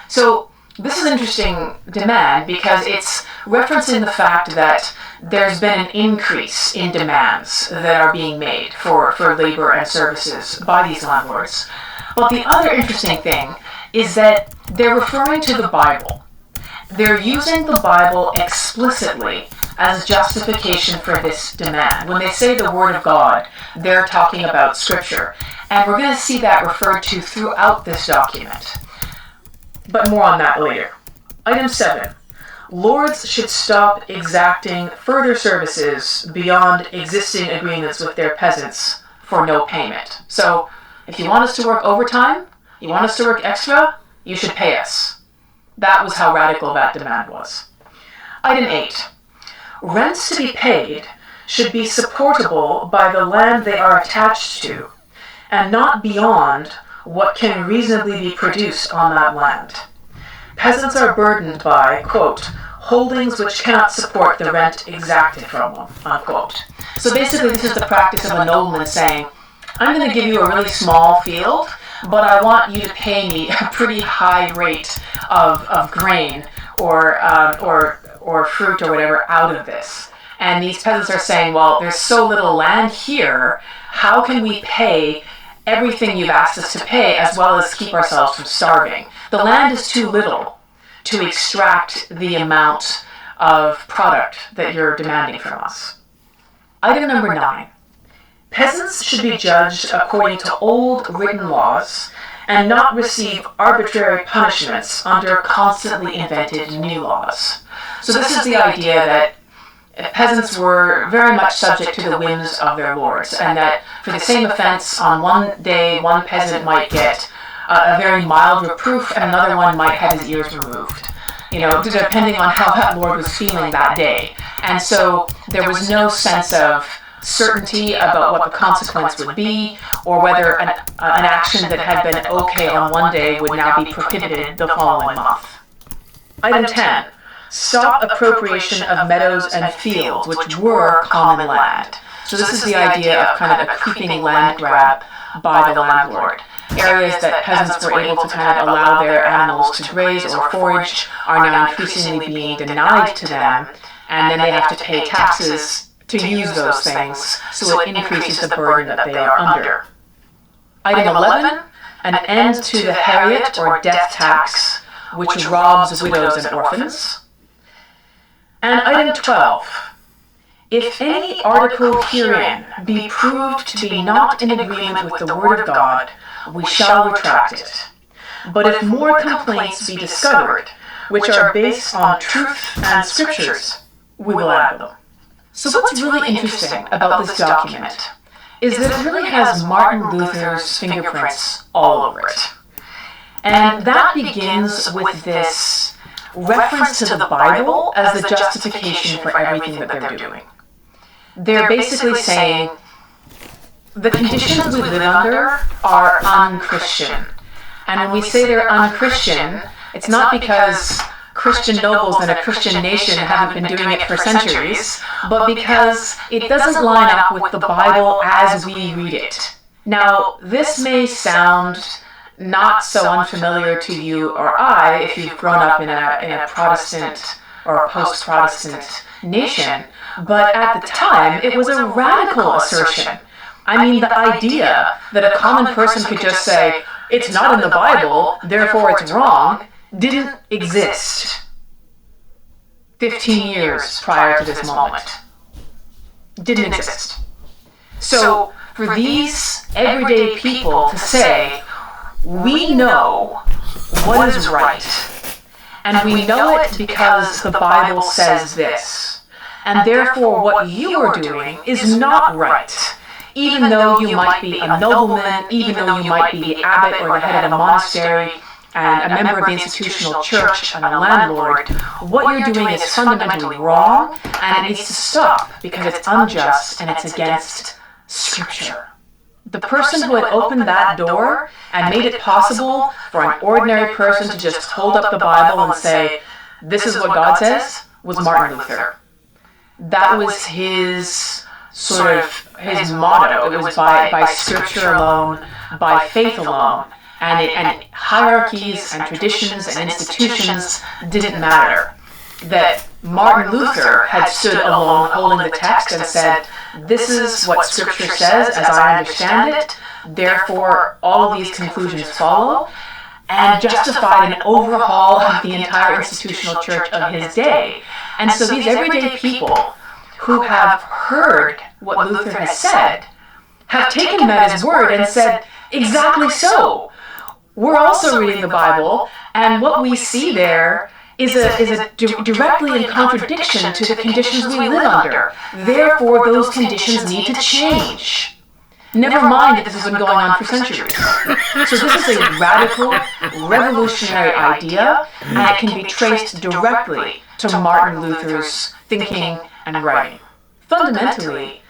So this is an interesting demand because it's referencing the fact that there's been an increase in demands that are being made for labor and services by these landlords. But the other interesting thing is that they're referring to the Bible. They're using the Bible explicitly as justification for this demand. When they say the Word of God, they're talking about Scripture. And we're going to see that referred to throughout this document. But more on that later. Item 7. Lords should stop exacting further services beyond existing agreements with their peasants for no payment. So, if you want us to work overtime, you want us to work extra, you should pay us. That was how radical that demand was. Item 8. Rents to be paid should be supportable by the land they are attached to, and not beyond what can reasonably be produced on that land. Peasants are burdened by, quote, holdings which cannot support the rent exacted from them, unquote. So basically this is the practice of a nobleman saying, I'm going to give you a really small field, but I want you to pay me a pretty high rate of grain or fruit or whatever out of this. And these peasants are saying, well, there's so little land here, how can we pay everything you've asked us to pay as well as keep ourselves from starving? The land is too little to extract the amount of product that you're demanding from us. Item number 9. Peasants should be judged according to old written laws and not receive arbitrary punishments under constantly invented new laws. So this is the idea that peasants were very much subject to the whims of their lords, and that for the same offense, on one day, one peasant might get a very mild reproof, and another one might have his ears removed, depending on how that lord was feeling that day. And so there was no sense of certainty about what the consequence would be, or whether an action that had been okay on one day would now be prohibited the following month. Item 10. Stop appropriation of meadows and fields, which were common land. So this is the idea of kind of a creeping land grab by the landlord. Areas that peasants were able to kind of allow their animals to graze or forage are now increasingly being denied to them, and then they have to pay taxes to use those things, so it increases the burden that they are under. Item 11, an end to the Harriet or death tax, which robs widows and orphans. And item 12, if any article herein be proved to be not in agreement with the word of God, we shall retract it. But if more complaints be discovered, which are based on truth and scriptures, we will add them. So what's really interesting about this document is that it really has Martin Luther's fingerprints all over it. And that begins with this reference to the Bible as the justification for everything that they're doing. They're basically saying, the conditions we live under are unchristian. And when we say they're unchristian, it's not because Christian nobles and a Christian nation haven't been doing it for centuries, but because it doesn't line up with the Bible as we read it. Now, this may sound not so unfamiliar to you or I if you've grown up in a Protestant or a post-Protestant nation, but at the time it was a radical assertion. I mean, the idea that a common person could just say, it's not in the Bible, therefore it's wrong, didn't exist 15 years prior to this moment. Didn't exist. So, for these everyday people to say, we know what is right, and we know it because the Bible says this, and therefore what you are doing is not right, even though you might be a nobleman, even though you might be the abbot or the head of a monastery, and a member of the institutional church and a landlord, what you're doing is fundamentally wrong, and it needs to stop because it's unjust and it's against Scripture. The person who had opened that door and made it possible for an ordinary person to just hold up the Bible and say, this is what God says, was Martin Luther. That was his his motto. It was by Scripture alone, by faith alone. And hierarchies and traditions and institutions didn't matter. That Martin Luther had stood alone holding the text and said, this is what Scripture says as I understand it, therefore all of these conclusions follow, and justified an overhaul of the entire institutional church of his day. And so these everyday people who have heard what Luther has said have taken him at his word and said, exactly so. We're also reading the Bible, and what we see there is directly in contradiction to the conditions we live under. Therefore, those conditions need to change. Never mind that this has been going on for centuries. So this is a radical, revolutionary idea, and it can be traced directly to Martin Luther's thinking and writing. Fundamentally,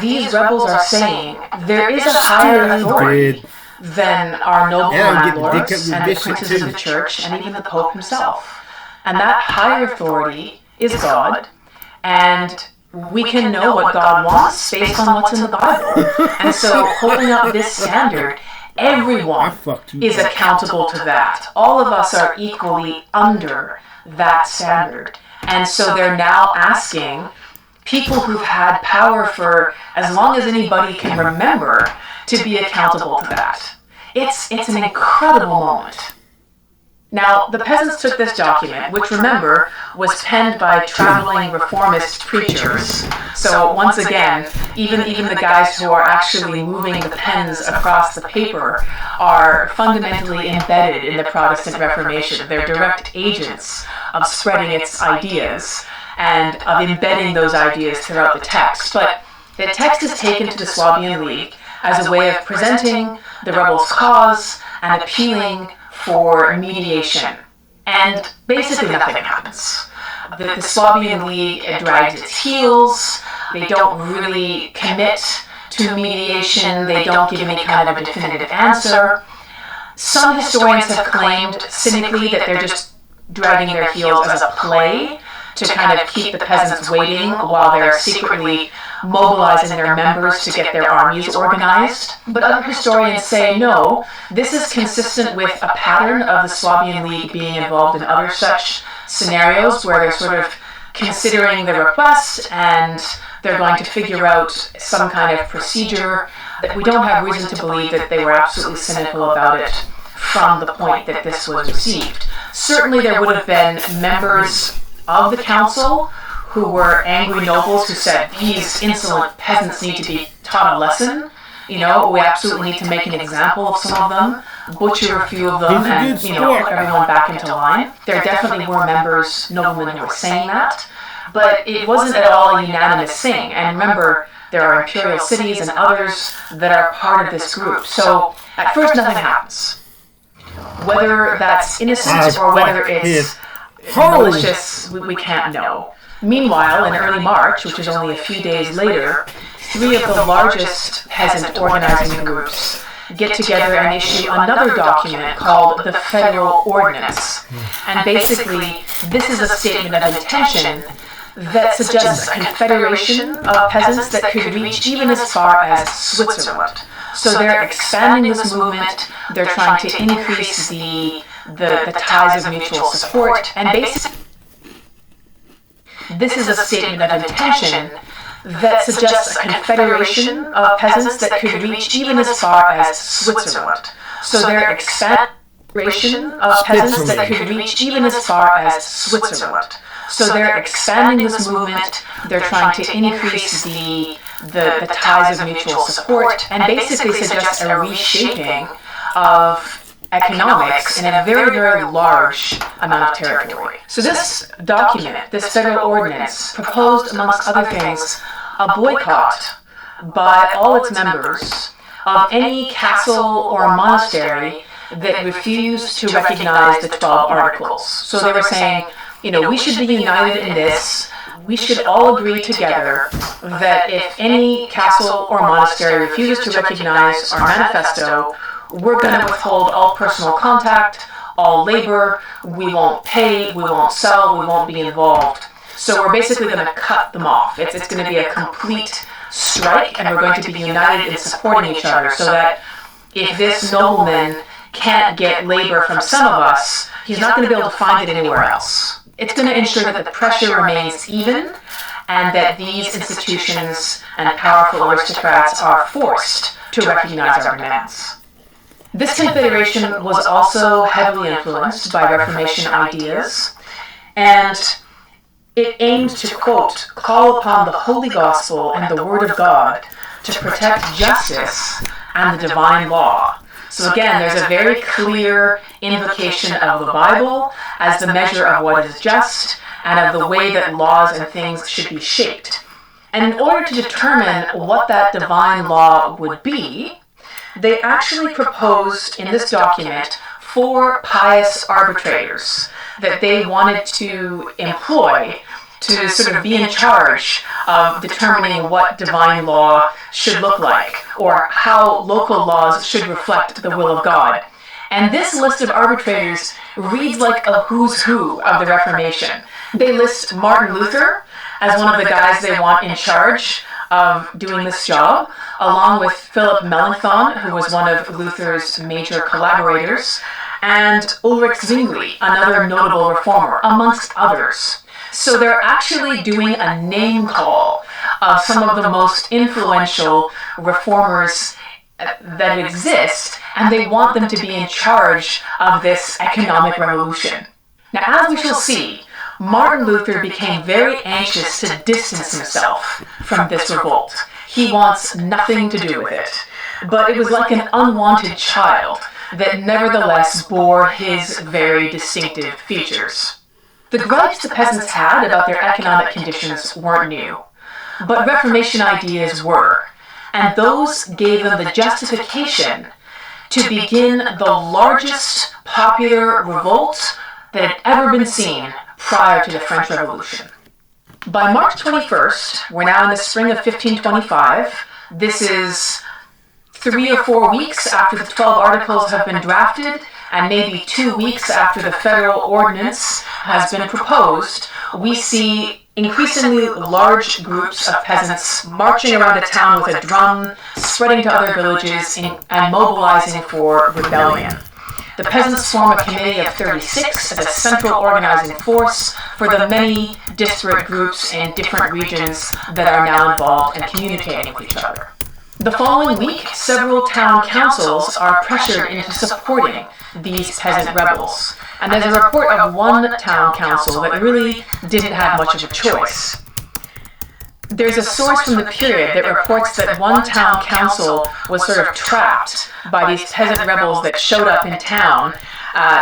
these rebels are saying there is a higher authority than our noble landlords and the princes of the church and even the Pope himself. And that higher authority is God, and we can know what God wants based on what's in the Bible. And so holding up this standard, everyone is accountable to that. All of us are equally under that standard. And so they're now asking people who've had power for as long as anybody can remember to be accountable to that. It's an incredible moment. Now, the peasants took this document, which, remember, was penned by traveling reformist preachers. So, once again, even the guys who are actually moving the pens across the paper are fundamentally embedded in the Protestant Reformation. They're direct agents of spreading its ideas and of embedding those ideas throughout the text. But the text is taken to the Swabian League as a way of presenting the rebels' cause and appealing for mediation. And basically nothing happens. The Swabian League drags its heels. They don't really commit to mediation. They don't give any kind of a definitive answer. Some historians have claimed cynically that they're just dragging their heels as a play to kind of keep the peasants waiting while they're secretly mobilizing their members to get their armies organized. But other historians say, no, this is consistent with a pattern of the Swabian League being involved in other such scenarios where they're sort of considering the request and they're going to figure out some kind of procedure. That we don't have reason to believe that they were absolutely cynical about it from the point that this was received. Certainly there would have been members of the council who were angry nobles who said, these insolent peasants need to be taught a lesson. You know, we absolutely need to make an example of some of them, butcher a few of them, and, put everyone back into line. There definitely were members, noblemen, who were saying that, but it wasn't at all a unanimous thing. And remember, there are imperial cities and others that are part of this group. So at first nothing happens. Whether that's innocent or whether it's malicious, we can't know. Meanwhile, in early March, which is only a few days later, 3 of the largest peasant organizing groups get together and issue another document called the Federal Ordinance. And basically, this is a statement of intention that suggests a confederation of peasants that could reach even as far as Switzerland. So they're expanding this movement, they're trying to increase the ties of mutual support, and basically this is a statement of intention that suggests a confederation of peasants that could reach even as far as Switzerland. So they're expanding of peasants that could reach even as far as Switzerland. So they're expanding this movement, they're trying to increase the ties of mutual support, and basically suggest a reshaping of economics in a very, very large amount of territory. So this document, this federal ordinance, proposed, amongst other things, a boycott by all its members of any castle or monastery that refused to recognize the 12 articles. So they were saying, we should be united in this. We should all agree together that if any castle or monastery refuses to recognize our manifesto, we're going to withhold all personal contact, all labor, we won't pay, we won't sell, we won't be involved. So we're basically going to cut them off. It's going to be a complete strike, and we're going to be united in supporting each other so that if this nobleman can't get labor from some of us, he's not going to be able to find it anywhere else. It's going to ensure that the pressure remains even and that these institutions and powerful aristocrats are forced to recognize our demands. This confederation was also heavily influenced by Reformation ideas, and it aimed to, quote, call upon the Holy Gospel and the Word of God to protect justice and the divine law. So again, there's a very clear invocation of the Bible as the measure of what is just and of the way that laws and things should be shaped. And in order to determine what that divine law would be, they actually proposed in this document 4 pious arbitrators that they wanted to employ to sort of be in charge of determining what divine law should look like, or how local laws should reflect the will of God. And this list of arbitrators reads like a who's who of the Reformation. They list Martin Luther as one of the guys they want in charge of doing this job, along with Philip Melanchthon, who was one of Luther's major collaborators, and Ulrich Zwingli, another notable reformer, amongst others. So they're actually doing a name call of some of the most influential reformers that exist, and they want them to be in charge of this economic revolution. Now, as we shall see, Martin Luther became very anxious to distance himself from this revolt. He wants nothing to do with it. But it was like an unwanted child that nevertheless bore his very distinctive features. The gripes the peasants had about their economic conditions weren't new, but Reformation ideas were, and those gave them the justification to begin the largest popular revolt that had ever been seen prior to the French Revolution. By March 21st, we're now in the spring of 1525. This is 3 or 4 weeks after the 12 articles have been drafted, and maybe 2 weeks after the federal ordinance has been proposed. We see increasingly large groups of peasants marching around a town with a drum, spreading to other villages, and mobilizing for rebellion. The peasants form a committee of 36 as a central organizing force for the many disparate groups in different regions that are now involved and communicating with each other. The following week, several town councils are pressured into supporting these peasant rebels. And there's a report of one town council that really didn't have much of a choice. There's a source from the period that reports that one town council was sort of trapped by these peasant rebels that showed up in town,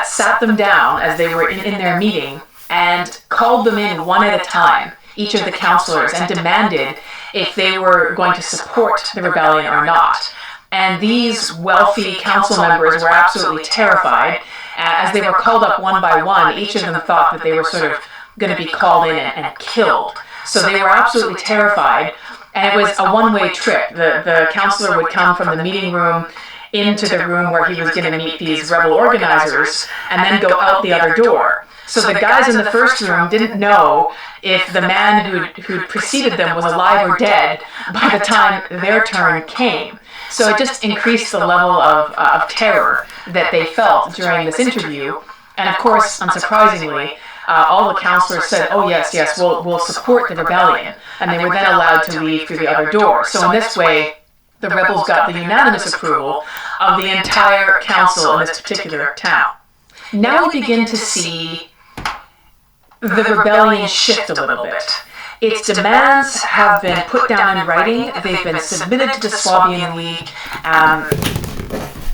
sat them down as they were in their meeting, and called them in one at a time, each of the councilors, and demanded if they were going to support the rebellion or not. And these wealthy council members were absolutely terrified. As they were called up one by one, each of them thought that they were sort of going to be called in and killed. So they were absolutely terrified, and it was a one-way trip. The counselor would come from the meeting room into the room where he was going to meet these rebel organizers and then go out the other door. So the guys in the first room didn't know if the man who'd preceded them was alive or dead by the time their turn came. So it just increased the level of terror that they felt during this interview. And of course, unsurprisingly, all the counselors said, oh yes, we'll support the rebellion. And they were then allowed to leave through the other door. So in this way, the rebels got the unanimous approval of the entire council in this particular town. Now we begin to see the rebellion shift a little bit. Its demands have been put down in writing. They've been submitted to the Swabian League.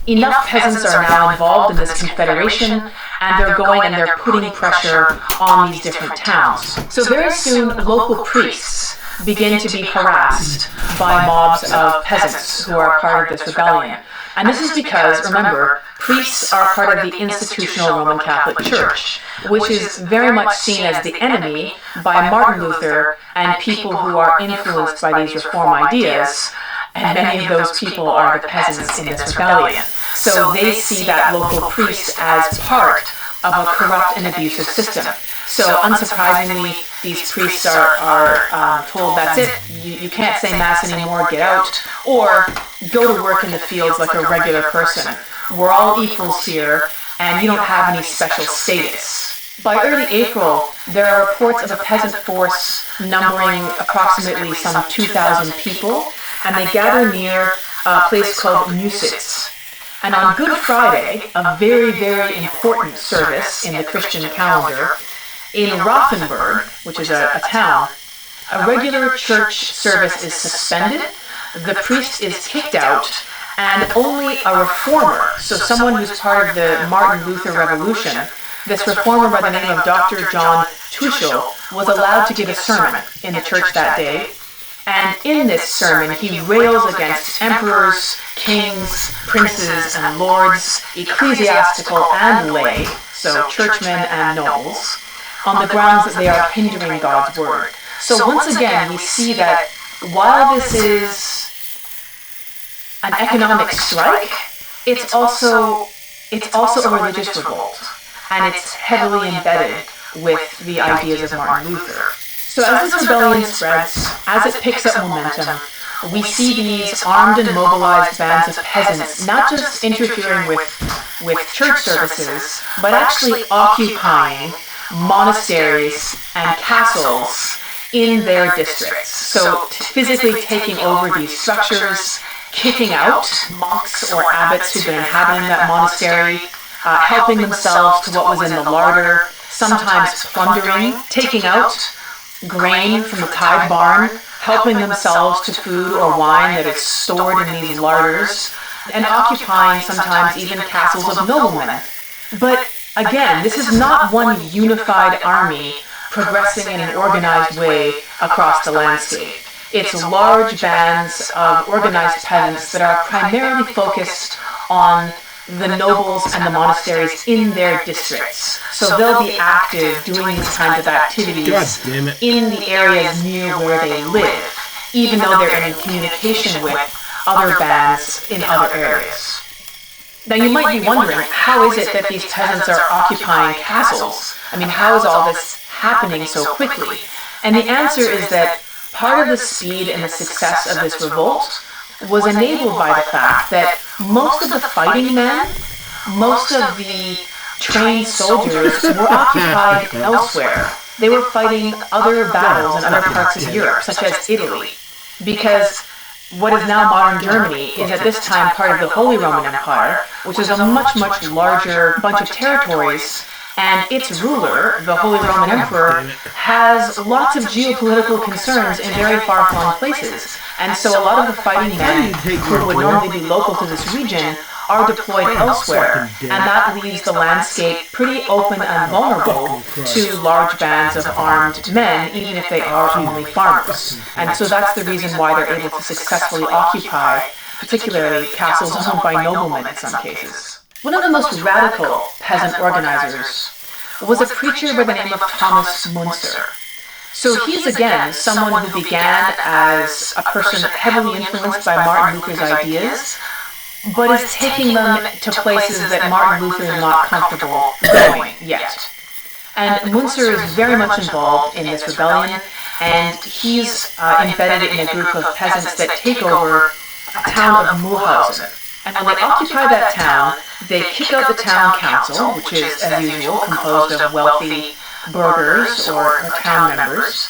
Enough peasants are now involved in this confederation, and they're going and they're putting pressure on these different towns. So very soon, local priests begin to be harassed by mobs of peasants who are part of this rebellion. And this is because, remember, priests are part of the institutional Roman Catholic Church, which is very much seen as the enemy by Martin Luther and people who are influenced by these reform ideas, and many of those people are the peasants in this rebellion. So they see that local priest as part of a corrupt and abusive system. So unsurprisingly, these priests are told, that's it, you can't say Mass anymore, get out, or go to work in the fields like a regular person. We're all equals here, and you don't have any special status. By early April, there are reports of a peasant force numbering approximately some 2,000 people, and they gather near a place called Musitz. And on Good Friday, a very, very important service in the Christian calendar, in Rothenburg, which is a town, a regular church service is suspended, the priest is kicked out, and only a reformer, so someone who's part of the Martin Luther Revolution, this reformer by the name of Dr. John Tuchel, was allowed to give a sermon in the church that day. And in this sermon, he rails against emperors, kings, princes, and lords, ecclesiastical and lay, so churchmen and nobles, on the grounds that they are hindering God's word. So once again, we see that while this is an economic strike, it's also a religious revolt, and it's heavily embedded with the ideas of Martin Luther. So as this rebellion spreads, as it picks up momentum, we see these armed and mobilized bands of peasants not just interfering with church services, but actually occupying monasteries and castles in their districts. So physically taking over these structures, kicking out monks or abbots who've been inhabiting that monastery, helping themselves to what was in the larder, sometimes plundering, taking out grain from the tithe barn, helping themselves to food or wine that is stored in these larders, and occupying sometimes even castles of noblemen. But again, this is not one unified army progressing in an organized way across the landscape. It's large bands of organized peasants that are primarily focused on the nobles and the monasteries in their districts. So they'll be active doing these kinds of activities in the areas near where they live, even though they're in communication with other bands in other areas. Now you might be wondering, how is it that these peasants are occupying castles? I mean, how is all this happening so quickly? And the answer is that part of the speed and the success of this revolt was enabled by the fact that most of the fighting men, most of the trained soldiers were occupied elsewhere. They were fighting other battles in other parts of Europe, such as Italy, because what is now modern Germany is at this time part of the Holy Roman Empire, which is a much, much larger bunch of territories, and its ruler, the Holy Roman Emperor, has lots of geopolitical concerns in very far-flung places. And so a lot of the fighting men who would normally be local to this region are deployed elsewhere, and that leaves the landscape pretty open and vulnerable to large bands of armed men, even if they are only farmers. And so that's the reason why they're able to successfully occupy, particularly castles owned by noblemen in some cases. One of the most radical peasant organizers was a preacher by the name of Thomas Munzer. So he's again someone who began as a person heavily influenced by Martin Luther's ideas, but is taking them to places that Martin Luther is not comfortable going yet. And Munzer is very much involved in this rebellion, and he's embedded in a group of peasants that take over a town of Mulhausen. And when they occupy that town, they kick out the town council, which is, as usual, composed of wealthy burghers or town members,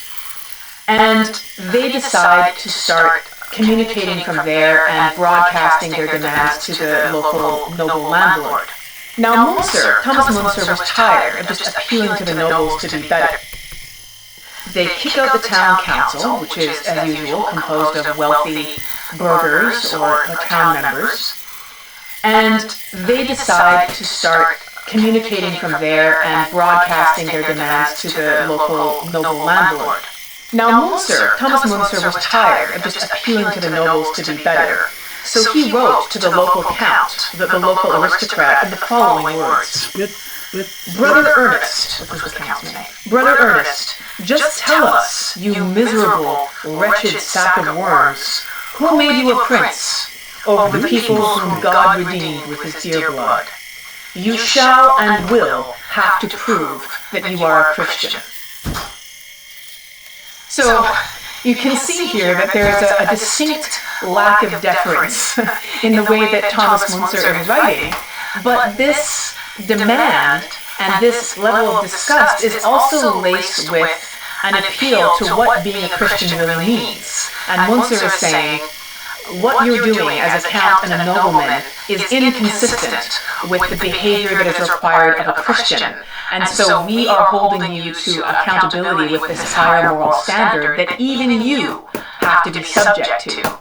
and they decide to start communicating from there and broadcasting their demands to the local noble landlord. Now Thomas Munzer was tired of just appealing to the nobles to be better. They kick out the town council, which is, as usual, composed of wealthy burghers or town members, and they decide to start communicating from there and broadcasting their demands to the local noble landlord. Now Thomas Munzer was tired of just appealing to the nobles to be better, so he wrote to the local count, the local aristocrat, in the following words. Brother Ernest, which was the count's name, Brother Ernest, just tell us, you miserable, wretched sack of worms, who made you a prince over the people whom God redeemed with his dear blood? You shall and will have to prove that you are a Christian. So, you can see here that there is a distinct lack of deference in the way that Thomas Munzer is writing, but this demand and this level of disgust is also laced with an appeal to what being a Christian really means. And Munzer is saying, what you're doing as a count and a nobleman is inconsistent with the behavior that is required of a Christian. And so we are holding you to accountability with this higher moral standard that even you have to be subject to.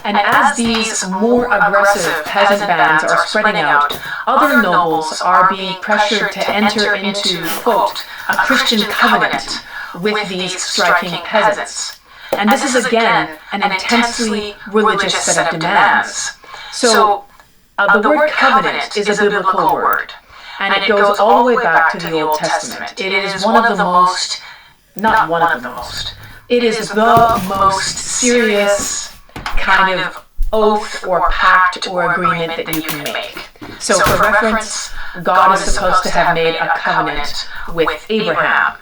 And as these more aggressive peasant bands are spreading out, other nobles are being pressured to enter into, quote, a Christian covenant with these striking peasants. And this is again an intensely religious set of demands. So the word covenant is a biblical word, and it goes all the way back to the Old Testament. It is one of the most, not one of the most, it is the most serious kind of oath or pact or agreement that you can make. So for reference, God is supposed to have made a covenant with Abraham,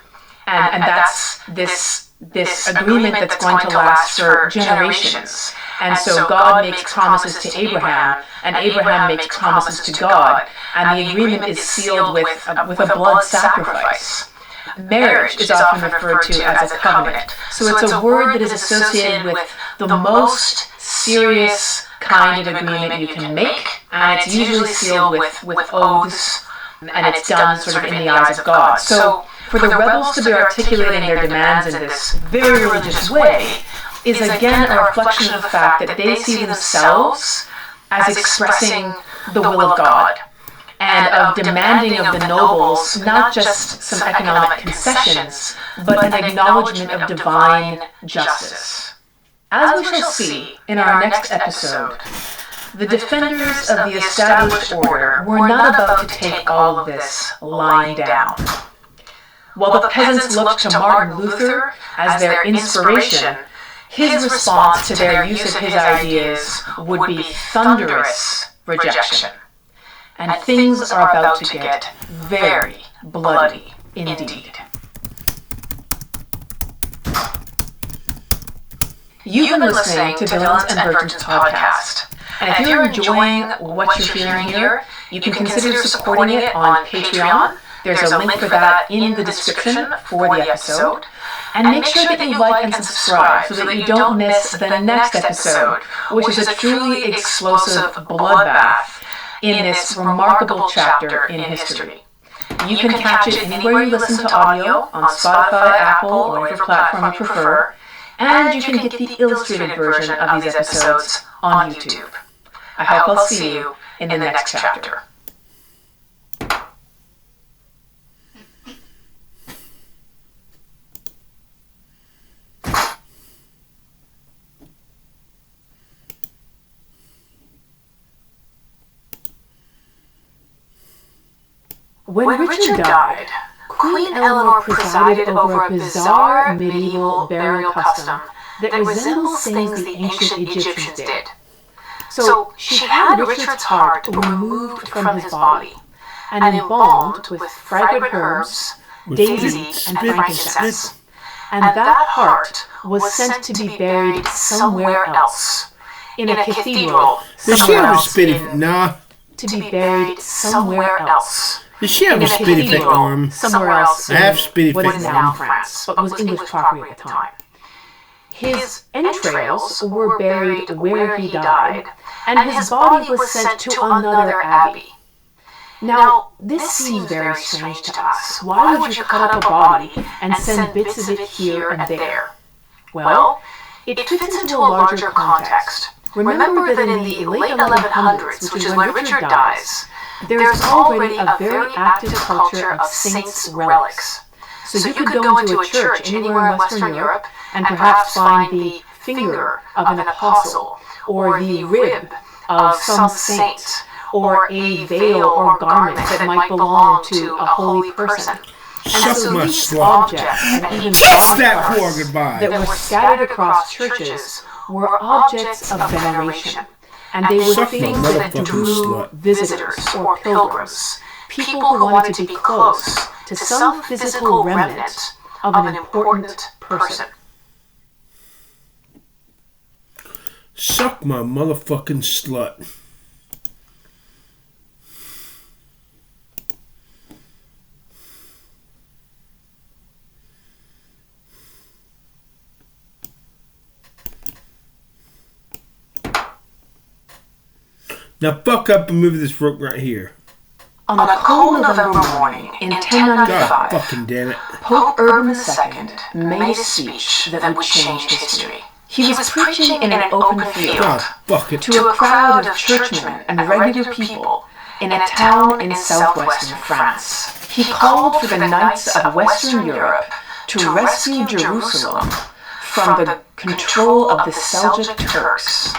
and that's this agreement that's going to last for generations. And so God makes promises to Abraham, and Abraham makes promises to God, and the agreement is sealed with a blood sacrifice. Marriage is often referred to as a covenant. So it's a word that is associated with the most serious kind of agreement you can make, and it's usually sealed with oaths, and it's done sort of in the eyes of God. So for the rebels to be articulating their demands in this very religious way is again a reflection of the fact that they see themselves as expressing the will of God, and of demanding of the nobles not just some economic concessions, but an acknowledgement of divine justice. As we shall see in our next episode, the defenders of the established order were not about to take all of this lying down. While the peasants looked to Martin Luther as their inspiration, his response to their use of his ideas would be thunderous rejection. And things are about to get very bloody indeed. You've been listening to Villains and Virgins podcast. And if you're enjoying what you're hearing here, you can consider supporting it on Patreon. There's a link for that in the description for the episode. And make sure that you like and subscribe so that you don't miss the next episode, which is a truly explosive bloodbath in this remarkable chapter in history. You can catch it anywhere you listen to audio, on Spotify, Apple, or whatever platform you prefer, and you can get the illustrated version of these episodes on YouTube. I hope I'll see you in the next chapter. When Richard died, Queen Eleanor presided over a bizarre medieval burial custom that resembles things the ancient Egyptians did. So she had Richard's heart removed from his body and embalmed with fragrant herbs, daisy, and frankincense. And that heart was sent to be buried somewhere else, in a cathedral somewhere else. To be buried somewhere else. Does she have a spit effect arm? Somewhere else. I have spit effect What is now France, but was English property at the time. His entrails were buried where he died, and his body was sent to another abbey. Now, this seems very strange to us. Why would you cut up a body and send bits of it here and there? Well, it fits into a larger context. Remember that in the late 1100s, which is when Richard dies, there's already a very active culture of saints' relics. So you could go into a church anywhere in Western Europe and perhaps find the finger of an apostle, or the rib of some saint, or a veil or garment that might belong to a holy person. And so these objects and even bonfires that were scattered across churches were objects of veneration. And they were things that drew visitors or pilgrims, people who wanted to be close to some physical remnant of an important person. Suck my motherfucking slut. Now fuck up and move this rook right here. On a cold November morning in 1095, God fucking damn it. Pope Urban II made a speech that would change history. He was preaching in an open field to a crowd of churchmen and regular people in a town in southwestern France. He called for the knights of Western Europe to rescue Jerusalem from the control of the Seljuk Turks,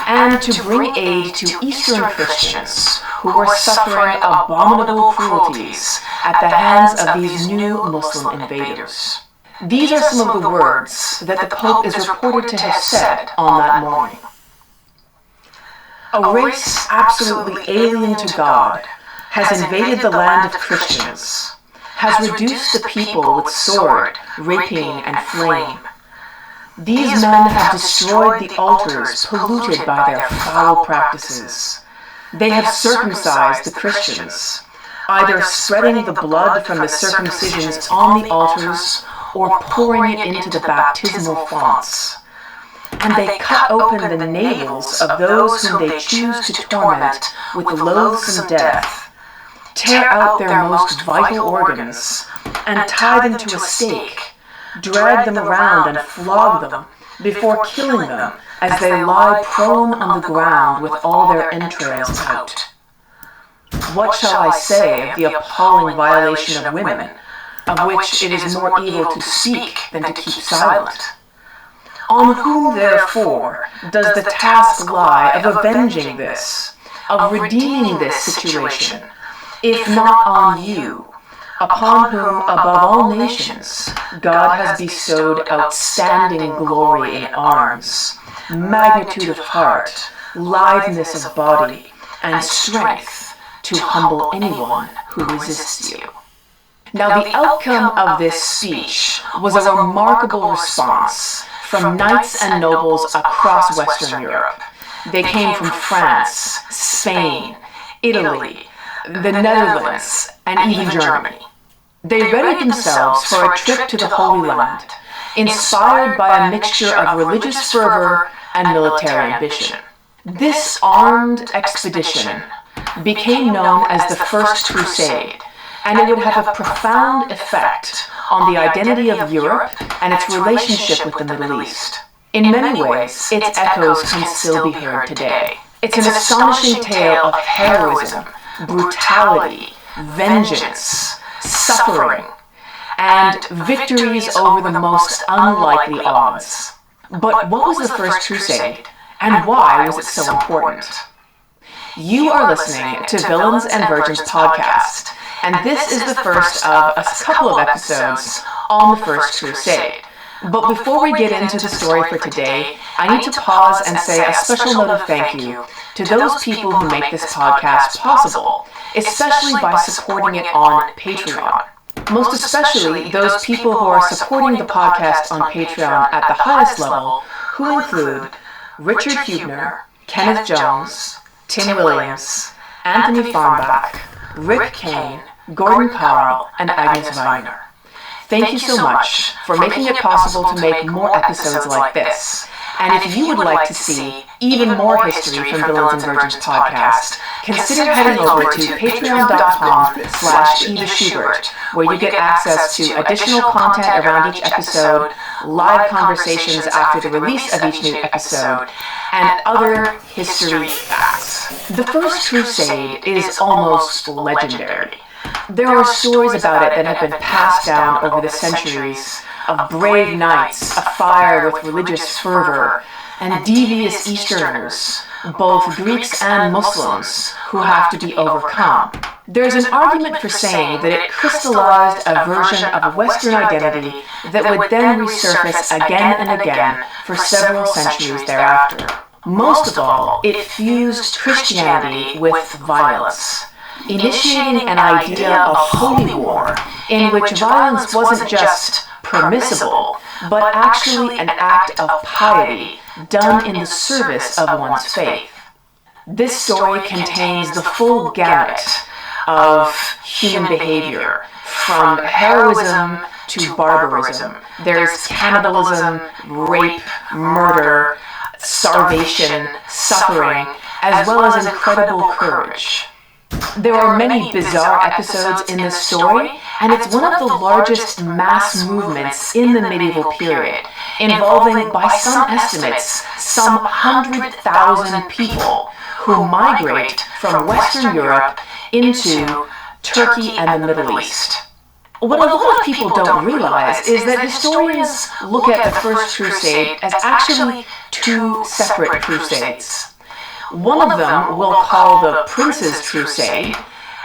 and to bring aid to Eastern Christians who were suffering abominable cruelties at the hands of these new Muslim invaders. These are some of the words that the Pope is reported to have said on that morning. A race absolutely alien to God has invaded the land of Christians, has reduced the people with sword, rapine, and flame. These men have destroyed the altars polluted by their foul practices. They have circumcised the Christians, either spreading the blood from the circumcisions on the altars or pouring it into the baptismal fonts. And they cut open the navels of those whom they choose to torment with loathsome death, tear out their most vital organs, and tie them to a stake, drag them around and flog them before killing them as they lie prone on the ground with all their entrails out. What shall I say of the appalling violation of women, of which it is more evil to speak than to keep silent? On whom, therefore, does the task lie of avenging this, of redeeming this situation, if not on you, upon whom, above all nations, God has bestowed outstanding glory in arms, magnitude of heart, litheness of body, and strength to humble anyone who resists you? Now the outcome of this speech was a remarkable response from knights and nobles across Western Europe. They came from France, Spain, Italy, the Netherlands, and even Germany. They readied themselves for a trip to the Holy Land, inspired by a mixture of religious fervor and military ambition. This armed expedition became known as the First Crusade, and it would have a profound effect on the identity of Europe and its relationship with the Middle East. In many ways, its echoes can still be heard today. It's an astonishing tale of heroism, brutality, vengeance, suffering, and victories over the most unlikely odds. But what was the First Crusade, and why was it so important? You are listening to Villains and Virgins podcast, and this is the first of a couple of episodes on the First Crusade. But before we get into the story for today, I need to pause and say a special note of thank you to those people who make this podcast possible, especially by supporting it on Patreon. Most especially those people who are supporting the podcast on Patreon at the highest level, who include Richard Hubner, Kenneth Jones, Tim Williams, Anthony Farnbach, Rick Kane, Gordon Carl, and Agnes Weiner. Thank you so much for making it possible to make more episodes like this. And if you would like to see even more history from Villains and Virgins podcast, consider heading over to patreon.com/Eva Schubert, where you get access to additional content around each episode, live conversations after the release of each new episode, and other history facts. The First Crusade is almost legendary. There are stories about it that have been passed down over the centuries of brave knights afire with religious fervor and devious Easterners, both Greeks and Muslims, who have to be overcome. There's an argument for saying that it crystallized a version of a Western identity that would then resurface again and again for several centuries thereafter. Most of all, it fused Christianity with violence, initiating an idea of holy war in which violence wasn't just permissible, but actually an act of piety done in the service of one's faith. This story contains the full gamut of human behavior, from heroism to barbarism. There's cannibalism, rape, murder, starvation, suffering, as well as incredible courage. There are many bizarre episodes in this story, and it's one of the largest mass movements in the medieval period, involving, by some estimates, some 100,000 people who migrate from Western Europe into Turkey and the Middle East. What a lot of people don't realize is that historians look at the First Crusade as actually two separate crusades. One of them we'll call the Prince's Crusade,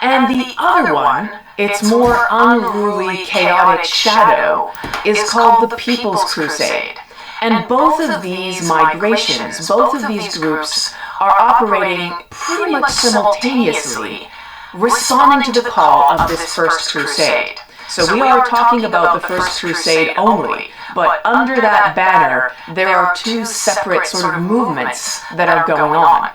and the other one, its more unruly, chaotic shadow, is called the People's Crusade. And both of these migrations, both of these groups, are operating pretty much simultaneously, responding to the call of this First Crusade. So we are talking about the First Crusade only, but under that banner, there are two separate sort of movements that are going on.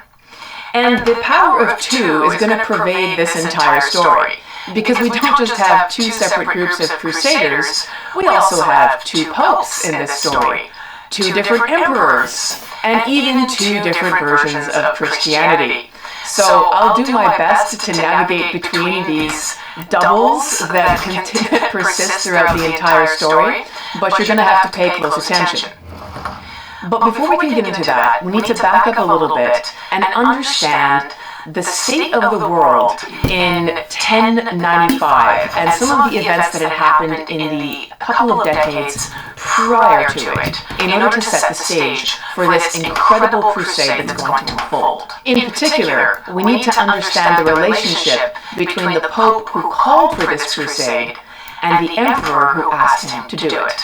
And the power of two is going to pervade this entire story, because we don't just have two separate groups of crusaders, we also have two popes in this story, two different emperors, and even two different versions of Christianity. So I'll do my best to navigate between these doubles that persist throughout the entire story, but you're going to have to pay close attention. But before we can get into that, we need to back up a little bit and understand the state of the world in 1095 and some of the events that had happened in the couple of decades prior to it in order to set the stage for this incredible crusade that's going to unfold. In particular, we need to understand the relationship between the Pope who called for this crusade and the Emperor who asked him to do it.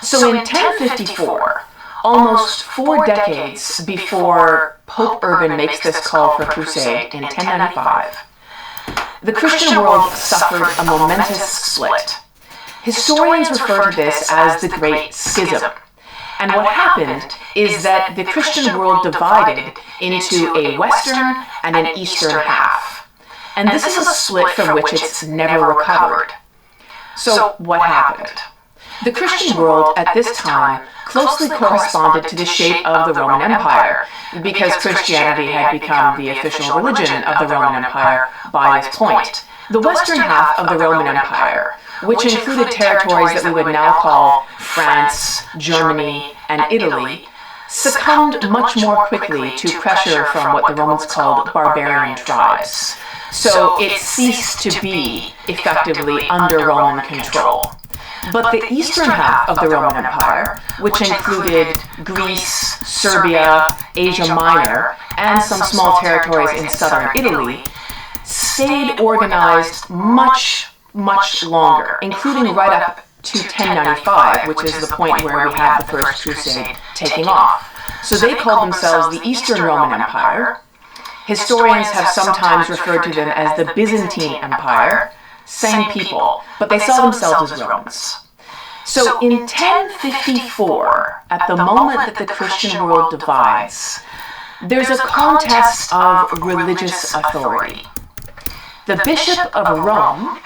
So in 1054, almost 4 decades before Pope Urban makes this call for crusade in 1095, the Christian world suffered a momentous split. Historians refer to this as the Great Schism. And what happened is that the Christian world divided into a Western and an Eastern half. And this is a split from which it's never recovered. So what happened? The Christian world at this time closely corresponded to the shape of the Roman Empire, because Christianity had become the official religion of the Roman Empire by this point. The western half of the Roman Empire, which included territories that we would now call France, Germany, and Italy, succumbed much more quickly to pressure from what the Romans called barbarian tribes. So it ceased to be effectively under Roman control. But the eastern half of the Roman Empire, which included Greece, Serbia, Asia Minor, and some small territories in southern Italy, stayed organized much longer, including right up to 1095, which is the point where we have the First Crusade taking off. So they called themselves the Eastern Roman Empire. Historians have sometimes referred to them as the Byzantine Empire. Same people, but they saw themselves as Romans. So in 1054, at the moment that the Christian world divides, there's a contest of religious authority. The Bishop of Rome,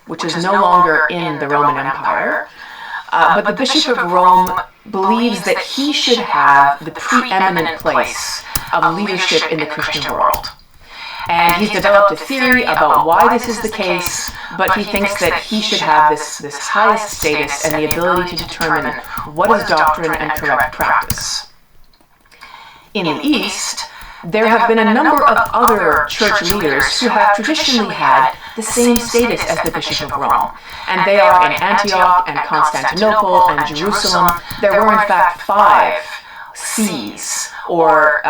which is no longer in the Roman Empire, but the Bishop of Rome believes that he should have the preeminent place of leadership in the Christian world. And he's developed a theory about why this is the case, but he thinks that he should have this highest status and the ability to determine what is doctrine and correct practice. In the East, there have been a number of other church leaders who have traditionally had the same status as the Bishop of Rome. And they are in Antioch and Constantinople and Jerusalem. There were in fact 5 sees or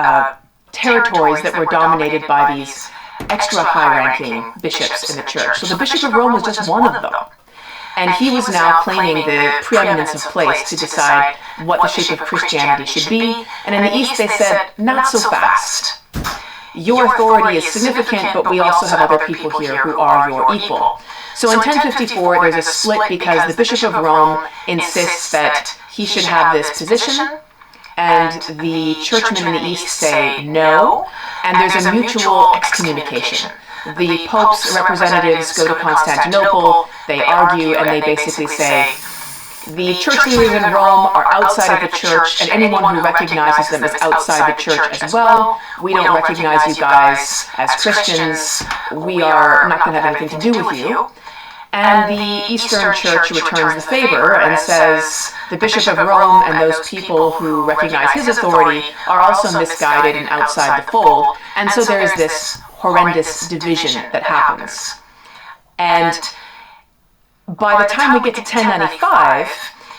territories that were dominated by these extra high-ranking bishops in the church. So the Bishop of Rome was just one of them. And he was now claiming the preeminence of place to decide what the shape of Christianity should be. And in the East they said, not so fast. Your authority is significant, but we also have other people here who are your equal. So in 1054 there's a split because the Bishop of Rome insists that he should have this position, and the churchmen in the East say no, and there's a mutual excommunication. The Pope's representatives go to Constantinople, they argue, and they basically say, the church leaders in Rome are outside of the church, and anyone who recognizes them is outside the church as well. We don't recognize you guys as Christians. We are not going to have anything to do with you. And the Eastern Church returns the favor and says the Bishop of Rome and those people who recognize his authority are also misguided and outside the fold. And so there is this horrendous division that happens. And by the time we get to 1095,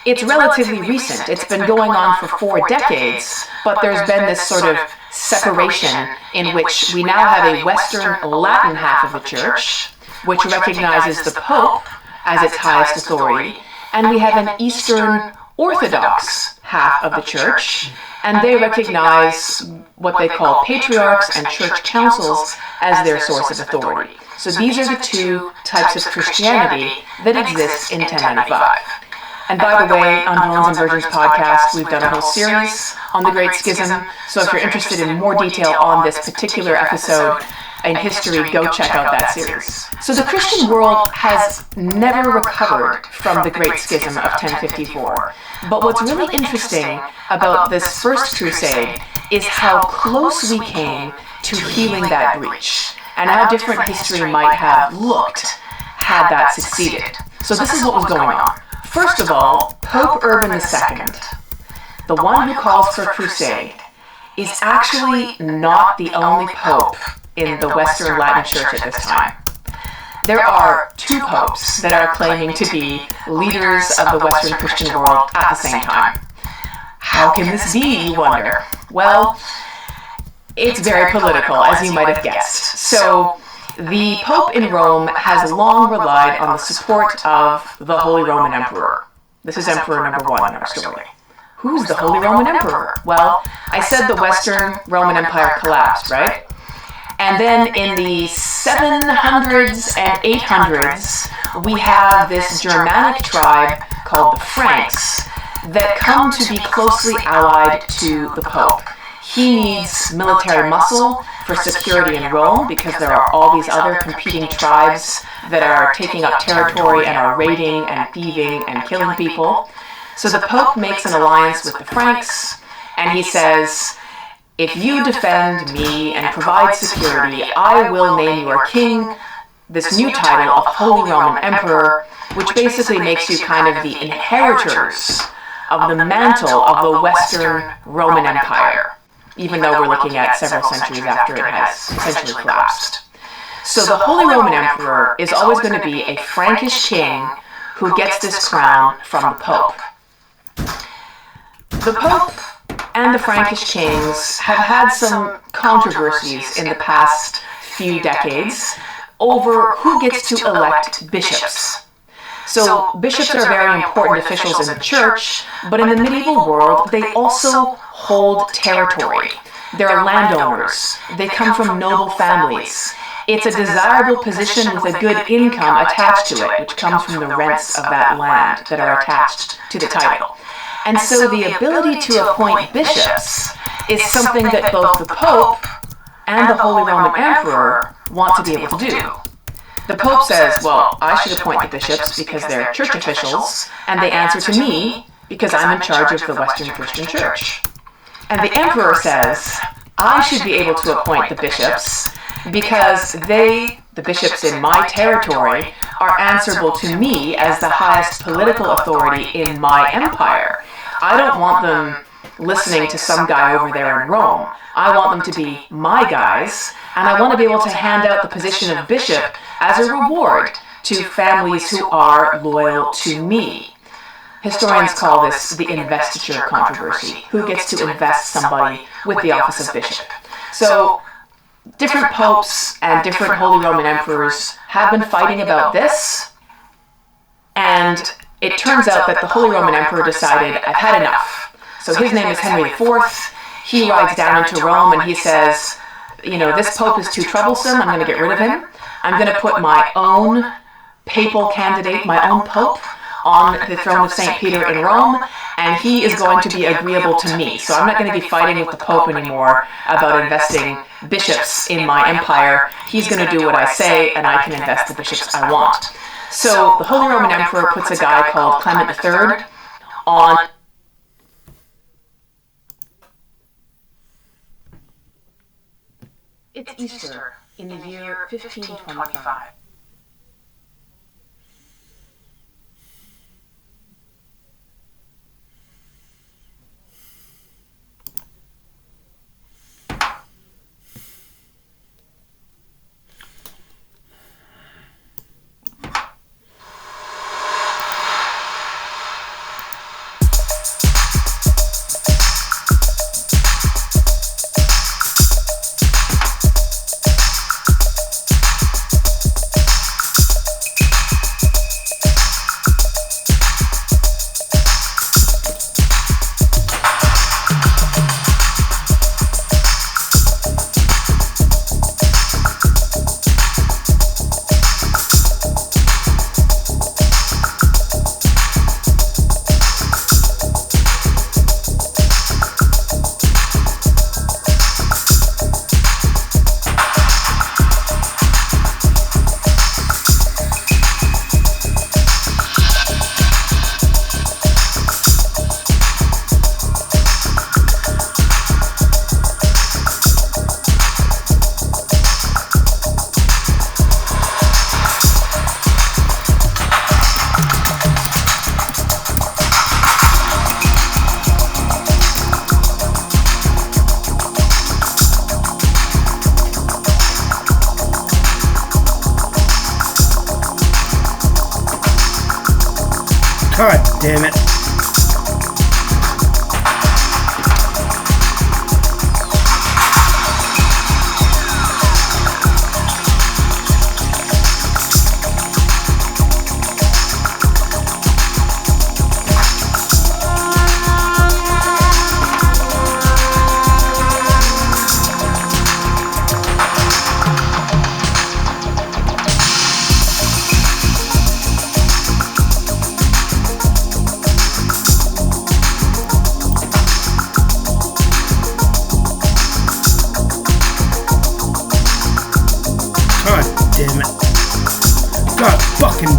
it's relatively recent. It's been going on for 4 decades, but there's been this sort of separation in which we now have a Western Latin half of the church, which recognizes the Pope as its highest authority, and we have an Eastern Orthodox half of the church, and they recognize what they call patriarchs and church councils as their source of authority. So these are the 2 types of Christianity that exist in 1095. And by the way, on Villains and Virgins podcast, we've done a whole series on the Great Schism, so if you're interested in more detail on this particular episode in history, go check out that series. So the Christian world has never recovered from the Great Schism of 1054. But what's really interesting about this First Crusade is how close we came to healing that breach, and how different history might have looked had that succeeded. So this is what was going on. First of all, Pope Urban II, the one who calls for crusade, is actually not the only pope in the Western Latin Church at this time. There are 2 popes that are claiming to be leaders of the Western Christian world at the same time. How can this be, you wonder? Well, it's very political, as you might have guessed. So, the Pope in Rome has long relied on the support of the Holy Roman Emperor. This is Emperor number 1 in our story. Who's the Holy Roman Emperor? Well, I said the Western Roman Empire collapsed, right? And then in the 700s and 800s, we have this Germanic tribe called the Franks that come to be closely allied to the Pope. He needs military muscle for security in Rome because there are all these other competing tribes that are taking up territory and are raiding and thieving and killing people. So the Pope makes an alliance with the Franks, and he says, if you defend me and provide security, I will name your king this new title of Holy Roman Emperor, which basically makes you kind of the inheritors of the mantle of the Western Roman Empire, even though we're looking at several centuries after it has essentially collapsed. So the Holy Roman Emperor is always going to be a Frankish king who gets this crown from the Pope. The Pope and the Frankish kings have had some controversies in the past few decades over who gets to elect bishops. So bishops are very important officials in the church, but in the medieval world, they also hold territory. They're landowners. They come from noble families. It's a desirable position with a good income attached to it, which comes from the rents of that land that are attached to the title. And so the ability to appoint bishops is something that both the Pope and the Holy Roman Emperor want to be able to do. The Pope says, well, I should appoint the bishops because they're church officials, and they answer to me because I'm in charge of the Western Christian Church. And the Emperor says, I should be able to appoint the bishops because they, the bishops in my territory, are answerable to me as the highest political authority in my empire. I don't want them listening to some guy over there in Rome. I want them to be my guys, and I want to be able to hand out the position of bishop as a reward to families who are loyal to me. Historians call this the investiture controversy. Who gets to invest somebody with the office of bishop? So, different popes and different Holy Roman emperors have been fighting about this, and it turns out that the Holy Roman Emperor decided, I've had enough. So his name is Henry IV. He rides down into Rome and he says, you know, this pope is too troublesome, I'm going to get rid of him. I'm going to put my own papal candidate, my own pope, on the throne of St. Peter in Rome, and he is going to be agreeable to me. So I'm not going to be fighting with the Pope anymore about investing bishops in my empire. He's going to do what I say, and I can invest the bishops I want. So the Holy Roman Emperor puts a guy called Clement III on. It's Easter in the year 1525. God damn it.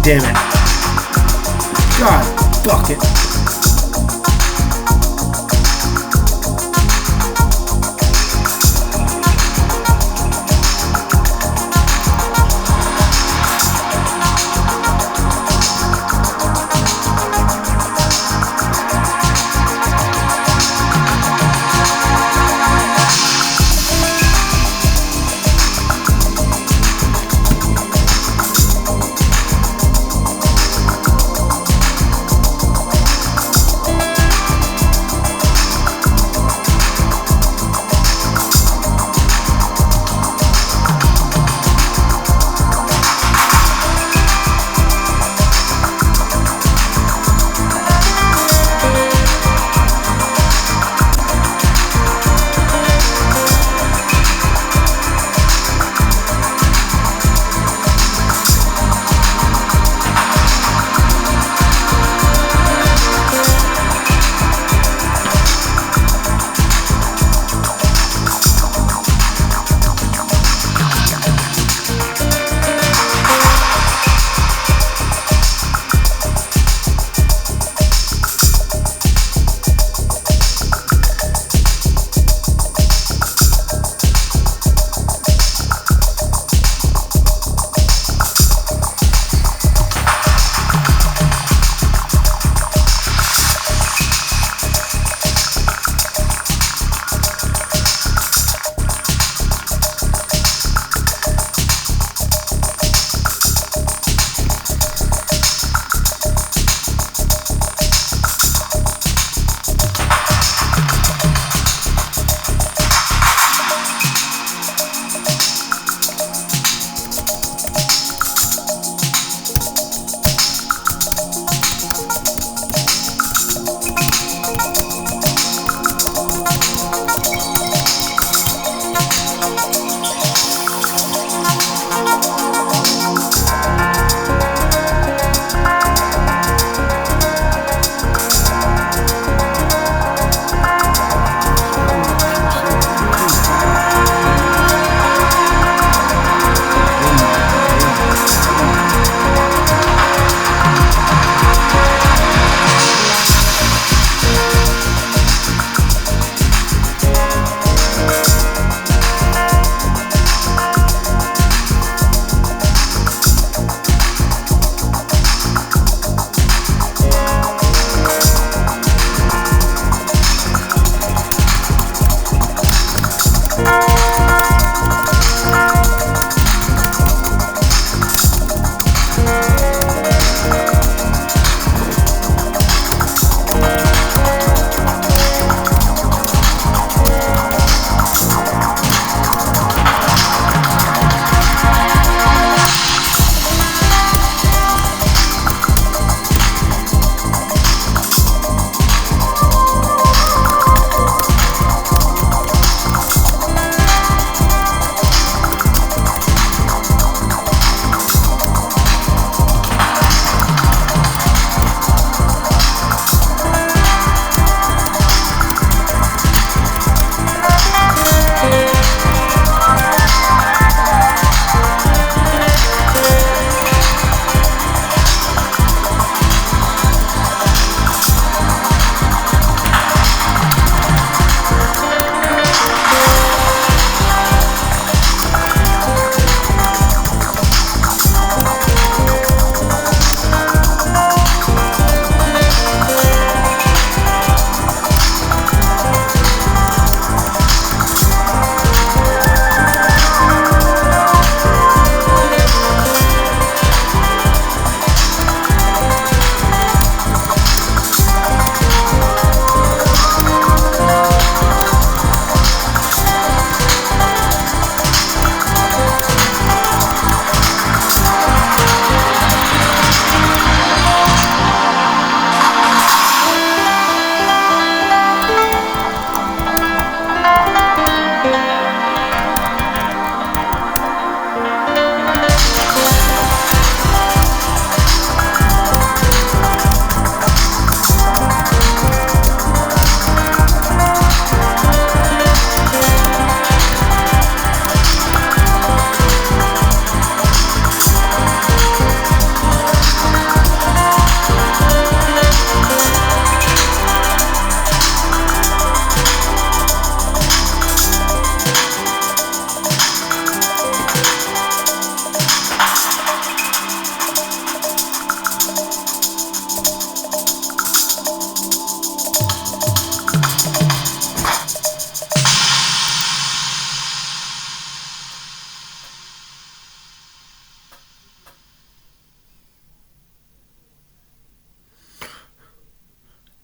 Damn it. God bucket.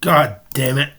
God damn it.